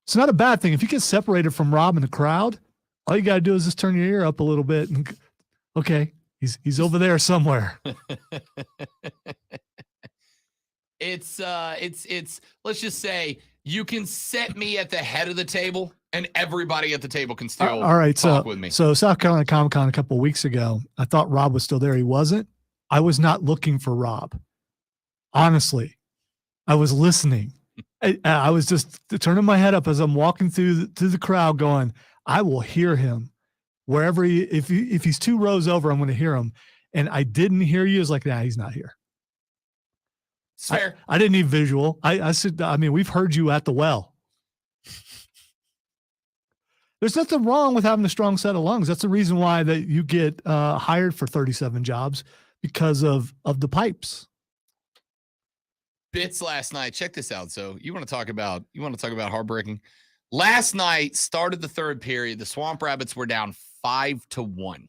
It's not a bad thing. If you get separated from Rob in the crowd, all you got to do is just turn your ear up a little bit and, okay, he's over there somewhere. It's let's just say you can set me at the head of the table and everybody at the table can still all right, talk with me. So South Carolina Comic-Con a couple of weeks ago, I thought Rob was still there. He wasn't. I was not looking for Rob. Honestly, I was listening. I was just turning my head up as I'm walking through the crowd going, I will hear him wherever if he's 2 rows over, I'm going to hear him. And I didn't hear you. It's like, nah, he's not here. It's fair. I didn't need visual. I said, we've heard you at the well. There's nothing wrong with having a strong set of lungs. That's the reason why that you get hired for 37 jobs, because of the pipes. Bits last night. Check this out. So you want to talk about heartbreaking. Last night started the third period. The Swamp Rabbits were down 5-1.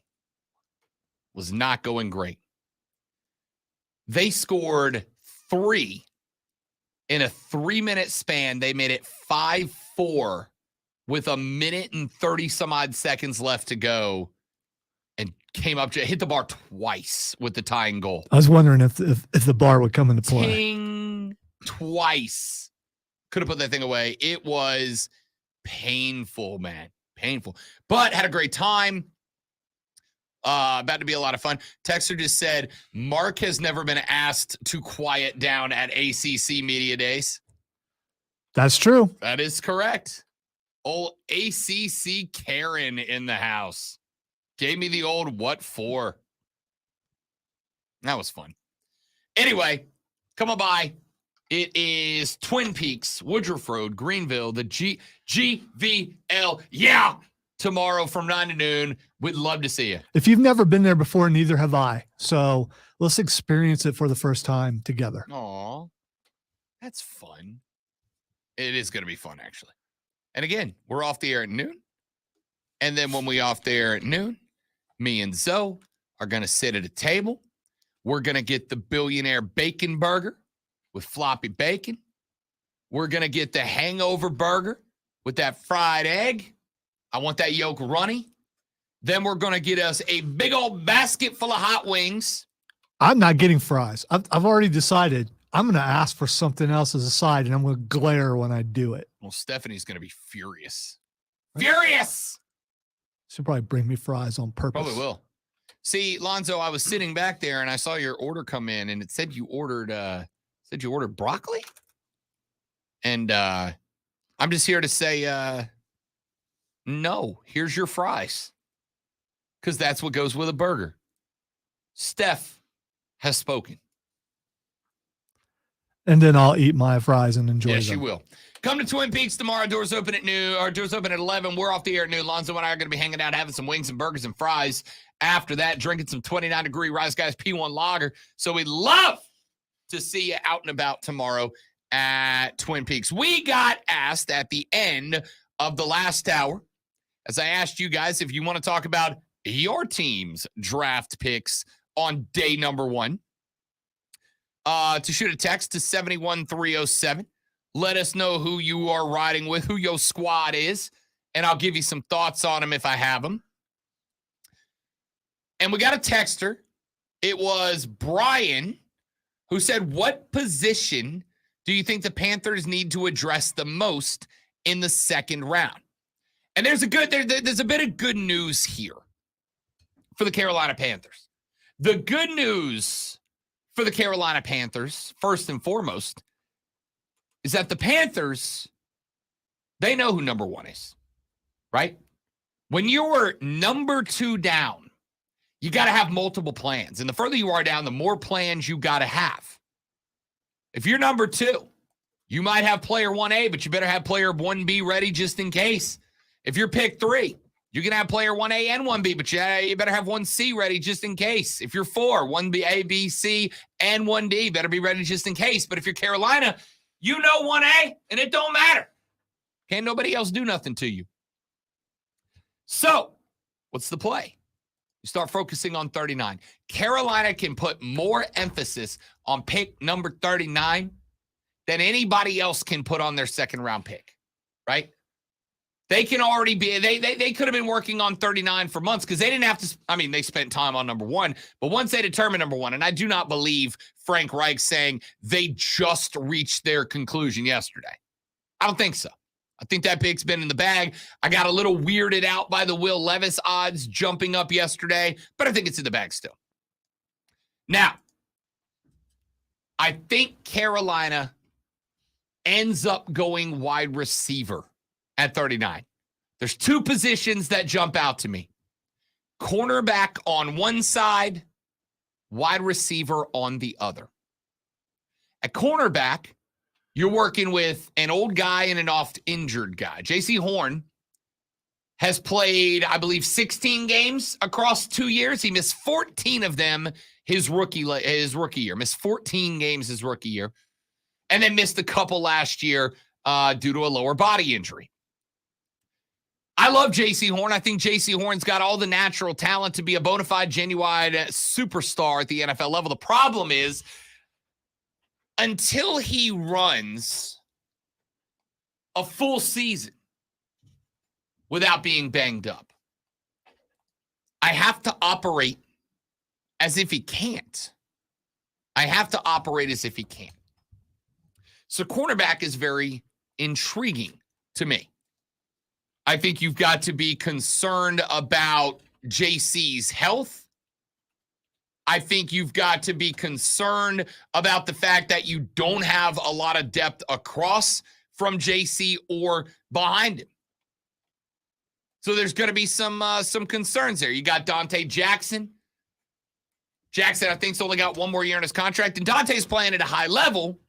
Was not going great. They scored 3 in a 3-minute span. They made it 5-4 4 with a minute and 30 some odd seconds left to go and came up to hit the bar twice with the tying goal. I was wondering if the bar would come into play. Ting, twice. Could have put that thing away. It was painful, man. Painful. But had a great time. About to be a lot of fun. Texter just said, Mark has never been asked to quiet down at ACC Media Days. That's true. That is correct. Old ACC Karen in the house. Gave me the old what for. That was fun. Anyway, come on by. It is Twin Peaks, Woodruff Road, Greenville, the GVL. Yeah. Tomorrow from 9 to noon. We'd love to see you. If you've never been there before, neither have I. So let's experience it for the first time together. Aw, that's fun. It is going to be fun, actually. And again, we're off the air at noon. And then when we off the air at noon, me and Zoe are going to sit at a table. We're going to get the billionaire bacon burger with floppy bacon. We're going to get the hangover burger with that fried egg. I want that yolk runny. Then we're going to get us a big old basket full of hot wings. I'm not getting fries. I've already decided I'm going to ask for something else as a side, and I'm going to glare when I do it. Well, Stephanie's going to be furious. Furious! She'll probably bring me fries on purpose. Probably will. See, Lonzo, I was sitting back there, and I saw your order come in, and it said you ordered broccoli. And I'm just here to say, no, here's your fries. Because that's what goes with a burger. Steph has spoken. And then I'll eat my fries and enjoy them. Yes, you will. Come to Twin Peaks tomorrow. Doors open at noon, or doors open at 11. We're off the air at noon. Lonzo and I are going to be hanging out, having some wings and burgers and fries. After that, drinking some 29-degree Rise Guys P1 Lager. So we'd love to see you out and about tomorrow at Twin Peaks. We got asked at the end of the last hour, as I asked you guys if you want to talk about your team's draft picks on day number 1, to shoot a text to 71307. Let us know who you are riding with, who your squad is, and I'll give you some thoughts on them if I have them. And we got a texter. It was Brian who said, what position do you think the Panthers need to address the most in the second round? And there's a bit of good news here for the Carolina Panthers. The good news for the Carolina Panthers, first and foremost, is that the Panthers, they know who number 1 is, right? When you're number 2 down, you got to have multiple plans. And the further you are down, the more plans you got to have. If you're number 2, you might have player 1A, but you better have player 1B ready just in case. If you're pick 3, you can have player 1A and 1B, but you better have 1C ready just in case. If you're 4, 1B, A, B, C, and 1D better be ready just in case. But if you're Carolina, you know 1A, and it don't matter. Can't nobody else do nothing to you. So, what's the play? You start focusing on 39. Carolina can put more emphasis on pick number 39 than anybody else can put on their second round pick, right? They can already be, they could have been working on 39 for months because they didn't have to, they spent time on number 1, but once they determined number 1, and I do not believe Frank Reich saying they just reached their conclusion yesterday. I don't think so. I think that pick's been in the bag. I got a little weirded out by the Will Levis odds jumping up yesterday, but I think it's in the bag still. Now, I think Carolina ends up going wide receiver at 39. There's 2 positions that jump out to me. Cornerback on one side, wide receiver on the other. At cornerback, you're working with an old guy and an oft-injured guy. J.C. Horn has played, I believe, 16 games across 2 years. He missed 14 of them his rookie year. Missed 14 games his rookie year. And then missed a couple last year due to a lower body injury. I love J.C. Horn. I think J.C. Horn's got all the natural talent to be a bona fide, genuine superstar at the NFL level. The problem is, until he runs a full season without being banged up. I have to operate as if he can't. I have to operate as if he can't. So cornerback is very intriguing to me. I think you've got to be concerned about JC's health. I think you've got to be concerned about the fact that you don't have a lot of depth across from JC or behind him. So there's going to be some concerns there. You got Dante Jackson. Jackson, I think, only got one more year in his contract, and Dante's playing at a high level.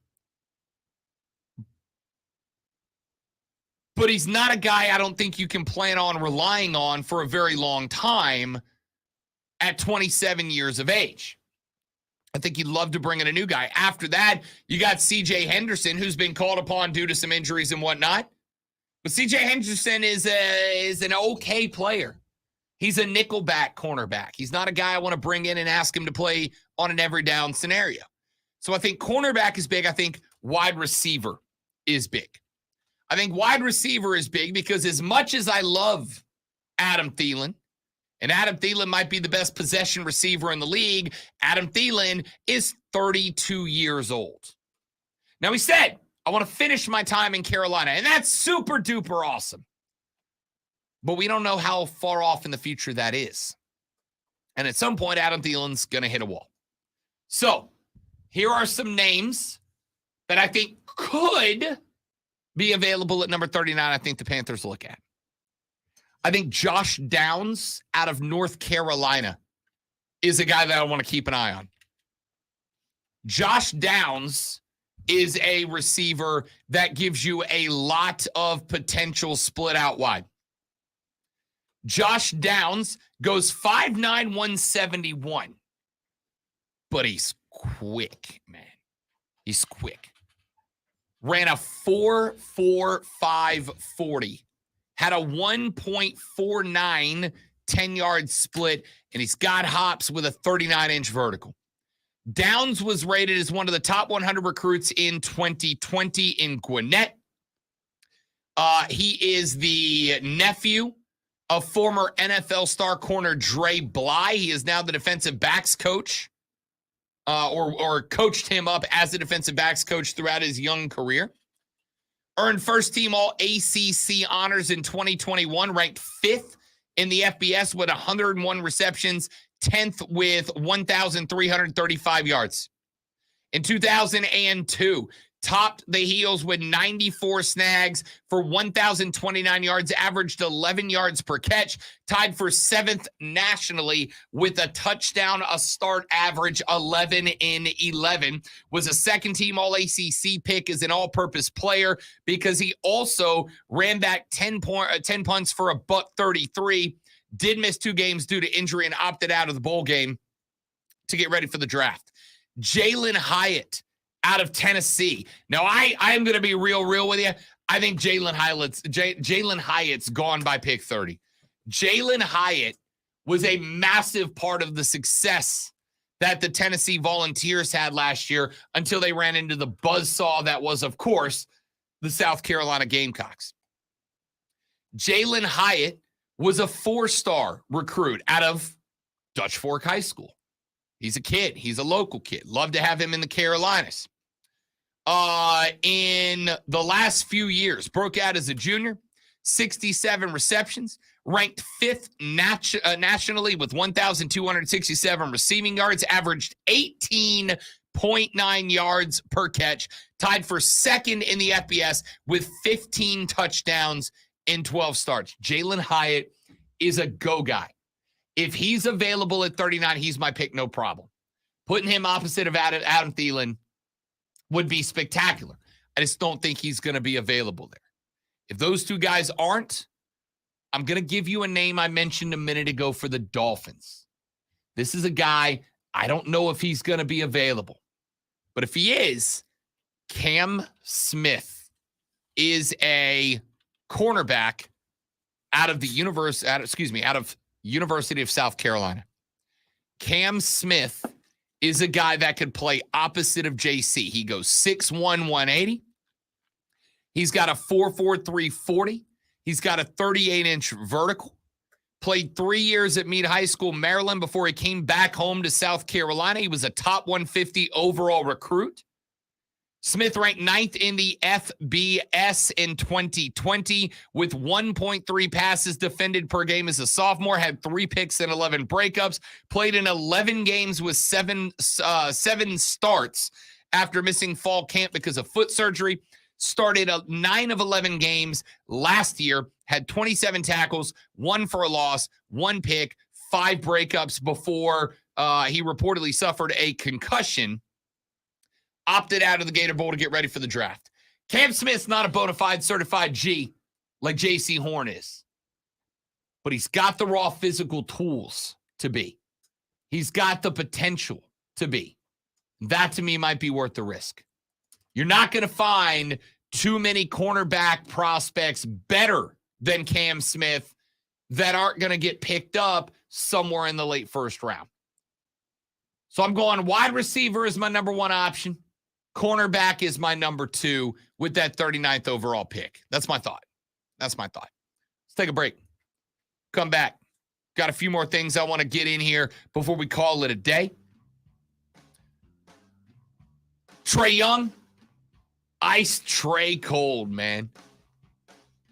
But he's not a guy I don't think you can plan on relying on for a very long time at 27 years of age. I think you'd love to bring in a new guy. After that, you got C.J. Henderson, who's been called upon due to some injuries and whatnot. But C.J. Henderson is an okay player. He's a nickelback cornerback. He's not a guy I want to bring in and ask him to play on an every down scenario. So I think cornerback is big. I think wide receiver is big. I think wide receiver is big because as much as I love Adam Thielen, and Adam Thielen might be the best possession receiver in the league, Adam Thielen is 32 years old. Now, he said, I want to finish my time in Carolina, and that's super duper awesome. But we don't know how far off in the future that is. And at some point, Adam Thielen's going to hit a wall. So here are some names that I think could be available at number 39. I think the Panthers look at. I think Josh Downs out of North Carolina is a guy that I want to keep an eye on. Josh Downs is a receiver that gives you a lot of potential split out wide. Josh Downs goes 5'9", 171. But he's quick, man. He's quick. Ran a 4.45 40. Had a 1.49 10-yard split, and he's got hops with a 39-inch vertical. Downs was rated as one of the top 100 recruits in 2020 in Gwinnett. He is the nephew of former NFL star corner Dre Bly. He is now the defensive backs coach, or coached him up as a defensive backs coach throughout his young career. Earned first-team All-ACC honors in 2021, ranked 5th in the FBS with 101 receptions, 10th with 1,335 yards. In 2002, topped the Heels with 94 snags for 1,029 yards, averaged 11 yards per catch, tied for 7th nationally with a touchdown a start average 11 in 11. Was a second-team All-ACC pick as an all-purpose player because he also ran back 10 punts for a $133. Did miss 2 games due to injury and opted out of the bowl game to get ready for the draft. Jalen Hyatt out of Tennessee. Now, I am going to be real with you. I think Jalen Hyatt's gone by pick 30. Jalen Hyatt was a massive part of the success that the Tennessee Volunteers had last year until they ran into the buzzsaw that was, of course, the South Carolina Gamecocks. Jalen Hyatt was a 4-star recruit out of Dutch Fork High School. He's a kid. He's a local kid. Love to have him in the Carolinas. In the last few years, broke out as a junior, 67 receptions, ranked 5th nationally with 1,267 receiving yards, averaged 18.9 yards per catch, tied for 2nd in the FBS with 15 touchdowns in 12 starts. Jalen Hyatt is a go guy. If he's available at 39, he's my pick, no problem. Putting him opposite of Adam Thielen would be spectacular. I just don't think he's going to be available there. If those two guys aren't, I'm going to give you a name I mentioned a minute ago for the Dolphins. This is a guy, I don't know if he's going to be available. But if he is, Cam Smith is a cornerback out of University of South Carolina. Cam Smith is a guy that could play opposite of JC. He goes 6'1", 180. He's got a 4.43 40. He's got a 38-inch vertical. Played 3 years at Meade High School, Maryland, before he came back home to South Carolina. He was a top 150 overall recruit. Smith ranked 9th in the FBS in 2020 with 1.3 passes defended per game as a sophomore, had 3 picks and 11 breakups, played in 11 games with seven starts after missing fall camp because of foot surgery. Started 9 of 11 games last year, had 27 tackles, 1 for a loss, 1 pick, 5 breakups before he reportedly suffered a concussion. Opted out of the Gator Bowl to get ready for the draft. Cam Smith's not a bona fide certified G like J.C. Horn is, but he's got the raw physical tools to be. He's got the potential to be. That, to me, might be worth the risk. You're not going to find too many cornerback prospects better than Cam Smith that aren't going to get picked up somewhere in the late first round. So I'm going wide receiver is my number 1 option. Cornerback is my number 2 with that 39th overall pick. That's my thought. Let's take a break. Come back. Got a few more things I want to get in here before we call it a day. Trae Young. Ice Trae cold, man.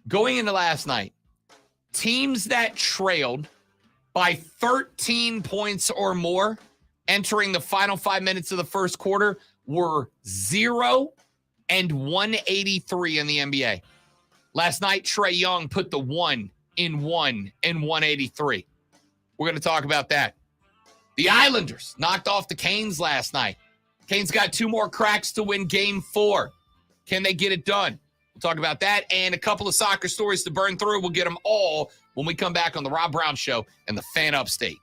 Going into last night, teams that trailed by 13 points or more entering the final 5 minutes of the first quarter were 0 and 183 in the NBA. Last night, Trae Young put the 1 in 1 and 183. We're going to talk about that. The Islanders knocked off the Canes last night. Canes got 2 more cracks to win Game 4. Can they get it done? We'll talk about that and a couple of soccer stories to burn through. We'll get them all when we come back on the Rob Brown Show and the Fan Upstate.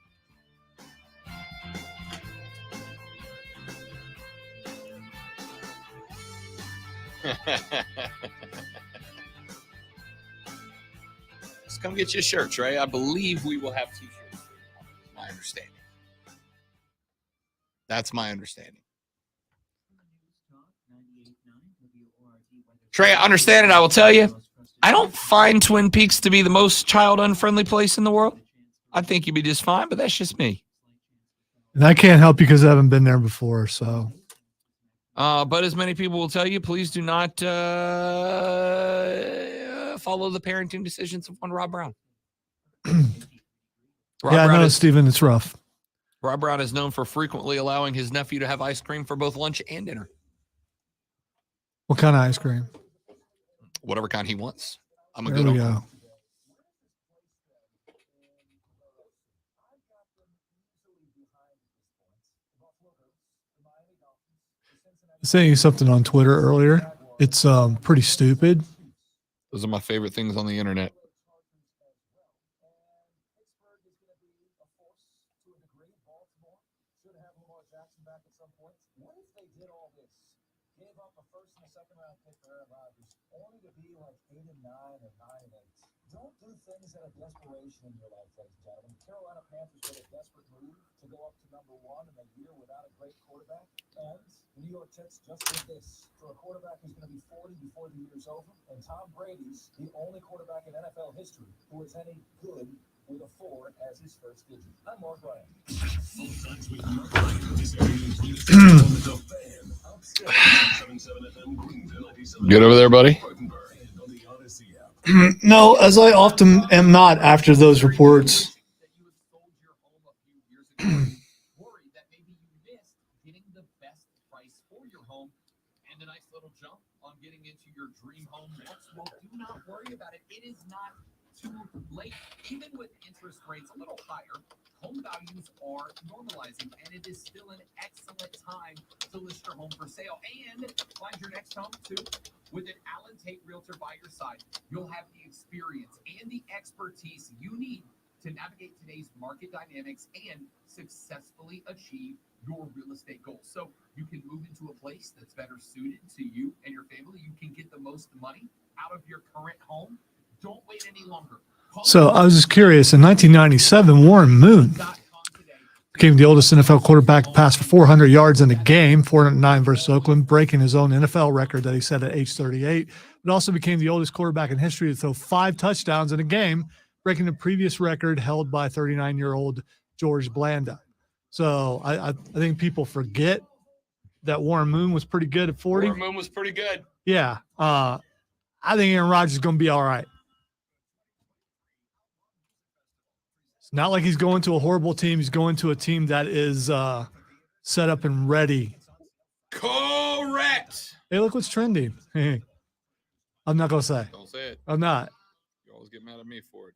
Just come get you a shirt, Trey. I believe we will have t-shirts. My understanding. That's my understanding. Trey, I understand it. I will tell you, I don't find Twin Peaks to be the most child-unfriendly place in the world. I think you'd be just fine, but that's just me. And I can't help you because I haven't been there before, so. But as many people will tell you, please do not follow the parenting decisions of one Rob Brown. I know, Steven, it's rough. Rob Brown is known for frequently allowing his nephew to have ice cream for both lunch and dinner. What kind of ice cream? Whatever kind he wants. I'm a there good we uncle. go. Saying something on Twitter earlier. It's pretty stupid. Those are my favorite things on the internet. Don't do things out of desperation in your life, ladies and gentlemen. Carolina Panthers made a desperate move to go up to number 1 in a year without a great quarterback. And the New York Jets just did this for a quarterback who's going to be 40 before the year's over. And Tom Brady's the only quarterback in NFL history who is any good with a 4 as his first digit. I'm Mark Ryan. Good over there, buddy. No, as I often am not after those reports. Worried that maybe you missed getting the best price for your home and a nice little jump on getting into your dream home once more. Do not worry about it. It is not too late. Even with interest rates a little higher, home values are normalizing, and it is still an excellent time to list your home for sale and find your next home too. With an Allen Tate Realtor by your side, you'll have the experience and the expertise you need to navigate today's market dynamics and successfully achieve your real estate goals. So you can move into a place that's better suited to you and your family. You can get the most money out of your current home. Don't wait any longer. So I was just curious. In 1997, Warren Moon Became the oldest NFL quarterback to pass for 400 yards in a game, 409 versus Oakland, breaking his own NFL record that he set at age 38. But also became the oldest quarterback in history to throw 5 touchdowns in a game, breaking the previous record held by 39-year-old George Blanda. So I think people forget that Warren Moon was pretty good at 40. Warren Moon was pretty good. Yeah. I think Aaron Rodgers is going to be all right. It's not like he's going to a horrible team. He's going to a team that is set up and ready. Correct. Hey, look what's trending. I'm not going to say. Don't say it. I'm not. You always get mad at me for it.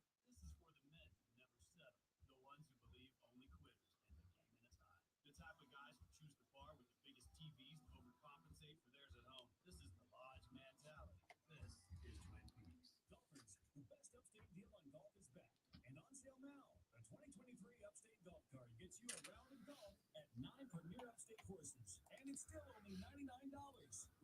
It's still only $99.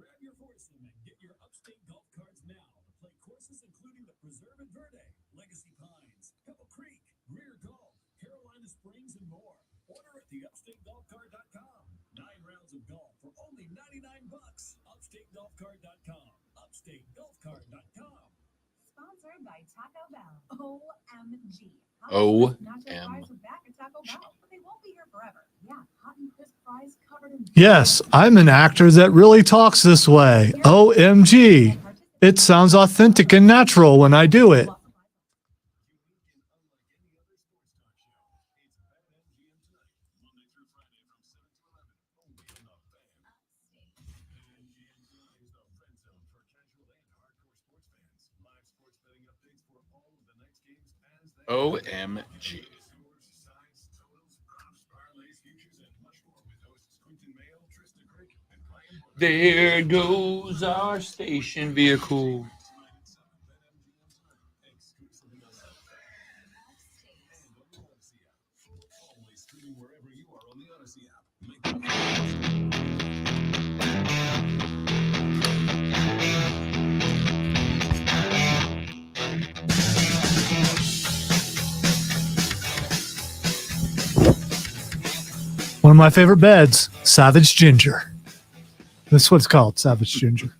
Grab your foursome and get your Upstate golf cards now to play courses including the Preserve at Verde, Legacy Pines, Pebble Creek, Greer Golf, Carolina Springs, and more. Order at theupstategolfcard.com. 9 rounds of golf for only $99. Upstategolfcard.com. Upstategolfcard.com. Sponsored by Taco Bell. OMG. OM. Fries are back at Taco Bell, but they won't be here forever. Yeah, hot and crisp fries covered in. Yes, I'm an actor that really talks this way. OMG. It sounds authentic and natural when I do it. OMG. There goes our station vehicle. One of my favorite beds, Savage Ginger. That's what it's called, Savage Ginger.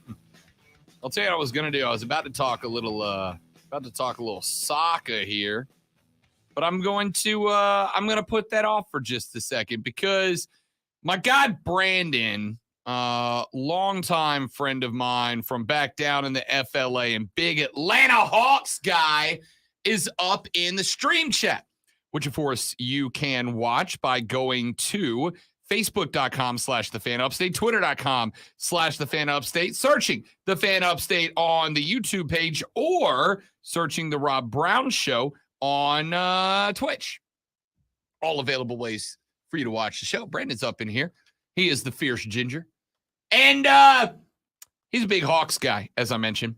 I'll tell you what I was gonna do. I was about to talk a little soccer here, but I'm gonna put that off for just a second because my guy Brandon, longtime friend of mine from back down in the FLA and big Atlanta Hawks guy, is up in the stream chat, which of course you can watch by going to Facebook.com/TheFanUpstate, Twitter.com/TheFanUpstate, searching The Fan Upstate on the YouTube page, or searching The Rob Brown Show on Twitch. All available ways for you to watch the show. Brandon's up in here. He is the Fierce Ginger. And he's a big Hawks guy, as I mentioned.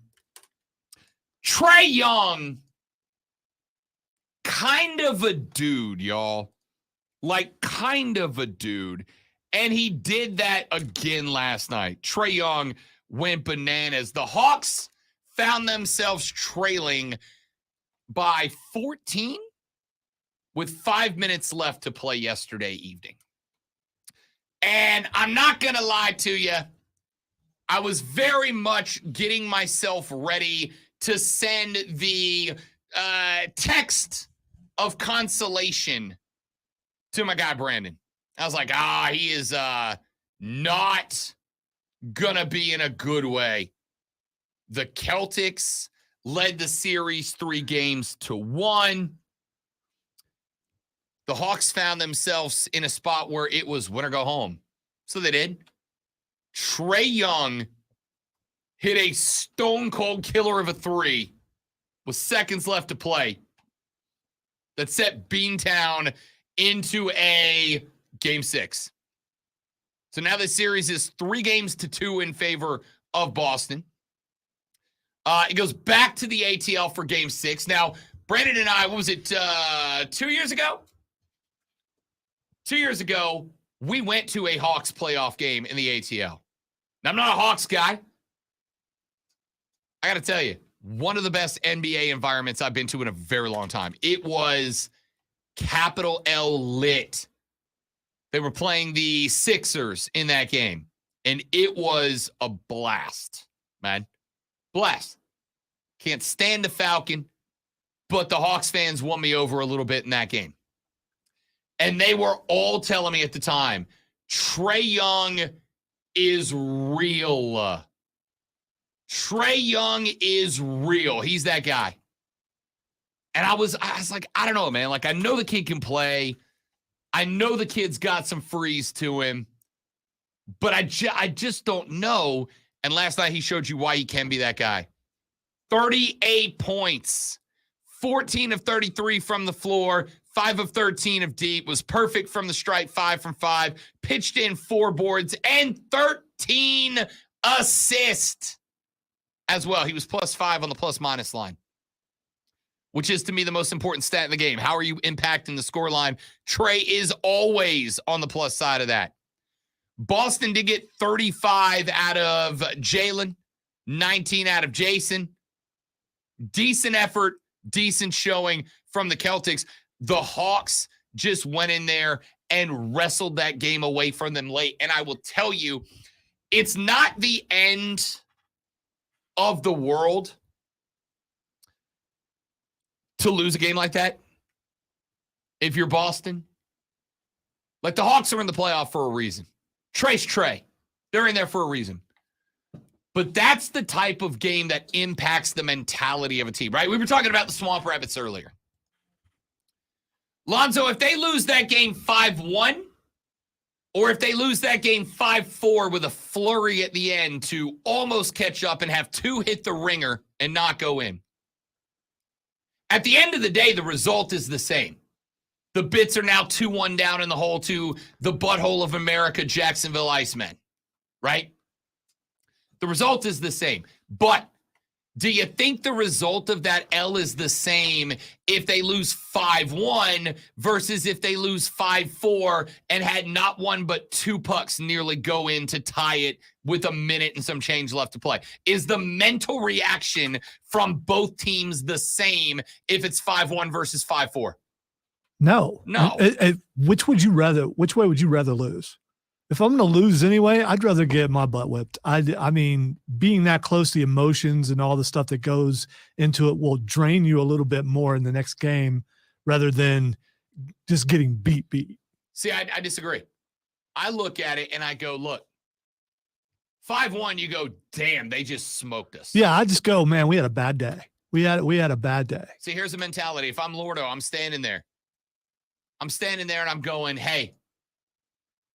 Trae Young, kind of a dude, y'all. Like, kind of a dude. And he did that again last night. Trae Young went bananas. The Hawks found themselves trailing by 14 with 5 minutes left to play yesterday evening. And I'm not going to lie to you. I was very much getting myself ready to send the text of consolation to my guy Brandon. I was like, he is not gonna be in a good way. The Celtics led the series 3-1. The Hawks found themselves in a spot where it was win or go home. So they did. Trae Young hit a stone cold killer of a 3 with seconds left to play that set Beantown into a Game 6. So now the series is 3-2 in favor of Boston. It goes back to the ATL for Game 6. Now, Brandon and I, what was it, 2 years ago? 2 years ago, we went to a Hawks playoff game in the ATL. Now, I'm not a Hawks guy. I got to tell you, one of the best NBA environments I've been to in a very long time. It was capital L lit They were playing the Sixers in that game, and it was a blast, man. Blast. Can't stand the Falcon, but the Hawks fans won me over a little bit in that game. And they were all telling me at the time, Trae Young is real. Trae Young is real. He's that guy. And I was like, I don't know, man. Like, I know the kid can play. I know the kid's got some freeze to him. But I just don't know. And last night he showed you why he can be that guy. 38 points. 14 of 33 from the floor. 5 of 13 of deep. Was perfect from the stripe. 5 from 5. Pitched in 4 boards. And 13 assists as well. He was +5 on the plus-minus line, which is, to me, the most important stat in the game. How are you impacting the scoreline? Trae is always on the plus side of that. Boston did get 35 out of Jalen, 19 out of Jason. Decent effort, decent showing from the Celtics. The Hawks just went in there and wrestled that game away from them late. And I will tell you, it's not the end of the world to lose a game like that. If you're Boston, like, the Hawks are in the playoff for a reason. Trace Trae. They're in there for a reason. But that's the type of game that impacts the mentality of a team, right? We were talking about the Swamp Rabbits earlier. Lonzo, if they lose that game 5-1, or if they lose that game 5-4 with a flurry at the end to almost catch up and have 2 hit the ringer and not go in, at the end of the day, the result is the same. The Bits are now 2-1 down in the hole to the butthole of America, Jacksonville Icemen, right? The result is the same. But do you think the result of that L is the same if they lose 5-1 versus if they lose 5-4 and had not one but 2 pucks nearly go in to tie it with a minute and some change left to play? Is the mental reaction from both teams the same if it's 5-1 versus 5-4? No. No. Which way would you rather lose? If I'm going to lose anyway, I'd rather get my butt whipped. I mean, being that close, the emotions and all the stuff that goes into it will drain you a little bit more in the next game rather than just getting beat. See, I disagree. I look at it and I go, look, 5-1, you go, damn, they just smoked us. Yeah, I just go, man, we had a bad day. We had a bad day. See, here's the mentality. If I'm Lordo, I'm standing there and I'm going, hey,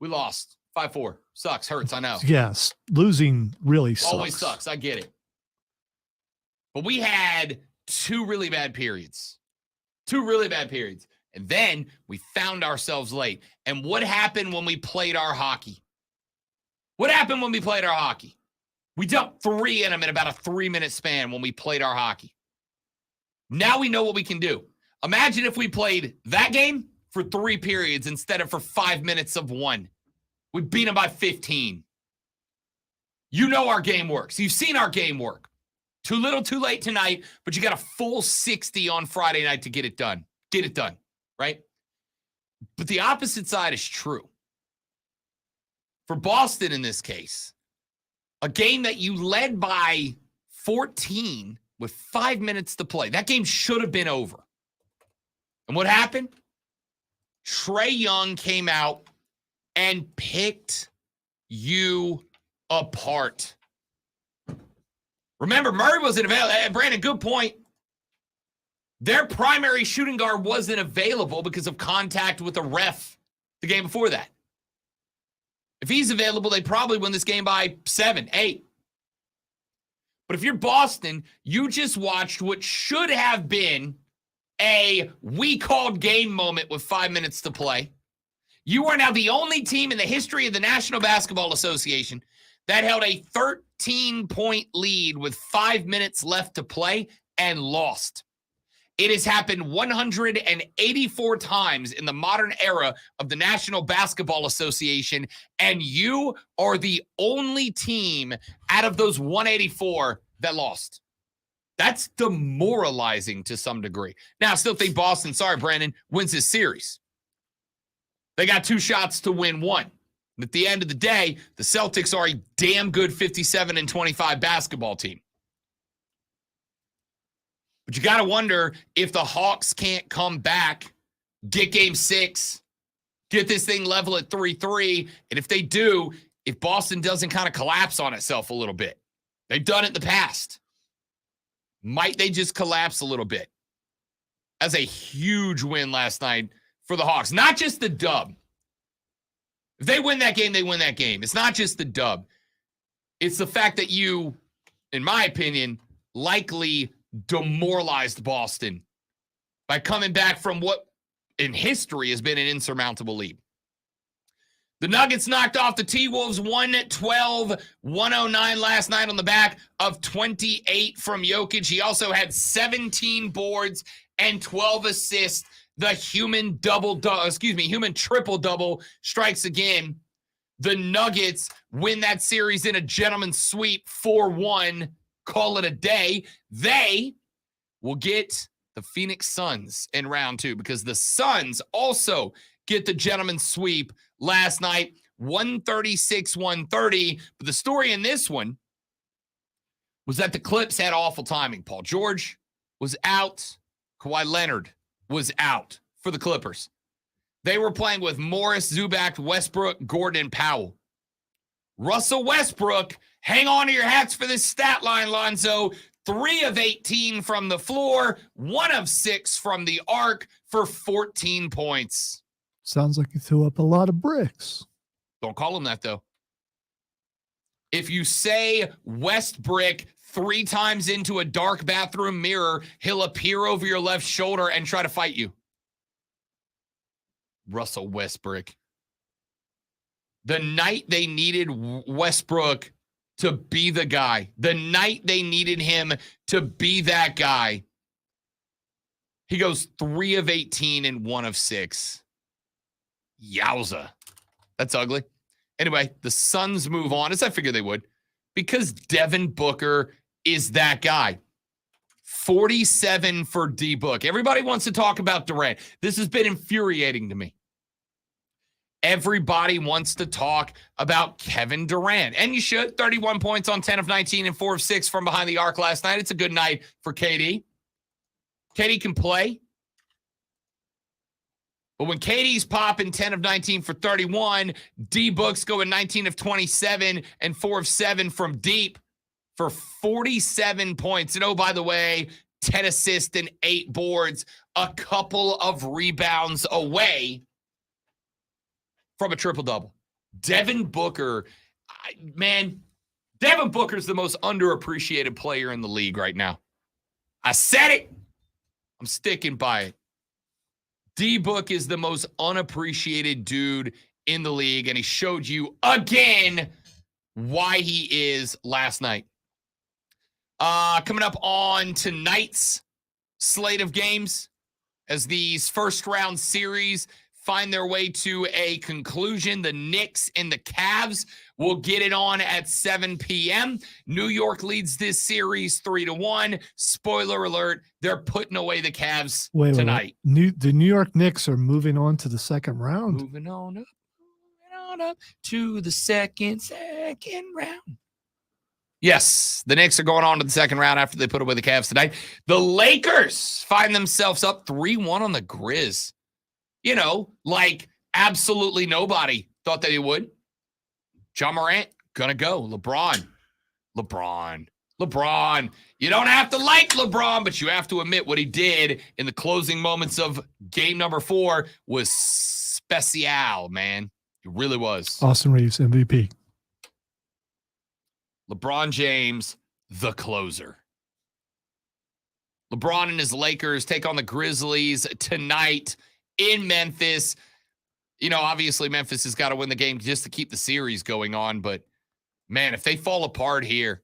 we lost 5-4. Sucks, hurts, I know. Yes, losing really sucks. Always sucks, I get it. But we had 2 really bad periods. 2 really bad periods. And then we found ourselves late. And what happened when we played our hockey? What happened when we played our hockey? We dumped 3 in them in about a 3-minute span when we played our hockey. Now we know what we can do. Imagine if we played that game for 3 periods instead of for 5 minutes of 1. We beat them by 15. You know our game works. You've seen our game work. Too little, too late tonight, but you got a full 60 on Friday night to get it done. Get it done, right? But the opposite side is true. For Boston in this case, a game that you led by 14 with 5 minutes to play. That game should have been over. And what happened? Trae Young came out and picked you apart. Remember, Murray wasn't available. Brandon, good point. Their primary shooting guard wasn't available because of contact with a ref the game before that. If he's available, they probably win this game by 7, 8. But if you're Boston, you just watched what should have been a we called game moment with 5 minutes to play. You are now the only team in the history of the National Basketball Association that held a 13-point lead with 5 minutes left to play and lost. It has happened 184 times in the modern era of the National Basketball Association, and you are the only team out of those 184 that lost. That's demoralizing to some degree. Now, I still think Boston, sorry, Brandon, wins this series. They got 2 shots to win 1. At the end of the day, the Celtics are a damn good 57-25 basketball team. But you got to wonder if the Hawks can't come back, get game 6, get this thing level at 3-3. And if they do, if Boston doesn't kind of collapse on itself a little bit, they've done it in the past. Might they just collapse a little bit? As a huge win last night for the Hawks. Not just the dub. If they win that game, they win that game. It's not just the dub. It's the fact that you, in my opinion, likely demoralized Boston by coming back from what in history has been an insurmountable lead. The Nuggets knocked off the T-Wolves 112-109 last night on the back of 28 from Jokic. He also had 17 boards and 12 assists. The human triple-double strikes again. The Nuggets win that series in a gentleman's sweep 4-1. Call it a day. They will get the Phoenix Suns in round 2 because the Suns also get the gentleman's sweep last night, 136-130. But the story in this one was that the Clips had awful timing. Paul George was out. Kawhi Leonard was out for the Clippers. They were playing with Morris, Zubac, Westbrook, Gordon, and Powell. Russell Westbrook, hang on to your hats for this stat line, Lonzo. 3 of 18 from the floor, 1 of 6 from the arc for 14 points. Sounds like you threw up a lot of bricks. Don't call him that, though. If you say Westbrook 3 times into a dark bathroom mirror, he'll appear over your left shoulder and try to fight you. Russell Westbrook. The night they needed Westbrook to be the guy, the night they needed him to be that guy, he goes 3 of 18 and 1 of 6. Yowza. That's ugly. Anyway, the Suns move on, as I figured they would, because Devin Booker is that guy. 47 for D-Book. Everybody wants to talk about Durant. This has been infuriating to me. Everybody wants to talk about Kevin Durant. And you should. 31 points on 10 of 19 and 4 of 6 from behind the arc last night. It's a good night for KD. KD can play. But when KD's popping 10 of 19 for 31, D-Book's going 19 of 27 and 4 of 7 from deep for 47 points. And oh, by the way, 10 assists and 8 boards, a couple of rebounds away from a triple-double. Devin Booker, man, Devin Booker's the most underappreciated player in the league right now. I said it. I'm sticking by it. D-Book is the most unappreciated dude in the league, and he showed you again why he is last night. Coming up on tonight's slate of games, as these first-round series find their way to a conclusion, the Knicks and the Cavs will get it on at 7 p.m. New York leads this series 3-1. Spoiler alert, they're putting away the Cavs tonight. The New York Knicks are moving on to the second round. Moving on up to the second round. Yes, the Knicks are going on to the second round after they put away the Cavs tonight. The Lakers find themselves up 3-1 on the Grizz. You know, like absolutely nobody thought that he would. John Morant, gonna go. LeBron. You don't have to like LeBron, but you have to admit what he did in the closing moments of game number 4 was special, man. It really was. Austin Reeves, MVP. LeBron James, the closer. LeBron and his Lakers take on the Grizzlies tonight in Memphis. You know, obviously Memphis has got to win the game just to keep the series going on. But, man, if they fall apart here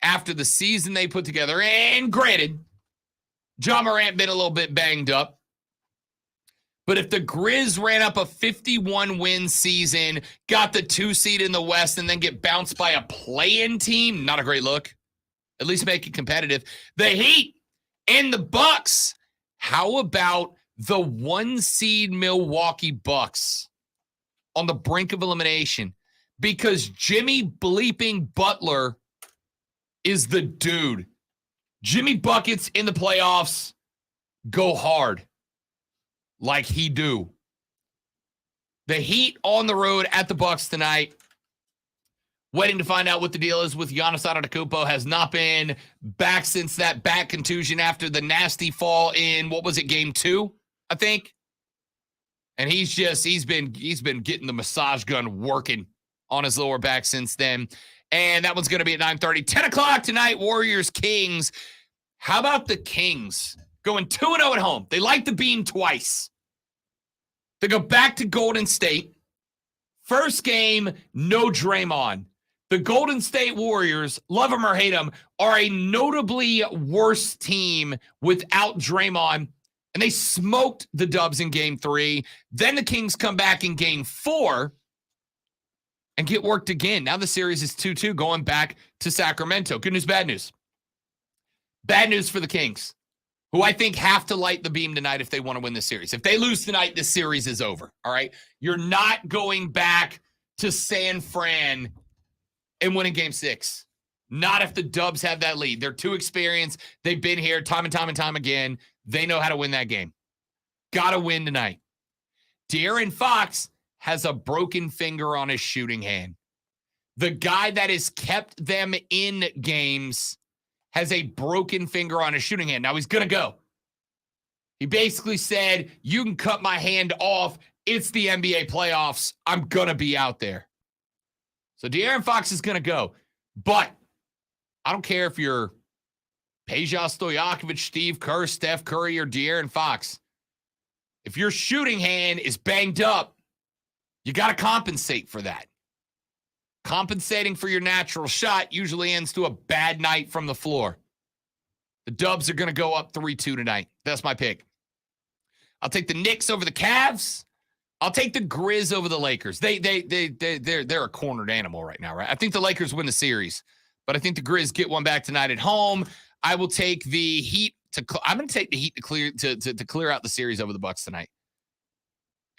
after the season they put together, and granted, John Morant been a little bit banged up, but if the Grizz ran up a 51-win season, got the 2 seed in the West, and then get bounced by a play-in team, not a great look. At least make it competitive. The Heat and the Bucks, how about the 1 seed Milwaukee Bucks on the brink of elimination because Jimmy bleeping Butler is the dude. Jimmy Buckets in the playoffs go hard like he do. The Heat on the road at the Bucks tonight. Waiting to find out what the deal is with Giannis Antetokounmpo. Has not been back since that back contusion after the nasty fall in, what was it, game 2, I think? And he's been getting the massage gun working on his lower back since then. And that one's going to be at 9:30. 10 o'clock tonight, Warriors-Kings. How about the Kings going 2-0 at home? They like the beam twice. They go back to Golden State. First game, no Draymond. The Golden State Warriors, love them or hate them, are a notably worse team without Draymond. And they smoked the Dubs in game 3. Then the Kings come back in game 4 and get worked again. Now the series is 2-2 going back to Sacramento. Good news, bad news. Bad news for the Kings, who I think have to light the beam tonight if they want to win this series. If they lose tonight, this series is over, all right? You're not going back to San Fran and winning game 6. Not if the Dubs have that lead. They're too experienced. They've been here time and time again. They know how to win that game. Got to win tonight. De'Aaron Fox has a broken finger on his shooting hand. The guy that has kept them in games has a broken finger on his shooting hand. Now he's going to go. He basically said, you can cut my hand off. It's the NBA playoffs. I'm going to be out there. So De'Aaron Fox is going to go. But I don't care if you're Peja Stojakovic, Steve Kerr, Steph Curry, or De'Aaron Fox. If your shooting hand is banged up, you got to compensate for that. Compensating for your natural shot usually ends to a bad night from the floor. The Dubs are going to go up 3-2 tonight. That's my pick. I'll take the Knicks over the Cavs. I'll take the Grizz over the Lakers. They're a cornered animal right now, right? I think the Lakers win the series, but I think the Grizz get one back tonight at home. I will take the Heat I'm going to take the Heat to clear out the series over the Bucks tonight.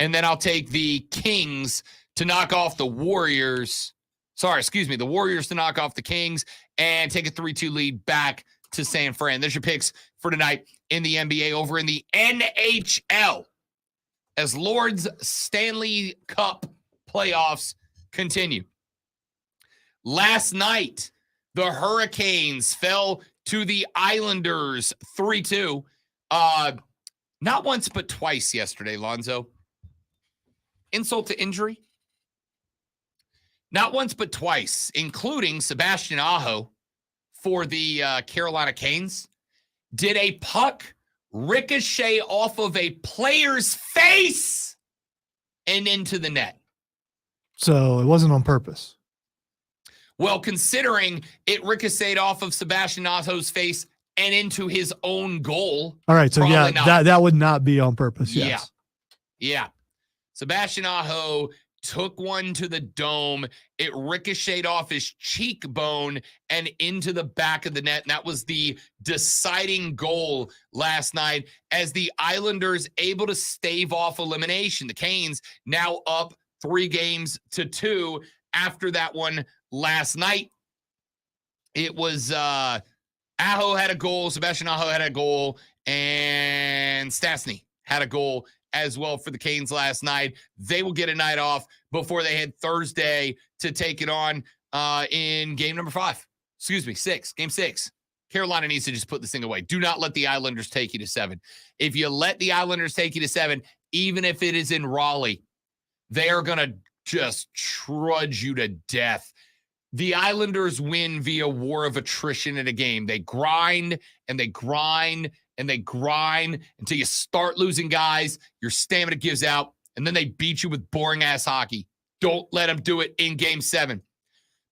And then I'll take the Kings to knock off the Warriors. The Warriors to knock off the Kings and take a 3-2 lead back to San Fran. There's your picks for tonight in the NBA. Over in the NHL, as Lord's Stanley Cup playoffs continue. Last night, the Hurricanes fell to the Islanders 3-2. Not once, but twice yesterday, Lonzo. Insult to injury. Not once, but twice, including Sebastian Aho for the Carolina Canes. Did a puck ricochet off of a player's face and into the net? So it wasn't on purpose. Well, considering it ricocheted off of Sebastian Aho's face and into his own goal. All right, so yeah, not. that would not be on purpose. Yes. Yeah. Sebastian Aho took one to the dome. It ricocheted off his cheekbone and into the back of the net. And that was the deciding goal last night as the Islanders able to stave off elimination. The Canes now up 3-2 after that one last night. It was Aho had a goal, Sebastian Aho had a goal, and Stastny had a goal as well for the Canes last night. They will get a night off before they head Thursday to take it on in game number 6. Game 6. Carolina needs to just put this thing away. Do not let the Islanders take you to 7. If you let the Islanders take you to 7, even if it is in Raleigh, they are going to just trudge you to death. The Islanders win via war of attrition in a game. They grind and they grind and they grind until you start losing guys, your stamina gives out, and then they beat you with boring-ass hockey. Don't let them do it in Game 7.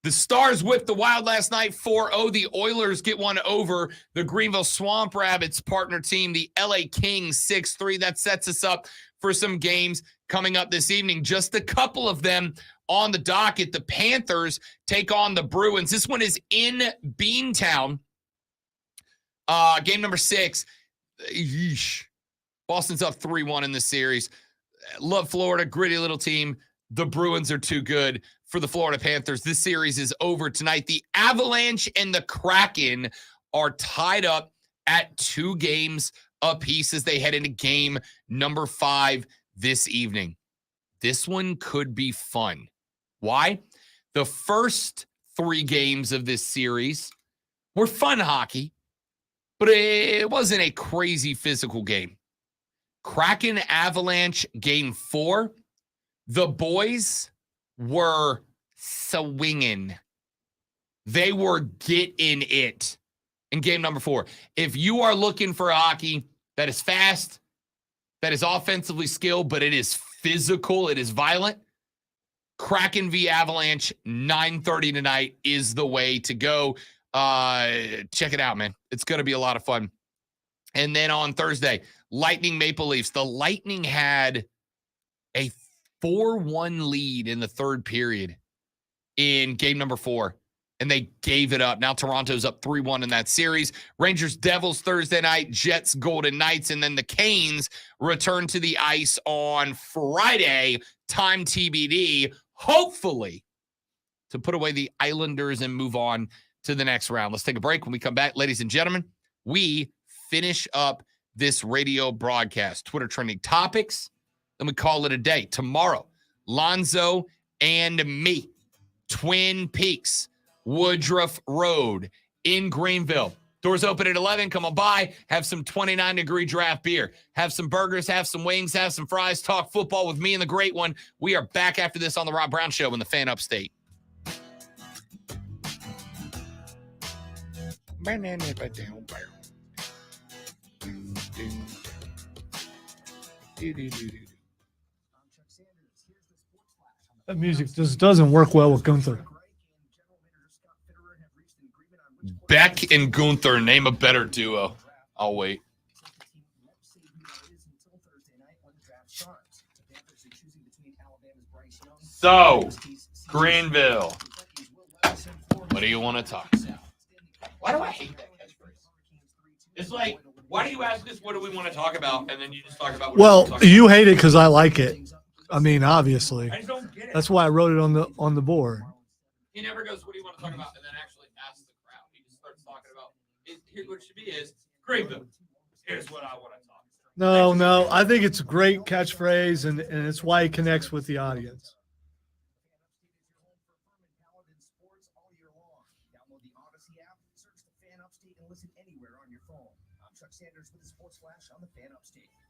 The Stars whipped the Wild last night 4-0. The Oilers get one over the Greenville Swamp Rabbits partner team, the LA Kings 6-3. That sets us up for some games coming up this evening. Just a couple of them on the docket. The Panthers take on the Bruins. This one is in Beantown. Game number 6. Yeesh. Boston's up 3-1 in this series. Love Florida, gritty little team. The Bruins are too good for the Florida Panthers. This series is over tonight. The Avalanche and the Kraken are tied up at 2 games apiece as they head into game number 5 this evening. This one could be fun. Why? The first 3 games of this series were fun hockey, but it wasn't a crazy physical game. Kraken Avalanche game 4, the boys were swinging. They were getting it in game number 4. If you are looking for hockey that is fast, that is offensively skilled, but it is physical, it is violent, Kraken v. Avalanche, 9:30 tonight is the way to go. Check it out, man. It's going to be a lot of fun. And then on Thursday, Lightning Maple Leafs. The Lightning had a 4-1 lead in the third period in game number 4, and they gave it up. Now Toronto's up 3-1 in that series. Rangers Devils Thursday night, Jets Golden Knights, and then the Canes return to the ice on Friday, time TBD, hopefully to put away the Islanders and move on to the next round. Let's take a break. When we come back, ladies and gentlemen, we finish up this radio broadcast. Twitter trending topics, then we call it a day. Tomorrow, Lonzo and me, Twin Peaks, Woodruff Road in Greenville. Doors open at 11. Come on by. Have some 29-degree draft beer. Have some burgers. Have some wings. Have some fries. Talk football with me and the great one. We are back after this on the Rob Brown Show in the Fan Upstate. That music just doesn't work well with Gunther. Beck and Gunther, name a better duo. I'll wait. So, Greenville, what do you want to talk about? Why do I hate that catchphrase? It's like, why do you ask us what do we want to talk about, and then you just talk about what Well, we want to you hate it because I like it. I mean, obviously. I just don't get it. That's why I wrote it on the board. He never goes, what do you want to talk about, and then actually asks the crowd. He just starts talking about, here's what it should be is, Greenville, here's what I want to talk about. No, I think it's a great catchphrase, and it's why it connects with the audience. Sanders with the Sports Flash on the Fan Upstate. I'm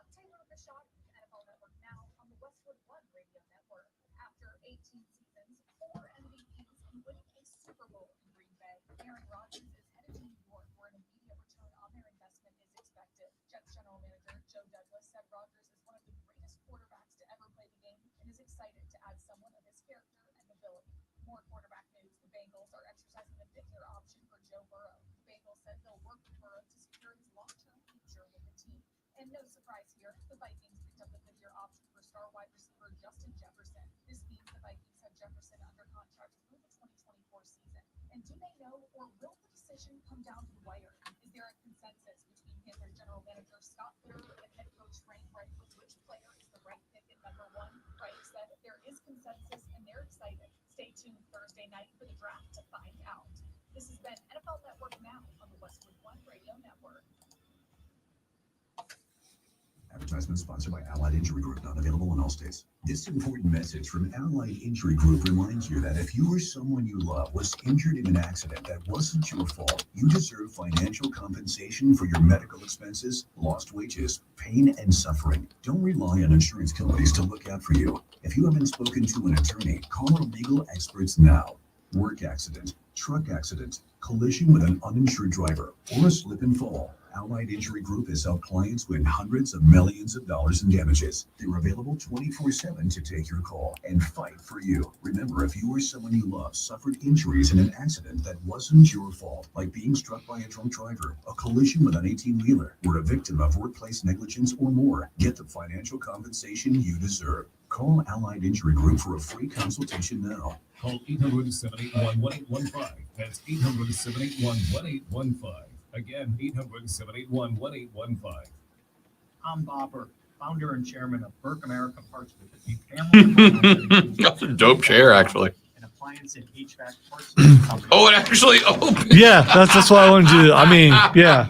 Taylor Bishop, NFL Network now on the Westwood One Radio Network. After 18 seasons, 4 MVPs, and winning a Super Bowl in Green Bay, Aaron Rodgers is headed to New York, where an immediate return on their investment is expected. Jets general manager Joe Douglas said Rodgers is one of the greatest quarterbacks to ever play the game and is excited to add someone of his character and ability. More quarterback news: the Bengals are exercising a 5th-year option for Joe Burrow. Said they'll work with Burrow to secure his long-term future with the team. And no surprise here, the Vikings picked up the 5th-year option for star wide receiver Justin Jefferson. This means the Vikings have Jefferson under contract through the 2024 season. And do they know, or will the decision come down to the wire? Is there a consensus between Panthers general manager Scott Fitterer and head coach Frank Reich with which player is the right pick at number 1? Reich said there is consensus and they're excited. Stay tuned Thursday night for the draft to find out. This has been NFL Network Now on the Westwood One Radio Network. Advertisement sponsored by Allied Injury Group, not available in all states. This important message from Allied Injury Group reminds you that if you or someone you love was injured in an accident that wasn't your fault, you deserve financial compensation for your medical expenses, lost wages, pain, and suffering. Don't rely on insurance companies to look out for you. If you haven't spoken to an attorney, call our legal experts now. Work accident, truck accident, collision with an uninsured driver, or a slip and fall. Allied Injury Group has helped clients win hundreds of millions of dollars in damages. They're available 24/7 to take your call and fight for you. Remember, if you or someone you love suffered injuries in an accident that wasn't your fault, like being struck by a drunk driver, a collision with an 18-wheeler, or a victim of workplace negligence or more, get the financial compensation you deserve. Call Allied Injury Group for a free consultation now. Call 800-781-1815. That's 800-781-1815. Again, 800-781-1815. I'm Bopper, founder and chairman of Burke America Parts Group. The That's a dope chair, actually. An appliance and HVAC parts company. Oh, it actually opened. Yeah, that's what I wanted to do. I mean, yeah.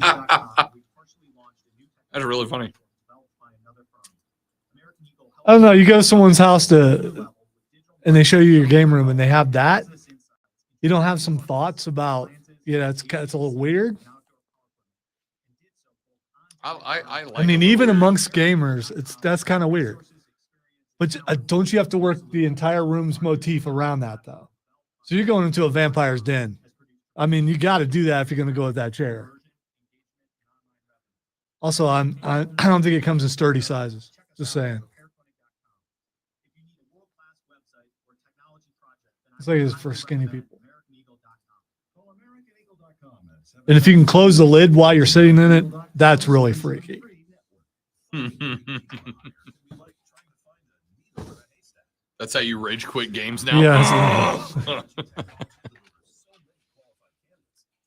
That's really funny. I don't know. You go to someone's house and they show you your game room and they have that. You don't have some thoughts about, it's a little weird. I mean, even amongst gamers, that's kind of weird. But don't you have to work the entire room's motif around that, though? So you're going into a vampire's den. I mean, you got to do that if you're going to go with that chair. Also, I don't think it comes in sturdy sizes. Just saying. It's like it's for skinny people. And if you can close the lid while you're sitting in it, that's really freaky. That's how you rage quit games now? Yeah. What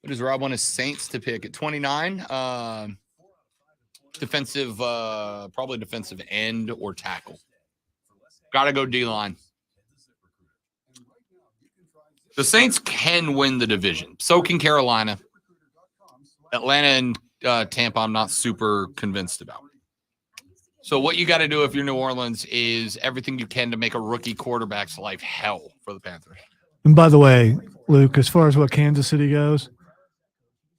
does Rob want his Saints to pick at 29? Defensive, probably defensive end or tackle. Got to go D-line. The Saints can win the division. So can Carolina. Atlanta and Tampa, I'm not super convinced about. So what you got to do if you're New Orleans is everything you can to make a rookie quarterback's life hell for the Panthers. And by the way, Luke, as far as what Kansas City goes,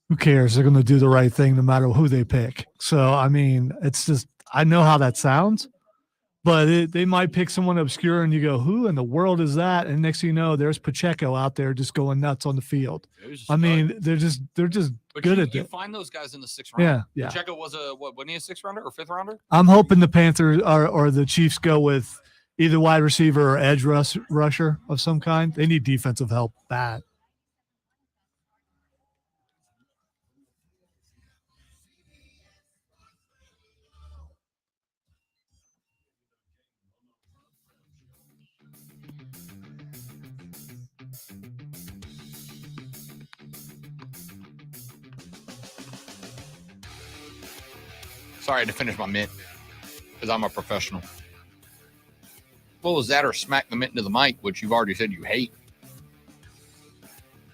who cares? They're going to do the right thing no matter who they pick. So, I mean, it's just I know how that sounds, but they might pick someone obscure and you go, who in the world is that? And next thing you know, there's Pacheco out there just going nuts on the field. I mean, they're just But good at you it. find those guys in the 6th round. Yeah. Pacheco was wasn't he a 6th rounder or 5th rounder? I'm hoping the Panthers or the Chiefs go with either wide receiver or edge rusher of some kind. They need defensive help bad. Sorry, I had to finish my mint because I'm a professional. What was that, or smack the mint into the mic, which you've already said you hate.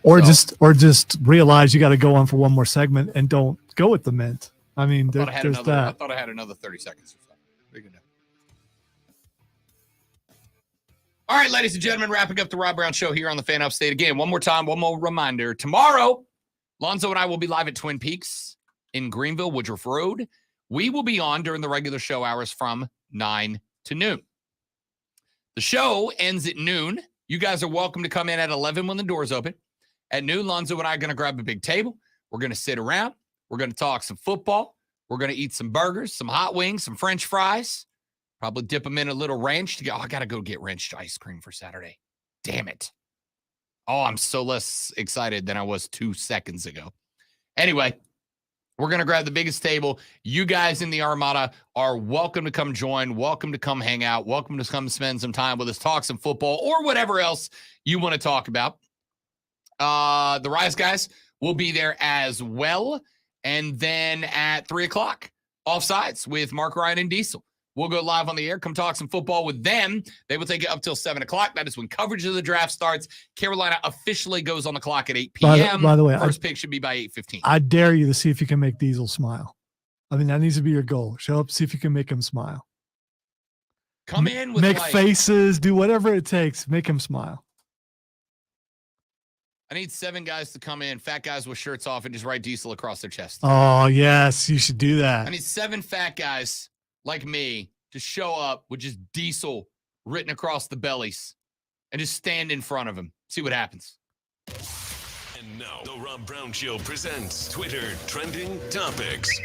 Or just realize you got to go on for one more segment and don't go with the mint. I mean, there's I that. thought I had another 30 seconds or so. All right, ladies and gentlemen, wrapping up the Rob Brown Show here on the Fan Upstate. Again, one more time, one more reminder. Tomorrow, Lonzo and I will be live at Twin Peaks in Greenville, Woodruff Road. We will be on during the regular show hours from 9 to noon. The show ends at noon. You guys are welcome to come in at 11 when the doors open. At noon, Lonzo and I are going to grab a big table. We're going to sit around. We're going to talk some football. We're going to eat some burgers, some hot wings, some French fries. Probably dip them in a little ranch to go. I got to go get Wrenched ice cream for Saturday. Damn it. Oh, I'm so less excited than I was 2 seconds ago. Anyway, we're going to grab the biggest table. You guys in the Armada are welcome to come join, welcome to come hang out, welcome to come spend some time with us, talk some football or whatever else you want to talk about. The Rise guys will be there as well. And then at 3 o'clock, Offsides with Mark Ryan and Diesel. We'll go live on the air. Come talk some football with them. They will take it up till 7 o'clock. That is when coverage of the draft starts. Carolina officially goes on the clock at 8 p.m. By the way, first pick should be by 8:15. I dare you to see if you can make Diesel smile. I mean, that needs to be your goal. Show up, see if you can make him smile. Come in with make faces, do whatever it takes. Make him smile. I need 7 guys to come in, fat guys with shirts off, and just write Diesel across their chest. Oh, yes, you should do that. I need 7 fat guys like me to show up with just Diesel written across the bellies and just stand in front of him. See what happens. And now the Rob Brown Show presents Twitter Trending Topics.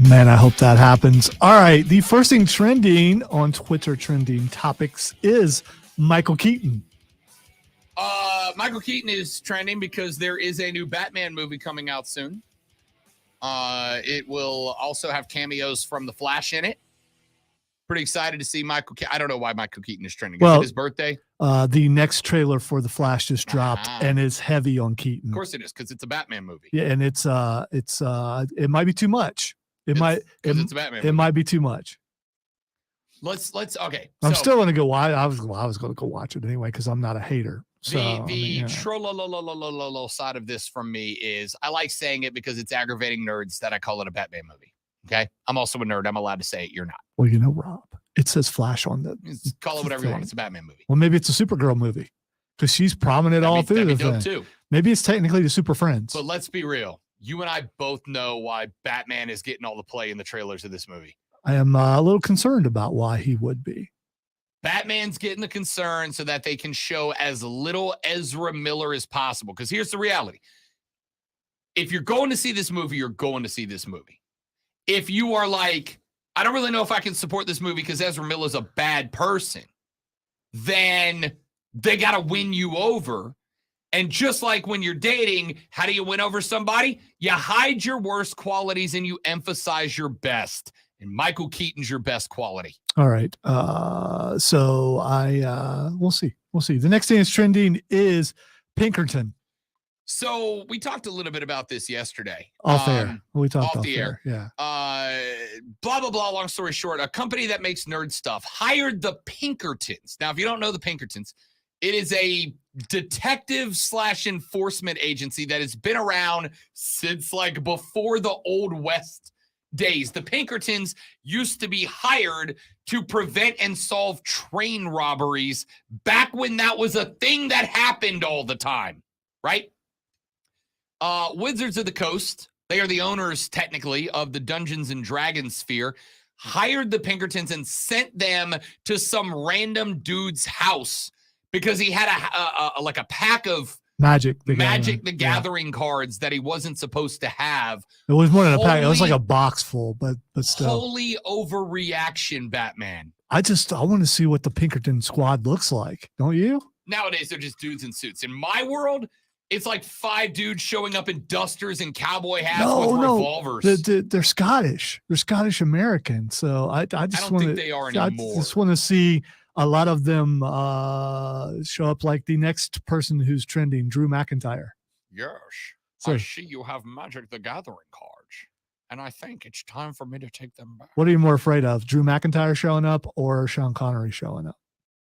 Man, I hope that happens. All right, the first thing trending on Twitter Trending Topics is Michael Keaton. Michael Keaton is trending because there is a new Batman movie coming out soon. It will also have cameos from The Flash in it. Pretty excited to see Michael. I don't know why Michael Keaton is trending. Is Well, it his birthday? The next trailer for The Flash just dropped, Ah. and it's heavy on Keaton. Of course it is, because it's a Batman movie. Yeah, and it's it might be too much. It's a Batman. It might be too much. Let's okay. I'm so still gonna go. I was gonna go watch it anyway because I'm not a hater. So the troll side of this from me is I like saying it because it's aggravating nerds that I call it a Batman movie. Okay, I'm also a nerd. I'm allowed to say it. You're not. Well, you know, Rob, it says Flash on the. Call it whatever you want. It's a Batman movie. Well, maybe it's a Supergirl movie because she's prominent all through the thing. Too. Maybe it's technically the Super Friends. But let's be real. You and I both know why Batman is getting all the play in the trailers of this movie. I am a little concerned about why he would be. Batman's getting the concern so that they can show as little Ezra Miller as possible. Because here's the reality. If you're going to see this movie, you're going to see this movie. If you are like, I don't really know if I can support this movie because Ezra Miller's a bad person, then they got to win you over. And just like when you're dating, how do you win over somebody? You hide your worst qualities and you emphasize your best. And Michael Keaton's your best quality. All right. So we'll see. We'll see. The next thing that's trending is Pinkerton. So we talked a little bit about this yesterday. Off air. We talked off the air. Yeah. Blah, blah, blah. Long story short, a company that makes nerd stuff hired the Pinkertons. Now, if you don't know the Pinkertons, it is a detective / enforcement agency that has been around since like before the Old West days. The Pinkertons used to be hired to prevent and solve train robberies back when that was a thing that happened all the time, right? Wizards of the Coast, they are the owners technically of the Dungeons and Dragons sphere, hired the Pinkertons and sent them to some random dude's house because he had a pack of Magic the Gathering cards that he wasn't supposed to have. It was more than a pack. It was like a box full, but still. Holy overreaction, Batman. I want to see what the Pinkerton squad looks like. Don't you? Nowadays, they're just dudes in suits. In my world, it's like 5 dudes showing up in dusters and cowboy hats with revolvers. They're Scottish. They're Scottish American. So I don't think they are anymore. I just want to see a lot of them show up like the next person who's trending, Drew McIntyre. Yes. So, I see you have Magic the Gathering cards, and I think it's time for me to take them back. What are you more afraid of, Drew McIntyre showing up or Sean Connery showing up?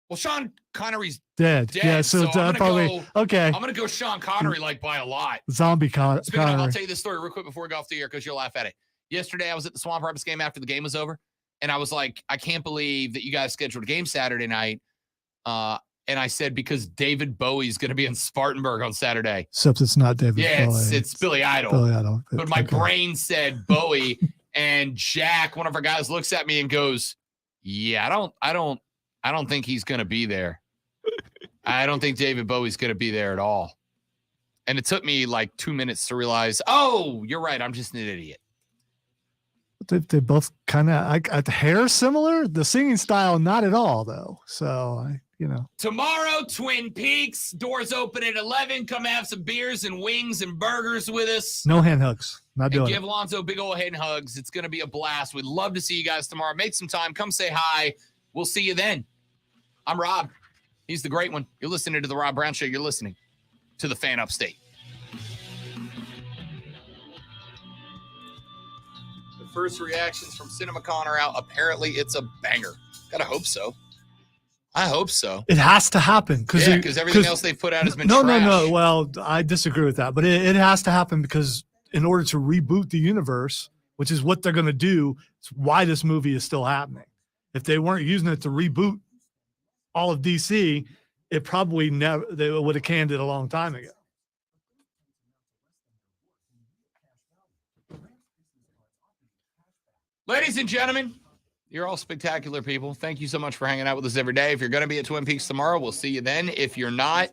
Well, Sean Connery's dead. Yeah, so I'm probably okay. I'm gonna go Sean Connery like by a lot. Zombie Connery. I'll tell you this story real quick before we go off the air because you'll laugh at it. Yesterday, I was at the Swamp Rapids game after the game was over, and I was like, I can't believe that you guys scheduled a game Saturday night. And I said because David Bowie's gonna be in Spartanburg on Saturday. Except it's not David Bowie. It's Billy Idol. Billy Idol. But my brain said Bowie, and Jack, one of our guys, looks at me and goes, "Yeah, I don't think he's going to be there. I don't think David Bowie's going to be there at all." And it took me like 2 minutes to realize, oh, you're right. I'm just an idiot. They both kind of hair similar. The singing style, not at all, though. So, Tomorrow, Twin Peaks. Doors open at 11. Come have some beers and wings and burgers with us. No hand hugs. Not doing and it. give Lonzo big old hand hugs. It's going to be a blast. We'd love to see you guys tomorrow. Make some time. Come say hi. We'll see you then. I'm Rob. He's the great one. You're listening to The Rob Brown Show. You're listening to The Fan Upstate. The first reactions from CinemaCon are out. Apparently, it's a banger. Gotta hope so. I hope so. It has to happen. Because everything else they've put out has been trash. No. Well, I disagree with that. But it has to happen because in order to reboot the universe, which is what they're going to do, it's why this movie is still happening. If they weren't using it to reboot all of DC, it probably never, they would have canned it a long time ago. Ladies and gentlemen, you're all spectacular people. Thank you so much for hanging out with us every day. If you're going to be at Twin Peaks tomorrow, we'll see you then. If you're not,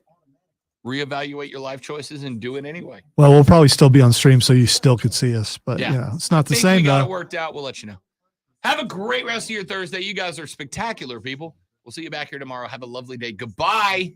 reevaluate your life choices and do it anyway. Well, we'll probably still be on stream, so you still could see us. But, it's not the same, we got though. it worked out. We'll let you know. Have a great rest of your Thursday. You guys are spectacular people. We'll see you back here tomorrow. Have a lovely day. Goodbye.